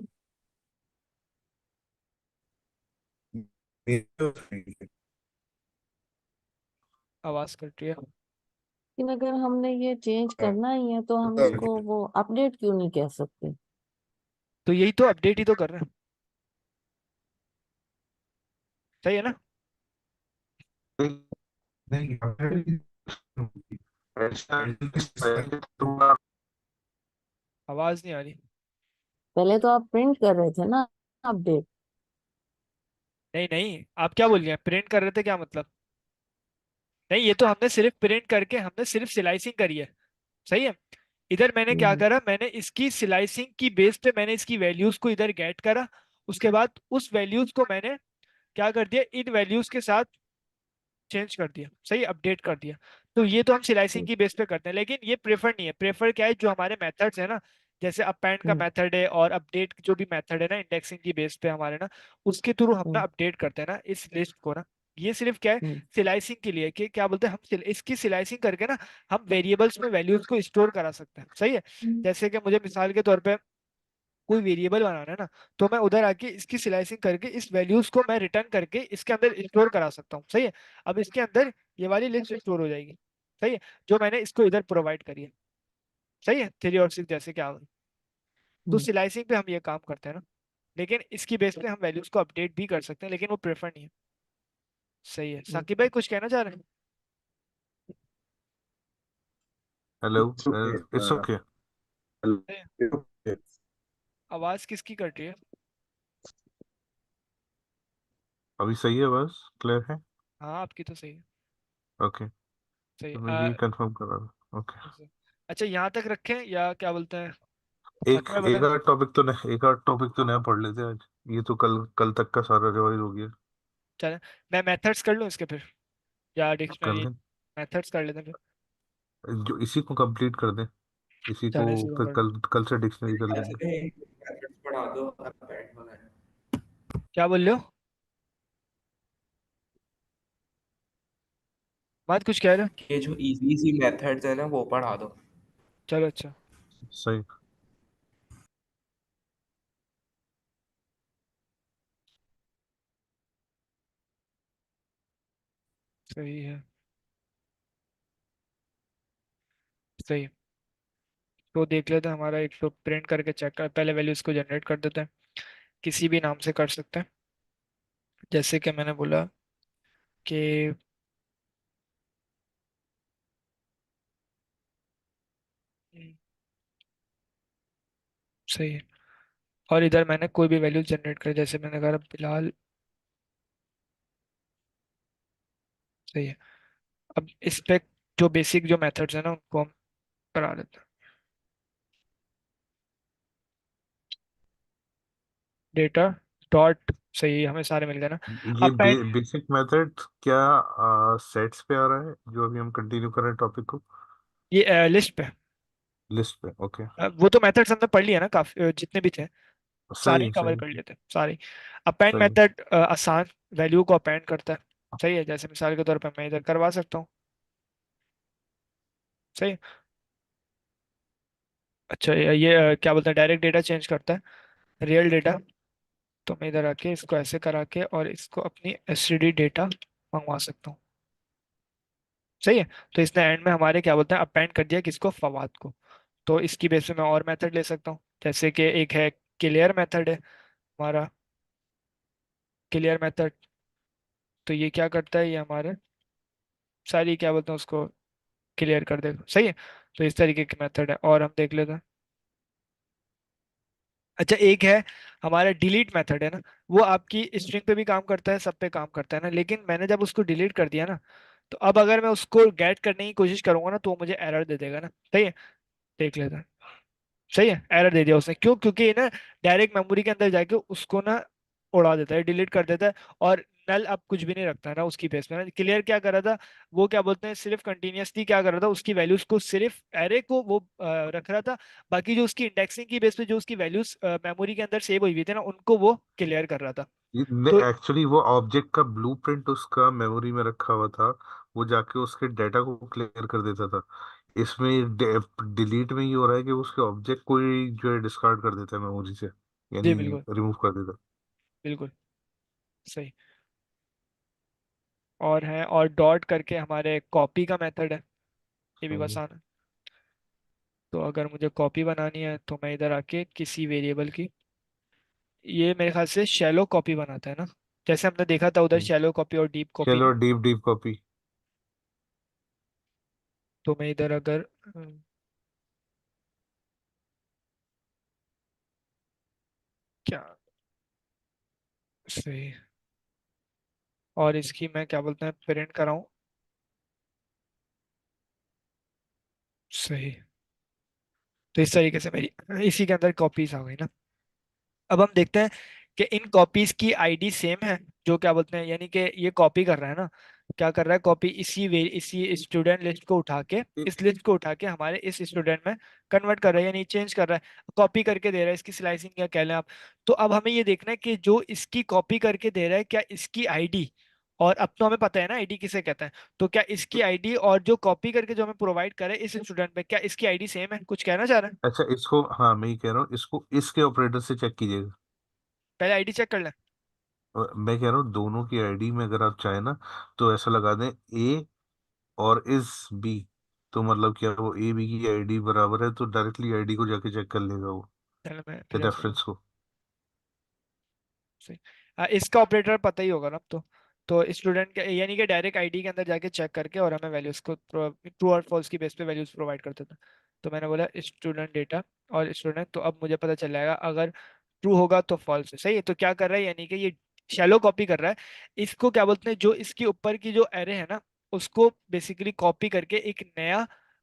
आवाज कट रही है। लेकिन अगर हमने ये चेंज करना ही है तो हम इसको वो अपडेट क्यों नहीं कह सकते? तो यही तो अपडेट ही तो कर रहे हैं, सही है ना। नहीं, आवाज नहीं आ रही। पहले तो आप प्रिंट कर रहे थे ना अपडेट। नहीं नहीं, आप क्या बोल रहे हैं, प्रिंट कर रहे थे क्या मतलब? नहीं, ये तो हमने सिर्फ प्रिंट करके हमने सिर्फ सिलाइसिंग करी है। सही है। इधर मैंने क्या हम्म। करा, मैंने इसकी सिलाइसिंग की बेस पे मैंने इसकी वैल्यूज को इधर गेट करा। उसके बाद उस वैल्यूज को मैंने क्या कर दिया, इन वैल्यूज के साथ चेंज कर दिया, सही, अपडेट कर दिया। तो ये तो हम सिलाइसिंग हम्म। की बेस पे करते हैं, लेकिन ये प्रेफर नहीं है। प्रेफर क्या है, जो हमारे मेथड्स है ना, जैसे अपेंड का हम्म। मेथड है और अपडेट जो भी मेथड है ना इंडेक्सिंग की बेस पे हमारे ना, उसके थ्रू हम ना हम्म। अपडेट करते हैं ना इस लिस्ट को ना। ये सिर्फ क्या है, हम्म। सिलाइसिंग के लिए, कि क्या बोलते हैं हम इसकी सिलाइसिंग करके ना हम वेरिएबल्स में वैल्यूज को स्टोर करा सकते हैं, सही है। हम्म। जैसे कि मुझे मिसाल के तौर पे कोई वेरिएबल बनाना है ना, तो मैं उधर आके इसकी स्लाइसिंग करके इस वैल्यूज को मैं रिटर्न करके इसके अंदर स्टोर करा सकता हूँ, सही है। अब इसके अंदर ये वाली लिस्ट स्टोर हो जाएगी, सही है, जो मैंने इसको इधर प्रोवाइड करी है। सही है, 3 और 6 जैसे क्या। तो हम्म। सिलाइसिंग पे हम ये काम करते हैं ना, लेकिन इसकी बेस पे हम वैल्यूज को अपडेट भी कर सकते हैं, लेकिन वो प्रेफर नहीं है। सही है, हम्म। साकिब भाई कुछ कहना चाह रहे हैं? Hello. It's okay. It's okay. सही है। Okay. आवाज किसकी कट रही है? अभी सही है, बस क्लियर है। हाँ, आपकी तो सही है। ओके, सही तो मैं यही कंफर्म कर रहा था। ओके। अच्छा, यहाँ तक रखें या क्या बोलते हैं, एक साकिब भाई बोले। एक आध टॉपिक तो नहीं, एक आध टॉपिक तो नया पढ़ लेते हैं आज। ये तो कल कल तक का सारा रिवाइज हो गया। चले, मैं मेथड्स कर लूँ इसके फिर, या कर डिक्शनरी? लें, मेथड्स कर लेते हैं फिर। जो इसी को कंप्लीट कर दें। इसी को चले शुरू फिर कर। कल कल से डिक्शनरी कर ऐसे लेंगे। नहीं, methods पढ़ा दो append वगैरह। क्या बोल रहे हो? बात कुछ कह रहे हो? ये जो इजी सी मेथड्स है ना वो पढ़ा दो। चलो अच्छा। सही। सही है। सही है। तो देख लेते हैं, हमारा एक तो प्रिंट करके चेक कर, पहले वैल्यूज को जनरेट कर देते हैं। किसी भी नाम से कर सकते हैं, जैसे कि मैंने बोला कि हम्म, सही है। और इधर मैंने कोई भी वैल्यू जनरेट कर, जैसे मैंने कहा फिलहाल। सही है। अब इस पे जो बेसिक जो मेथड्स है ना उनको हम करा लेते हैं। डेटा डॉट, सही है, हमें सारे मिल गए ना। ये अब पैन, बेसिक मेथड क्या सेट्स पे आ रहा है जो अभी हम कंटिन्यू कर रहे हैं टॉपिक को? ये लिस्ट पे। लिस्ट पे, ओके। वो तो मेथड्स हमने पढ़ लिया ना काफी, जितने भी थे सारे सही ही कवर सही कर लेते हैं सारे। अपेंड सही। मेथड आसान, वैल्यू को अपेंड करता है। सही है, जैसे मिसाल के तौर पर मैं इधर करवा सकता हूँ। सही है। अच्छा, ये क्या बोलते हैं, डायरेक्ट डेटा चेंज करता है, रियल डेटा। तो मैं इधर आके इसको ऐसे करा के और इसको अपनी एसटीडी डेटा मंगवा सकता हूँ। सही है। तो इसने एंड में हमारे क्या बोलते हैं अपेंड कर दिया किसको, फवाद को। तो इसकी बेस पे मैं और मेथड ले सकता हूँ, जैसे कि एक है क्लियर मेथड है हमारा। क्लियर मेथड, तो ये क्या करता है, ये हमारे सारी क्या बोलते हैं उसको क्लियर कर देगा, सही है। तो इस तरीके के मेथड है, और हम देख लेते हैं। अच्छा, एक है हमारा डिलीट मेथड है ना, वो आपकी स्ट्रिंग पे भी काम करता है, सब पे काम करता है ना, लेकिन मैंने जब उसको डिलीट कर दिया ना, तो अब अगर मैं उसको गेट करने की कोशिश करूंगा ना तो वो मुझे एरर दे देगा ना। सही है, देख लेते हैं। सही है, एरर दे दिया उसने, क्यों? क्योंकि ये ना डायरेक्ट मेमोरी के अंदर जाके उसको ना उड़ा देता है, डिलीट कर देता है। और नल अब कुछ भी नहीं रखता है ना उसकी बेस में। क्लियर क्या कर रहा था, वो क्या बोलते हैं सिर्फ कंटिन्यूअसली क्या कर रहा था, उसकी वैल्यूज को सिर्फ एरे को वो रख रहा था। बाकी जो उसकी इंडेक्सिंग की बेस पे जो उसकी वैल्यूज मेमोरी के अंदर सेव हुई हुई थी ना, उनको वो क्लियर कर रहा था। तो एक्चुअली वो ऑब्जेक्ट का ब्लूप्रिंट उसका मेमोरी में रखा हुआ था। वो जाके उसके डाटा को क्लियर कर देता था। इसमें डिलीट में ये हो रहा है कि उसके ऑब्जेक्ट को ही जो है डिस्कार्ड कर देता है मेमोरी से, जी यानी बिल्कुल। रिमूव कर देता बिल्कुल सही। और है, और डॉट करके हमारे कॉपी का मेथड है, ये भी है। आसान है। तो अगर मुझे कॉपी बनानी है तो मैं इधर आके किसी वेरिएबल की, ये मेरे ख्याल से शैलो कॉपी बनाता है ना, जैसे हमने देखा था उधर शैलो कॉपी और डीप कॉपी चलो ना। Deep deep copy. तो मैं इधर अगर क्या सही। और इसकी मैं क्या बोलते हैं प्रिंट कराऊं। सही। तो इस तरीके से मेरी इसी के अंदर कॉपीज आ गई ना। अब हम देखते हैं कि इन कॉपीज की आईडी सेम है, जो क्या बोलते हैं यानी कि ये कॉपी कर रहा है ना, क्या कर रहा है कॉपी इसी स्टूडेंट लिस्ट को उठा के, इस लिस्ट को उठा के हमारे इस स्टूडेंट में कन्वर्ट कर रहा है, यानी चेंज कर रहा है, कॉपी करके दे रहा है, इसकी स्लाइसिंग क्या कह लें आप। तो अब हमें ये देखना है कि जो इसकी कॉपी करके दे रहा है क्या इसकी आईडी, और अब तो हमें पता है ना आईडी किसे कहते हैं, तो क्या इसकी आईडी और जो कॉपी करके जो हमें प्रोवाइड करे इस स्टूडेंट में, क्या इसकी आईडी सेम है, कुछ कहना चाह रहे हैं। अच्छा, इसको, हाँ मैं ही कह रहा हूँ, इसको इसके ऑपरेटर से चेक कीजिएगा। पहले आईडी चेक कर लें। और मैं कह रहा हूँ दोनों की आईडी में अगर आप चाहें ना, तो ऐसा लगा दें ए और इज बी, तो मतलब क्या वो ए बी की आईडी बराबर है, तो डायरेक्टली आईडी को जाके चेक कर लेगा वो, पहले मैं क्लियर कर लूँ। रेफरेंस को। सही। इसका ऑपरेटर पता ही होगा ना अब तो स्टूडेंट के यानी कि डायरेक्ट आईडी के अंदर जाके चेक करके और हमें वैल्यूज को ट्रू और फॉल्स की बेस पे वैल्यूज प्रोवाइड करते थे। तो मैंने बोला स्टूडेंट डेटा और स्टूडेंट, तो अब मुझे पता चल जाएगा अगर ट्रू होगा तो फॉल्स है। सही है, तो क्या कर रहा है यानी कि ये शैलो कॉपी कर रहा है। इसको क्या बोलते हैं, जो इसके ऊपर की जो एरे है ना, उसको बेसिकली कॉपी करके एक नया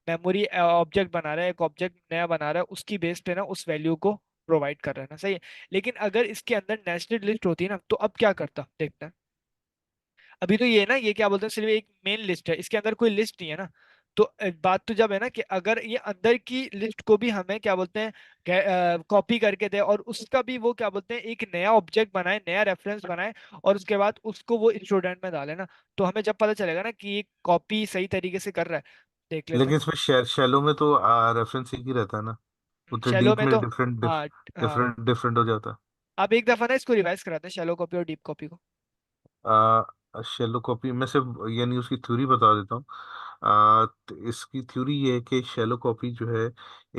मेमोरी ऑब्जेक्ट बना रहा है, एक ऑब्जेक्ट नया बना रहा है, उसकी बेस पे ना उस वैल्यू को प्रोवाइड कर रहा है ना। सही है। लेकिन अगर इसके अंदर नेस्टेड लिस्ट होती ना, तो अब क्या करता देखते हैं। अभी तो ये है ना, ये क्या बोलते हैं सिर्फ एक मेन लिस्ट है, इसके अंदर कोई लिस्ट नहीं है ना। तो बात तो जब है ना कि अगर ये अंदर की लिस्ट को भी हमें क्या बोलते हैं कॉपी करके दे, और उसका भी वो क्या बोलते हैं एक नया ऑब्जेक्ट बनाए, नया रेफरेंस बनाए, और उसके बाद उसको वो स्टूडेंट में डाले ना, तो हमें जब पता चलेगा ना कि ये कॉपी सही तरीके से कर रहा है। देख लेते लेकिन हैं। इसमें शैलो में तो रेफरेंस एक ही रहता है ना, उतने शैलो डीप में में तो डिफरेंट हाँ हाँ। डिफरेंट डिफरेंट हो जाता है। अब एक दफा ना इसको रिवाइज कराते हैं शैलो कॉपी और डीप कॉपी को। शेलो कॉपी में से, यानी उसकी थ्योरी बता देता हूँ। तो इसकी थ्योरी ये है कि शेलो कॉपी जो है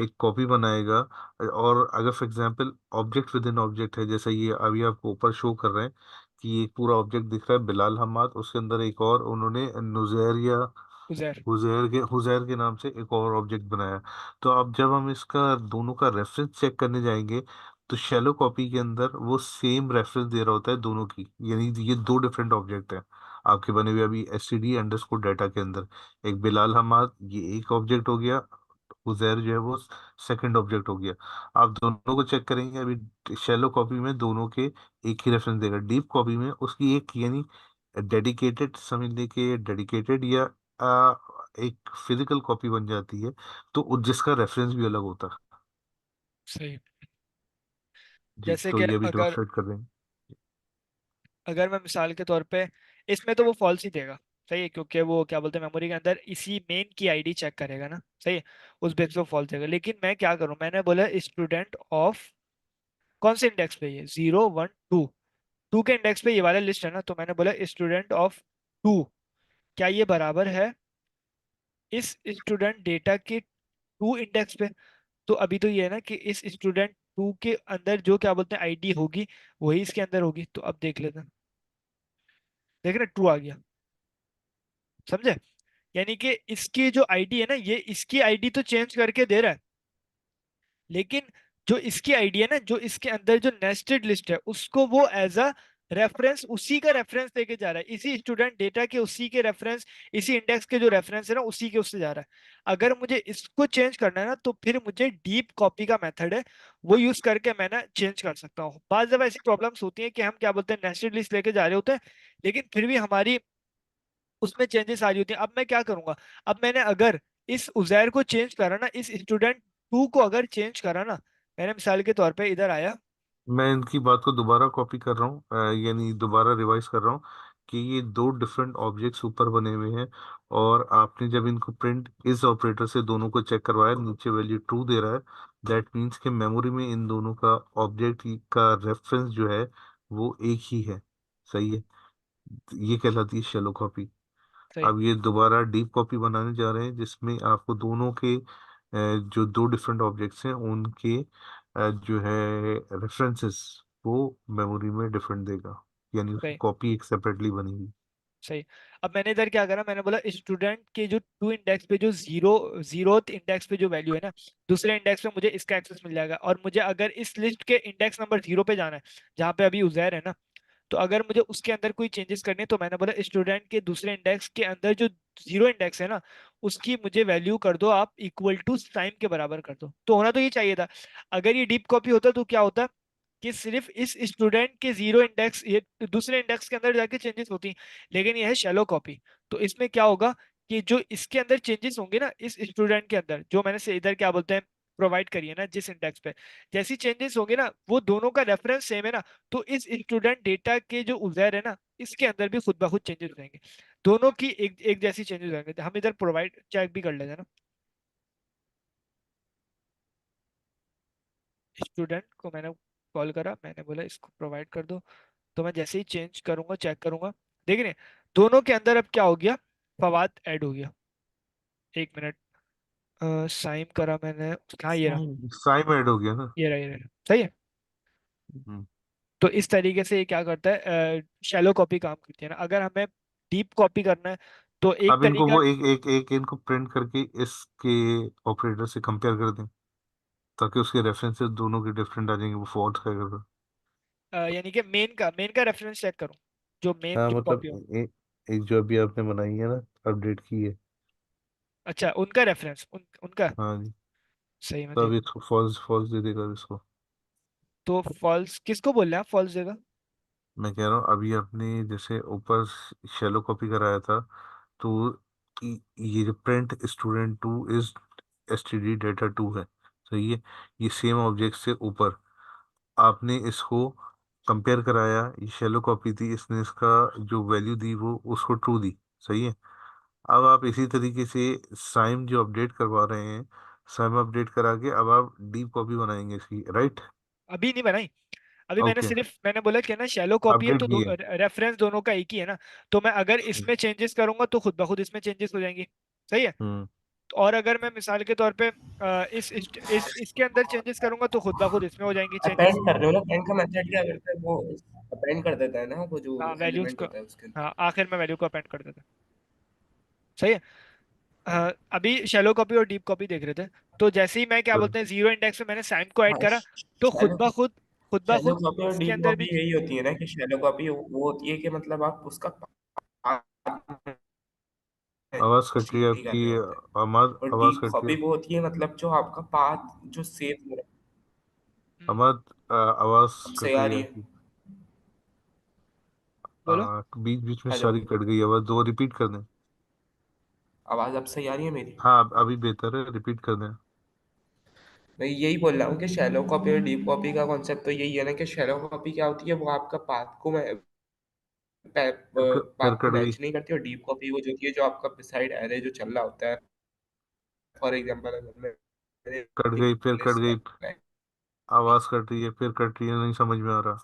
एक कॉपी बनाएगा, और अगर for example object with in object है, जैसे ये अभी आपको ऊपर शो कर रहे हैं कि ये पूरा ऑब्जेक्ट दिख रहा है बिलाल हमाद, उसके अंदर एक और उन्होंने नुजैर या उजैर। हुजैर के नाम से एक और ऑब्जेक्ट बनाया। तो अब जब हम इसका दोनों का रेफरेंस चेक करने जाएंगे, तो शैलो कॉपी के अंदर वो सेम रेफरेंस दे रहा होता है दोनों की, यानी ये दो डिफरेंट ऑब्जेक्ट हैं आपके बने हुए अभी S T D underscore data के अंदर। एक बिलाल हमाद ये एक ऑब्जेक्ट हो गया, उजैर जो है वो सेकंड ऑब्जेक्ट हो गया। आप दोनों को चेक करेंगे अभी, शैलो कॉपी में दोनों के एक ही रेफरेंस देगा, डीप कॉपी में उसकी एक, यानी डेडिकेटेड समझ लेके, डेडिकेटेड या एक फिजिकल कॉपी बन जाती है, तो जिसका रेफरेंस भी अलग होता है। सही। जी, जैसे तो कि ये अभी अगर डेमोन्स्ट्रेट कर देंगे। अगर मैं मिसाल के तौर पे, इसमें तो वो फॉल्स ही देगा। सही है, क्योंकि वो क्या बोलते हैं मेमोरी के अंदर इसी मेन की आईडी चेक करेगा ना। सही है, उस बेस पे फॉल्स देगा। लेकिन मैं क्या करूं, मैंने बोला स्टूडेंट ऑफ कौन से इंडेक्स पे, ये 0 1 2, टू के इंडेक्स पे ये वाला लिस्ट है ना, तो मैंने बोला स्टूडेंट ऑफ 2, क्या ये बराबर है इस स्टूडेंट डेटा के 2 इंडेक्स पे। तो अभी तो ये है ना कि इस स्टूडेंट 2 के अंदर जो क्या बोलते हैं आईडी होगी वही इसके अंदर होगी। तो अब देख लेते हैं। देख रहे, ट्रू आ गया। समझे, यानी कि इसकी जो आईडी है ना, ये इसकी आईडी तो चेंज करके दे रहा है, लेकिन जो इसकी आईडी है ना, जो इसके अंदर जो नेस्टेड लिस्ट है, उसको वो एज अ रेफरेंस, उसी का रेफरेंस लेके जा रहा है, इसी स्टूडेंट डेटा के उसी के रेफरेंस, इसी इंडेक्स के जो रेफरेंस है ना उसी के उससे जा रहा है। अगर मुझे इसको चेंज करना है ना, तो फिर मुझे डीप कॉपी का मेथड है, वो यूज करके मैं ना चेंज कर सकता हूँ। बात जब ऐसी प्रॉब्लम्स होती है कि हम क्या बोलते हैं नेस्टेड लिस्ट लेके जा रहे होते हैं, लेकिन फिर भी हमारी उसमें चेंजेस आ रही होती हैं। अब मैं क्या करूंगा, अब मैंने अगर इस उजैर को चेंज करा ना, इस स्टूडेंट 2 को अगर चेंज करा ना, मैंने मिसाल के तौर पे इधर आया। मैं इनकी बात को दोबारा कॉपी कर रहा हूँ, यानी दोबारा रिवाइज कर रहा हूँ कि ये दो डिफरेंट ऑब्जेक्ट्स ऊपर बने हुए हैं, और आपने जब इनको प्रिंट इस ऑपरेटर से दोनों को चेक करवाया, नीचे वैल्यू ट्रू दे रहा है, दैट मीन्स कि मेमोरी में इन दोनों का ऑब्जेक्ट का रेफरेंस जो है वो एक ही है। सही है, ये कहलाती है शेलो कॉपी। सही। अब ये दोबारा डीप कॉपी बनाने जा रहे हैं, जिसमें आपको दोनों के जो दो डिफरेंट ऑब्जेक्ट्स हैं उनके जो है रेफरेंसेस वो मेमोरी में डिफरेंट देगा, यानी उसकी सही। कॉपी एक सेपरेटली बनेगी। सही। अब मैंने इधर क्या करा, मैंने बोला स्टूडेंट के जो टू इंडेक्स पे जो जीरोथ इंडेक्स पे जो वैल्यू है ना, दूसरे इंडेक्स पे मुझे इसका एक्सेस मिल जाएगा। और मुझे अगर इस लिस्ट के इंडेक्स नंबर 0 पे जाना है, जहाँ पे अभी उजैर है ना, तो अगर मुझे उसके अंदर कोई चेंजेस करने, तो मैंने बोला स्टूडेंट के दूसरे इंडेक्स के अंदर जो 0 इंडेक्स है ना, उसकी मुझे वैल्यू कर दो आप इक्वल टू साइन के बराबर कर दो। तो होना तो ये चाहिए था। अगर ये डीप कॉपी होता तो क्या होता कि सिर्फ इस स्टूडेंट के 0 इंडेक्स, ये दूसरे इंडेक्स के अंदर जाके चेंजेस होती। लेकिन ये है शैलो कॉपी। तो इसमें क्या होगा कि जो इसके अंदर चेंजेस होंगे ना, इस स्टूडेंट के अंदर जो मैंने से इधर क्या बोलते हैं प्रोवाइड करिए ना जिस इंडेक्स पे, जैसी चेंजेस होंगे ना, वो दोनों का रेफरेंस सेम है ना, तो इस स्टूडेंट डेटा के जो उजैर है ना, इसके अंदर भी खुद ब खुद चेंजेस हो जाएंगे। दोनों की एक एक जैसी चेंजेस हो जाएंगे। हम इधर प्रोवाइड चेक भी कर लेते हैं ना, स्टूडेंट को मैंने कॉल करा, मैंने बोला इसको प्रोवाइड कर दो। तो मैं जैसे ही चेंज करूंगा, चेक करूंगा, देख रहे हैं दोनों के अंदर अब क्या हो गया, फवाद ऐड हो गया। एक मिनट, साइम करा मैंने, हाँ ये रहा, साइन। साइम ऐड हो गया ना। ये रहा, सही है। हम्म। तो इस तरीके से ये क्या करता है, शैलो कॉपी काम करती है ना। अगर हमें डीप कॉपी करना है तो एक अब इनको तरीका, वो एक एक एक इनको प्रिंट करके इसके ऑपरेटर से कंपेयर कर दें, ताकि उसके रेफरेंसेस दोनों के डिफरेंट आ जाएंगे, वो फॉल्स करेगा। यानी कि मेन का रेफरेंस चेक करूं, जो मेन हाँ की मतलब कॉपी हो। एक जो अभी आपने बनाई है ना, अपडेट की है। अच्छा, उनका रेफरेंस उनका, हाँ जी। सही में तो देख। अब इसको फॉल्स फॉल्स दे देगा इसको। तो फॉल्स किसको बोल रहे हैं, फॉल्स देगा? मैं कह रहा हूँ अभी आपने जैसे ऊपर शैलो कॉपी कराया था, तो ये जो print student two is STD data two है, सही है। ये सेम ऑब्जेक्ट से ऊपर आपने इसको कंपेयर कराया, ये शैलो कॉपी थी, इसने इसका जो वैल्यू दी वो उसको ट्रू दी, सही है। अब आप इसी तरीके से साइम जो अपडेट करवा रहे हैं, साइम अपडेट करा के अब आप डीप कॉपी बनाएंगे इसकी, राइट। अभी नहीं बनाई। अभी ओके, मैंने बोला कि ना शैलो कॉपी है अपडेट तो की है। रेफरेंस दोनों का एक ही है ना। तो मैं अगर इसमें चेंजेस करूंगा तो खुद ब खुद इसमें चेंजेस हो जाएंगी, सही है। हम्म। और अगर मैं मिसाल के तौर पे इसके अंदर चेंजेस करूंगा तो खुद ब खुद इसमें हो जाएंगी अपेंड चेंजेस। कर रहे हो ना, अपेंड का मेथड क्या करता है वो, अपेंड कर देता है ना वो जो हाँ, वैल्यूज एलिमेंट को, होता है उसके अंदर। हाँ आखिर में वैल्यू को अपेंड कर देता है, सही है। अभी शैलो कॉपी और डीप कॉपी देख रहे थे। तो जैसे ही मैं क्या बोलते हैं 0 इंडेक्स में मैंने साइम को ऐड हाँ, करा, तो शैलो खुद ब शैलो खुद कॉपी और इसके डीप अंदर कॉपी भी। यही होती है ना, कि शैलो कॉपी वो होती है कि मतलब आप उसका आवाज कट रही है चीटिंग कर आपकी। रहे होते हैं। आवाज और आवाज डीप कट रही कॉपी है। वो होती है मतलब जो आपका पाथ जो सेव हो रहा हम्म, आवाज आवाज है। अब सही कट आ रही है रही है? आपकी। बोलो। बीच बीच में हेलो, सारी कट गई आवाज, दो रिपीट कर दें। आवाज अब सही आ रही है मेरी? हाँ अभी बेहतर है, रिपीट कर दें। मैं यही बोल रहा हूँ कि शैलो कॉपी और डीप कॉपी का कॉन्सेप्ट तो यही है ना, कि शैलो कॉपी क्या होती है, वो आपका फिर पाथ को कट गई। मैच नहीं करती। और डीप कॉपी वो जो होती है जो आपका बिसाइड एरे जो चल रहा होता है। फॉर एग्जांपल अगर मैंने कट गई, फिर कट लिस्ट गई। रखना है। आवाज कट रही है, फिर कट रही है, नहीं समझ में आ रहा।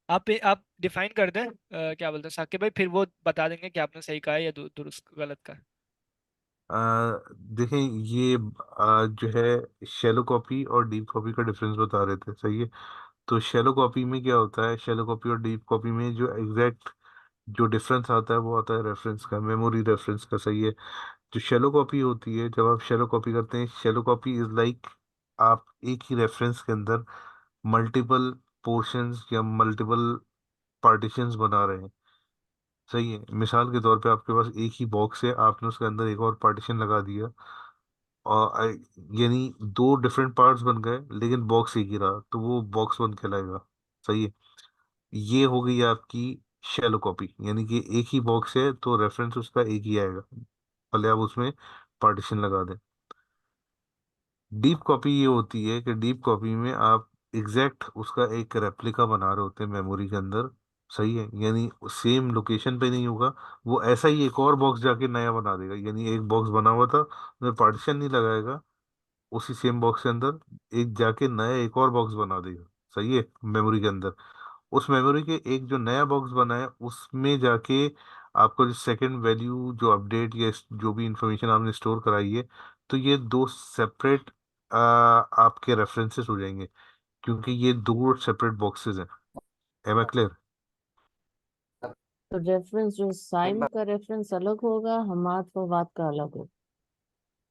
आप डिफाइन कर दें, क्या बोलते हैं साकिब भाई, फिर वो बता देंगे कि आपने सही कहा है या दुरुस्त गलत कहा है। देखें ये जो है शैलो कॉपी और डीप कॉपी का डिफरेंस बता रहे थे, सही है। तो शैलो कॉपी में क्या होता है, शैलो कॉपी और डीप कॉपी में जो एग्जैक्ट जो डिफरेंस आता है वो आता है रेफरेंस का, मेमोरी रेफरेंस का, सही है। जो शैलो कॉपी होती है, जब आप शैलो कॉपी करते हैं, शैलो कॉपी इज लाइक आप एक ही रेफरेंस के अंदर मल्टीपल पोर्शंस या मल्टीपल पार्टीशंस बना रहे हैं, सही है। मिसाल के तौर पे आपके पास एक ही बॉक्स है, आपने उसके अंदर एक और पार्टीशन लगा दिया, और यानी दो डिफरेंट पार्ट्स बन गए लेकिन बॉक्स एक ही रहा, तो वो बॉक्स वन कहलाएगा, सही है। ये हो गई आपकी शैलो कॉपी, यानी कि एक ही बॉक्स है तो रेफरेंस उसका एक ही आएगा, भले आप उसमें पार्टीशन लगा दें। डीप कॉपी ये होती है कि डीप कॉपी में आप एग्जैक्ट उसका एक रेप्लिका बना रहे होते हैं मेमोरी के अंदर, सही है। यानी सेम लोकेशन पे नहीं होगा, वो ऐसा ही एक और बॉक्स जाके नया बना देगा, यानी एक बॉक्स बना हुआ था उसमें पार्टीशन नहीं लगाएगा, उसी सेम बॉक्स के अंदर एक जाके नया एक और बॉक्स बना देगा, सही है, मेमोरी के अंदर। उस मेमोरी के एक जो नया बॉक्स बना है उसमें जाके आपको जो सेकंड वैल्यू जो अपडेट या जो भी इंफॉर्मेशन आपने स्टोर कराई है, तो ये दो सेपरेट आपके रेफरेंसेस हो जाएंगे, क्योंकि ये दो सेपरेट बॉक्सेस हैं। Am I clear? तो रेफरेंस जो साइम बार का रेफरेंस अलग होगा, हमाद फवाद का अलग होगा,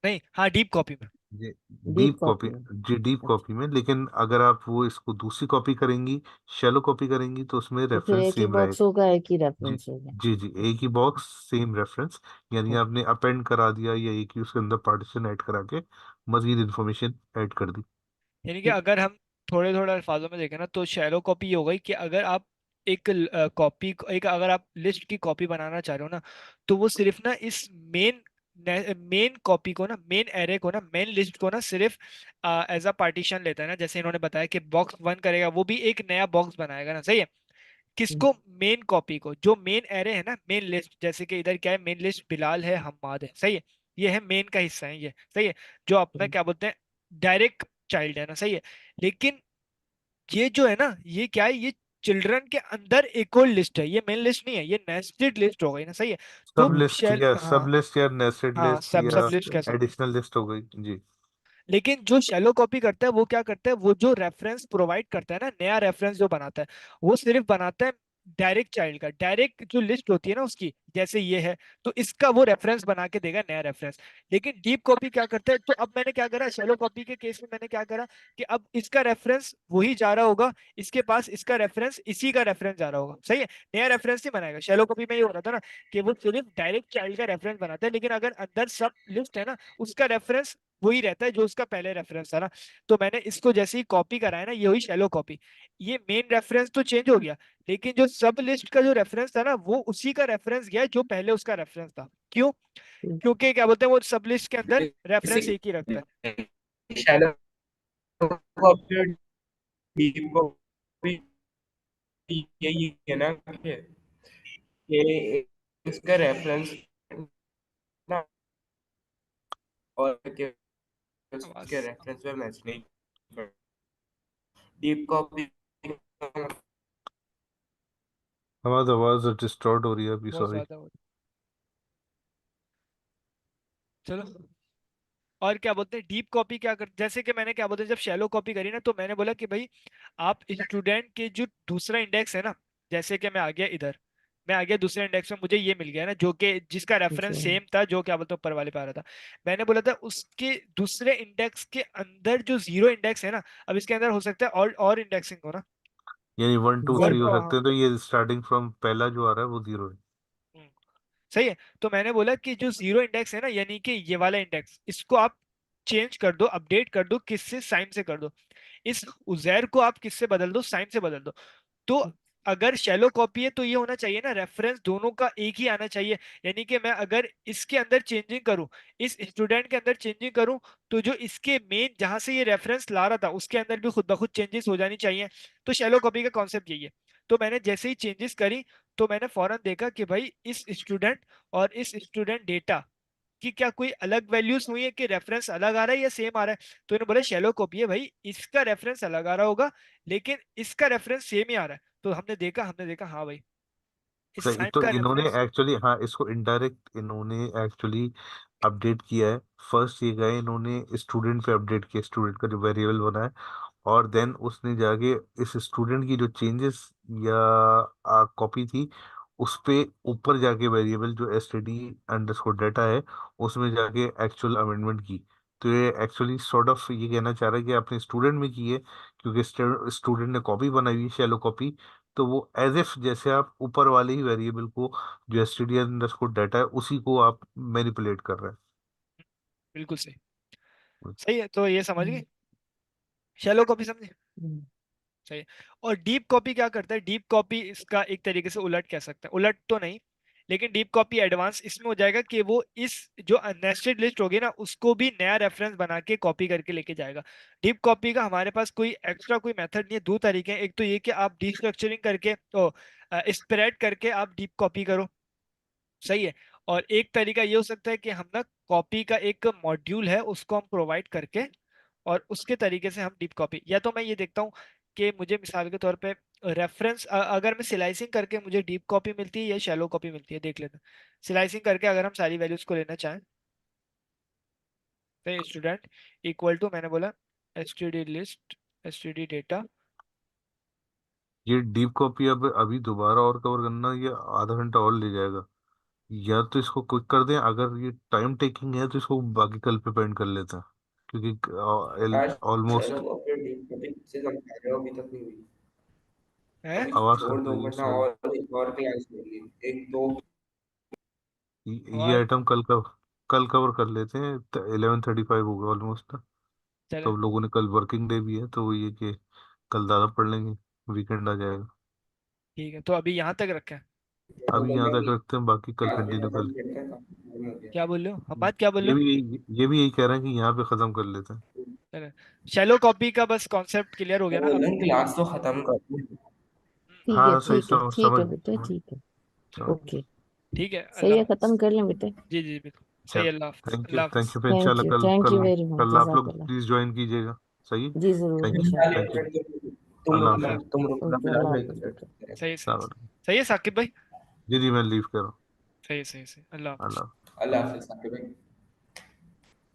नहीं, हाँ, डीप कॉपी में। जी डीप डीप कॉपी, कॉपी में। जी डीप अच्छा, कॉपी में, लेकिन अगर आप वो इसको दूसरी कॉपी करेंगी, शैलो कॉपी करेंगी, तो उसमें तो फिर रेफरेंस एक ही सेम बॉक्स रहेगा। होगा, एक ही जी रेफरेंस होगा। जी जी, एक ही बॉक्स सेम रेफरेंस, यानी आपने अपेंड करा दिया या एक ही उसके अंदर पार्टीशन ऐड करा के मजीद इंफॉर्मेशन ऐड कर दी। यानी कि अगर हम थोड़े थोड़े अल्फाजों में देखें ना, तो शैलो कॉपी ये हो गई कि अगर आप एक कॉपी, एक अगर आप लिस्ट की कॉपी बनाना चाह रहे हो ना, तो वो सिर्फ ना इस मेन कॉपी को ना, मेन एरे को ना, मेन लिस्ट को ना, सिर्फ एज अ पार्टीशन लेता है ना। जैसे इन्होंने बताया कि बॉक्स वन करेगा, वो भी एक नया बॉक्स बनाएगा ना, सही है। किसको? मेन कॉपी को, जो मेन एरे है ना, मेन लिस्ट। जैसे कि इधर क्या है, मेन लिस्ट बिलाल है, हम्माद है, सही है। ये है मेन का हिस्सा है, ये सही है। जो अपना क्या बोलते हैं, डायरेक्ट चाइल्ड है ना, सही है। लेकिन ये जो है ना, ये क्या है, ये चिल्ड्रन के अंदर एक और लिस्ट है, ये मेन लिस्ट नहीं है, ये नेस्टेड लिस्ट हो गई ना, सही है। तो सब लिस्ट शेल, या सब हाँ, लिस्ट या नेस्टेड हाँ, लिस्ट सब या सब लिस्ट कह सकते हैं। एडिशनल लिस्ट हो गई जी। लेकिन जो शैलो कॉपी करता है वो क्या करता है, वो जो रेफरेंस प्रोवाइड करता है ना, नया रेफरेंस जो बनाता है, वो सिर्फ बनाता है डायरेक्ट चाइल्ड का, डायरेक्ट जो लिस्ट होती है ना उसकी, जैसे ये है, तो इसका वो रेफरेंस बना के देगा, नया रेफरेंस। लेकिन डीप कॉपी क्या करता है, तो अब मैंने क्या करा, शैलो कॉपी के केस में मैंने क्या करा कि अब इसका रेफरेंस वही जा रहा होगा, इसके पास इसका रेफरेंस इसी का रेफरेंस जा रहा होगा, सही है। नया रेफरेंस नहीं बनाएगा। शैलो कॉपी में ये हो रहा था ना कि वो सिर्फ डायरेक्ट चाइल्ड का रेफरेंस बनाता है, लेकिन अगर अंदर सब लिस्ट है ना, उसका रेफरेंस वही रहता है जो उसका पहले रेफरेंस था ना। तो मैंने इसको जैसे ही कॉपी कराया ना, ये हुई शैलो कॉपी। ये मेन रेफरेंस तो चेंज हो गया, लेकिन जो सब लिस्ट का जो रेफरेंस था ना, वो उसी का रेफरेंस गया जो पहले उसका रेफरेंस था। क्यों? क्योंकि क्या बोलते हैं, वो सब लिस्ट के अंदर रेफरेंस बेसिक एक ही रखता है। शैलो कॉपी और डीप कॉपी यही है ना कि ये इसका रेफरेंस ना, और के उसके आवाज रेफरेंस पे मैच नहीं कर डीप कॉपी। हमारी आवाज डिस्टॉर्ट हो रही है अभी, बहुत सॉरी। ज्यादा हो। चलो, और क्या बोलते हैं, डीप कॉपी क्या कर, जैसे कि मैंने क्या बोलते हैं, जब शैलो कॉपी करी ना, तो मैंने बोला कि भाई आप स्टूडेंट के जो दूसरा इंडेक्स है ना, जैसे कि मैं आ गया इधर, मैं आ गया दूसरे इंडेक्स में, मुझे ये मिल गया ना, जो कि जिसका रेफरेंस सेम था, जो क्या बोलते हैं ऊपर वाले पे आ रहा था। मैंने बोला था उसके दूसरे इंडेक्स के अंदर जो जीरो इंडेक्स है ना, अब इसके अंदर हो सकता है और इंडेक्सिंग हो ना, यानी वन टू और थ्री जेड। हो सकते हैं, तो ये स्टार्टिंग फ्रॉम पहला जो आ रहा है वो जीरो है। सही है। तो मैंने बोला कि जो जीरो इंडेक्स है ना, यानी कि ये वाला इंडेक्स, इसको आप चेंज कर दो, अपडेट कर दो, किससे? साइम से कर दो। इस उजैर को आप किससे बदल दो? साइम से बदल दो। तो अगर शैलो कॉपी है तो ये होना चाहिए ना, रेफरेंस दोनों का एक ही आना चाहिए। यानी कि मैं अगर इसके अंदर चेंजिंग करूं, इस स्टूडेंट के अंदर चेंजिंग करूं, तो जो इसके मेन जहां से ये रेफरेंस ला रहा था, उसके अंदर भी खुद ब खुद चेंजेस हो जानी चाहिए। तो शैलो कॉपी का कॉन्सेप्ट यही है। तो मैंने जैसे ही चेंजेस करी, तो मैंने फौरन देखा कि भाई इस स्टूडेंट और इस स्टूडेंट डेटा कि क्या कोई अलग वैल्यूज हुई है, कि रेफरेंस अलग आ रहा है या सेम आ रहा है। तो इन्होंने बोला शैलो कॉपी है भाई, इसका रेफरेंस अलग आ रहा होगा, लेकिन इसका रेफरेंस सेम ही आ रहा है। तो हमने देखा हाँ भाई, इस सही, साइम तो का इन्होंने रेफरेंस। एक्चुअली, हाँ, इसको इनडायरेक्ट इन्होंने एक्चुअली अपडेट किया है। फर्स्ट ये गए, इन्होंने स्टूडेंट पे अपडेट किया, स्टूडेंट का जो वेरिएबल बना है, और देन उसने जाके इस स्टूडेंट की जो चेंजेस या कॉपी थी, उस पे ऊपर जाके वेरिएबल जो S T D underscore data है, उसमें जाके एक्चुअल अमेंडमेंट की। तो ये एक्चुअली सॉर्ट ऑफ ये कहना चाह रहा है कि आपने स्टूडेंट में की है, क्योंकि स्टूडेंट ने कॉपी बनाई हुई है, शैलो कॉपी। तो वो एज इफ जैसे आप ऊपर वाले ही वेरिएबल को, जो S T D underscore data है, उसी को आप मैनिपुलेट कर रहे बिल्कुल सही। हैं। सही है, तो ये समझ गए, शैलो कॉपी समझे। सही है। और डीप कॉपी क्या करता है, डीप कॉपी इसका एक तरीके से उलट कह सकते हैं, उलट तो नहीं, लेकिन डीप कॉपी एडवांस इसमें हो जाएगा कि वो इस जो नेस्टेड लिस्ट होगी ना, उसको भी नया रेफरेंस बना के कॉपी करके लेके जाएगा। डीप कॉपी का हमारे पास कोई एक्स्ट्रा कोई मेथड नहीं है, दो तरीके हैं। एक तो ये कि आप डिस्ट्रक्चरिंग करके, तो स्प्रेड करके आप डीप कॉपी करो, सही है। और एक तरीका ये हो सकता है कि हम ना कॉपी का एक मॉड्यूल है, उसको हम प्रोवाइड करके, और उसके तरीके से हम डीप कॉपी, या तो मैं ये देखता हूँ कि मुझे मिसाल के तौर पे रेफरेंस, अगर मैं सिलाइसिंग करके मुझे डीप कॉपी मिलती है या शैलो कॉपी मिलती है, देख लेते हैं। सिलाइसिंग करके अगर हम सारी वैल्यूज को लेना चाहें, तो स्टूडेंट इक्वल टू, मैंने बोला S T D list, S T D data, ये डीप कॉपी अब अभी दोबारा और कवर करना ये आधा घंटा और ले जाएगा। या तो इसको क्विक कर दें, अगर ये टाइम टेकिंग है तो इसको बाकी कल पे पेंड कर लेते हैं, आज क्योंकि चलो ऑलमोस्ट अपने डीप टॉपिक से समझा रहे हो, अभी तक नहीं हुई। है। अभी आवाज छोड़ कट दो रही है, वरना सॉरी। और एक और क्लास लेंगे, एक दो। ये आवाज। आइटम कल कवर कर लेते हैं, 11:35 होगा ऑलमोस्ट। चले। तो अब लोगों ने कल वर्किंग डे भी है, तो ये कि कल ज़्यादा पढ़ लेंगे, वीकेंड आ जाएगा। ठीक है, तो अभी यहाँ तक रखें। अभी बोलो यहाँ मैं तक रखते हैं, बाकी कल क्लास भी कंटिन्यू कर खत्म करता है, काफी टाइम हो गया। क्या बोल रहे हो हम, बात क्या बोल ये रहे हो? भी ये भी यही कह रहे हैं कि यहाँ पे ख़त्म कर लेते हैं। चले। शैलो कॉपी का बस कॉन्सेप्ट क्लियर हो गया वो ना बोल अब। रहे हैं क्लास तो खत्म कर दो। ठीक है हाँ सही, ठीक है समझ ठीक है समझ बेटे, समझ ठीक है। चलो। समझ। ओके। ठीक है, सही अल्लाह है, हाफिज। खत्म कर लें बेटे। जी जी बिल्कुल सही चल, है, अल्लाह हाफिज, थैंक यू अल्लाह हाफिज। थैंक यू, फिर इंशाल्लाह कल थैंक यू कल वेरी मच, कल आप लोग जज़ाकल्लाह। प्लीज़ ज्वाइन कीजिएगा। सही। जी जरूर, थैंक यू इंशाल्लाह। Thank you. तुम अल्लाह अल्लाह हाफिज। हाफिज। तुम रुकना ओके, फिलहाल, अल्लाह मैं हाफिज क्लियर बेटे। करते सही है, सही है। सलाम। सही है साकिब भाई। जी जी, मैं लीव कर रहा हूँ। सही है, सही है, सही है। अल्लाह हाफिज। अल्लाह। अल्लाह हाफिज साकिब भाई।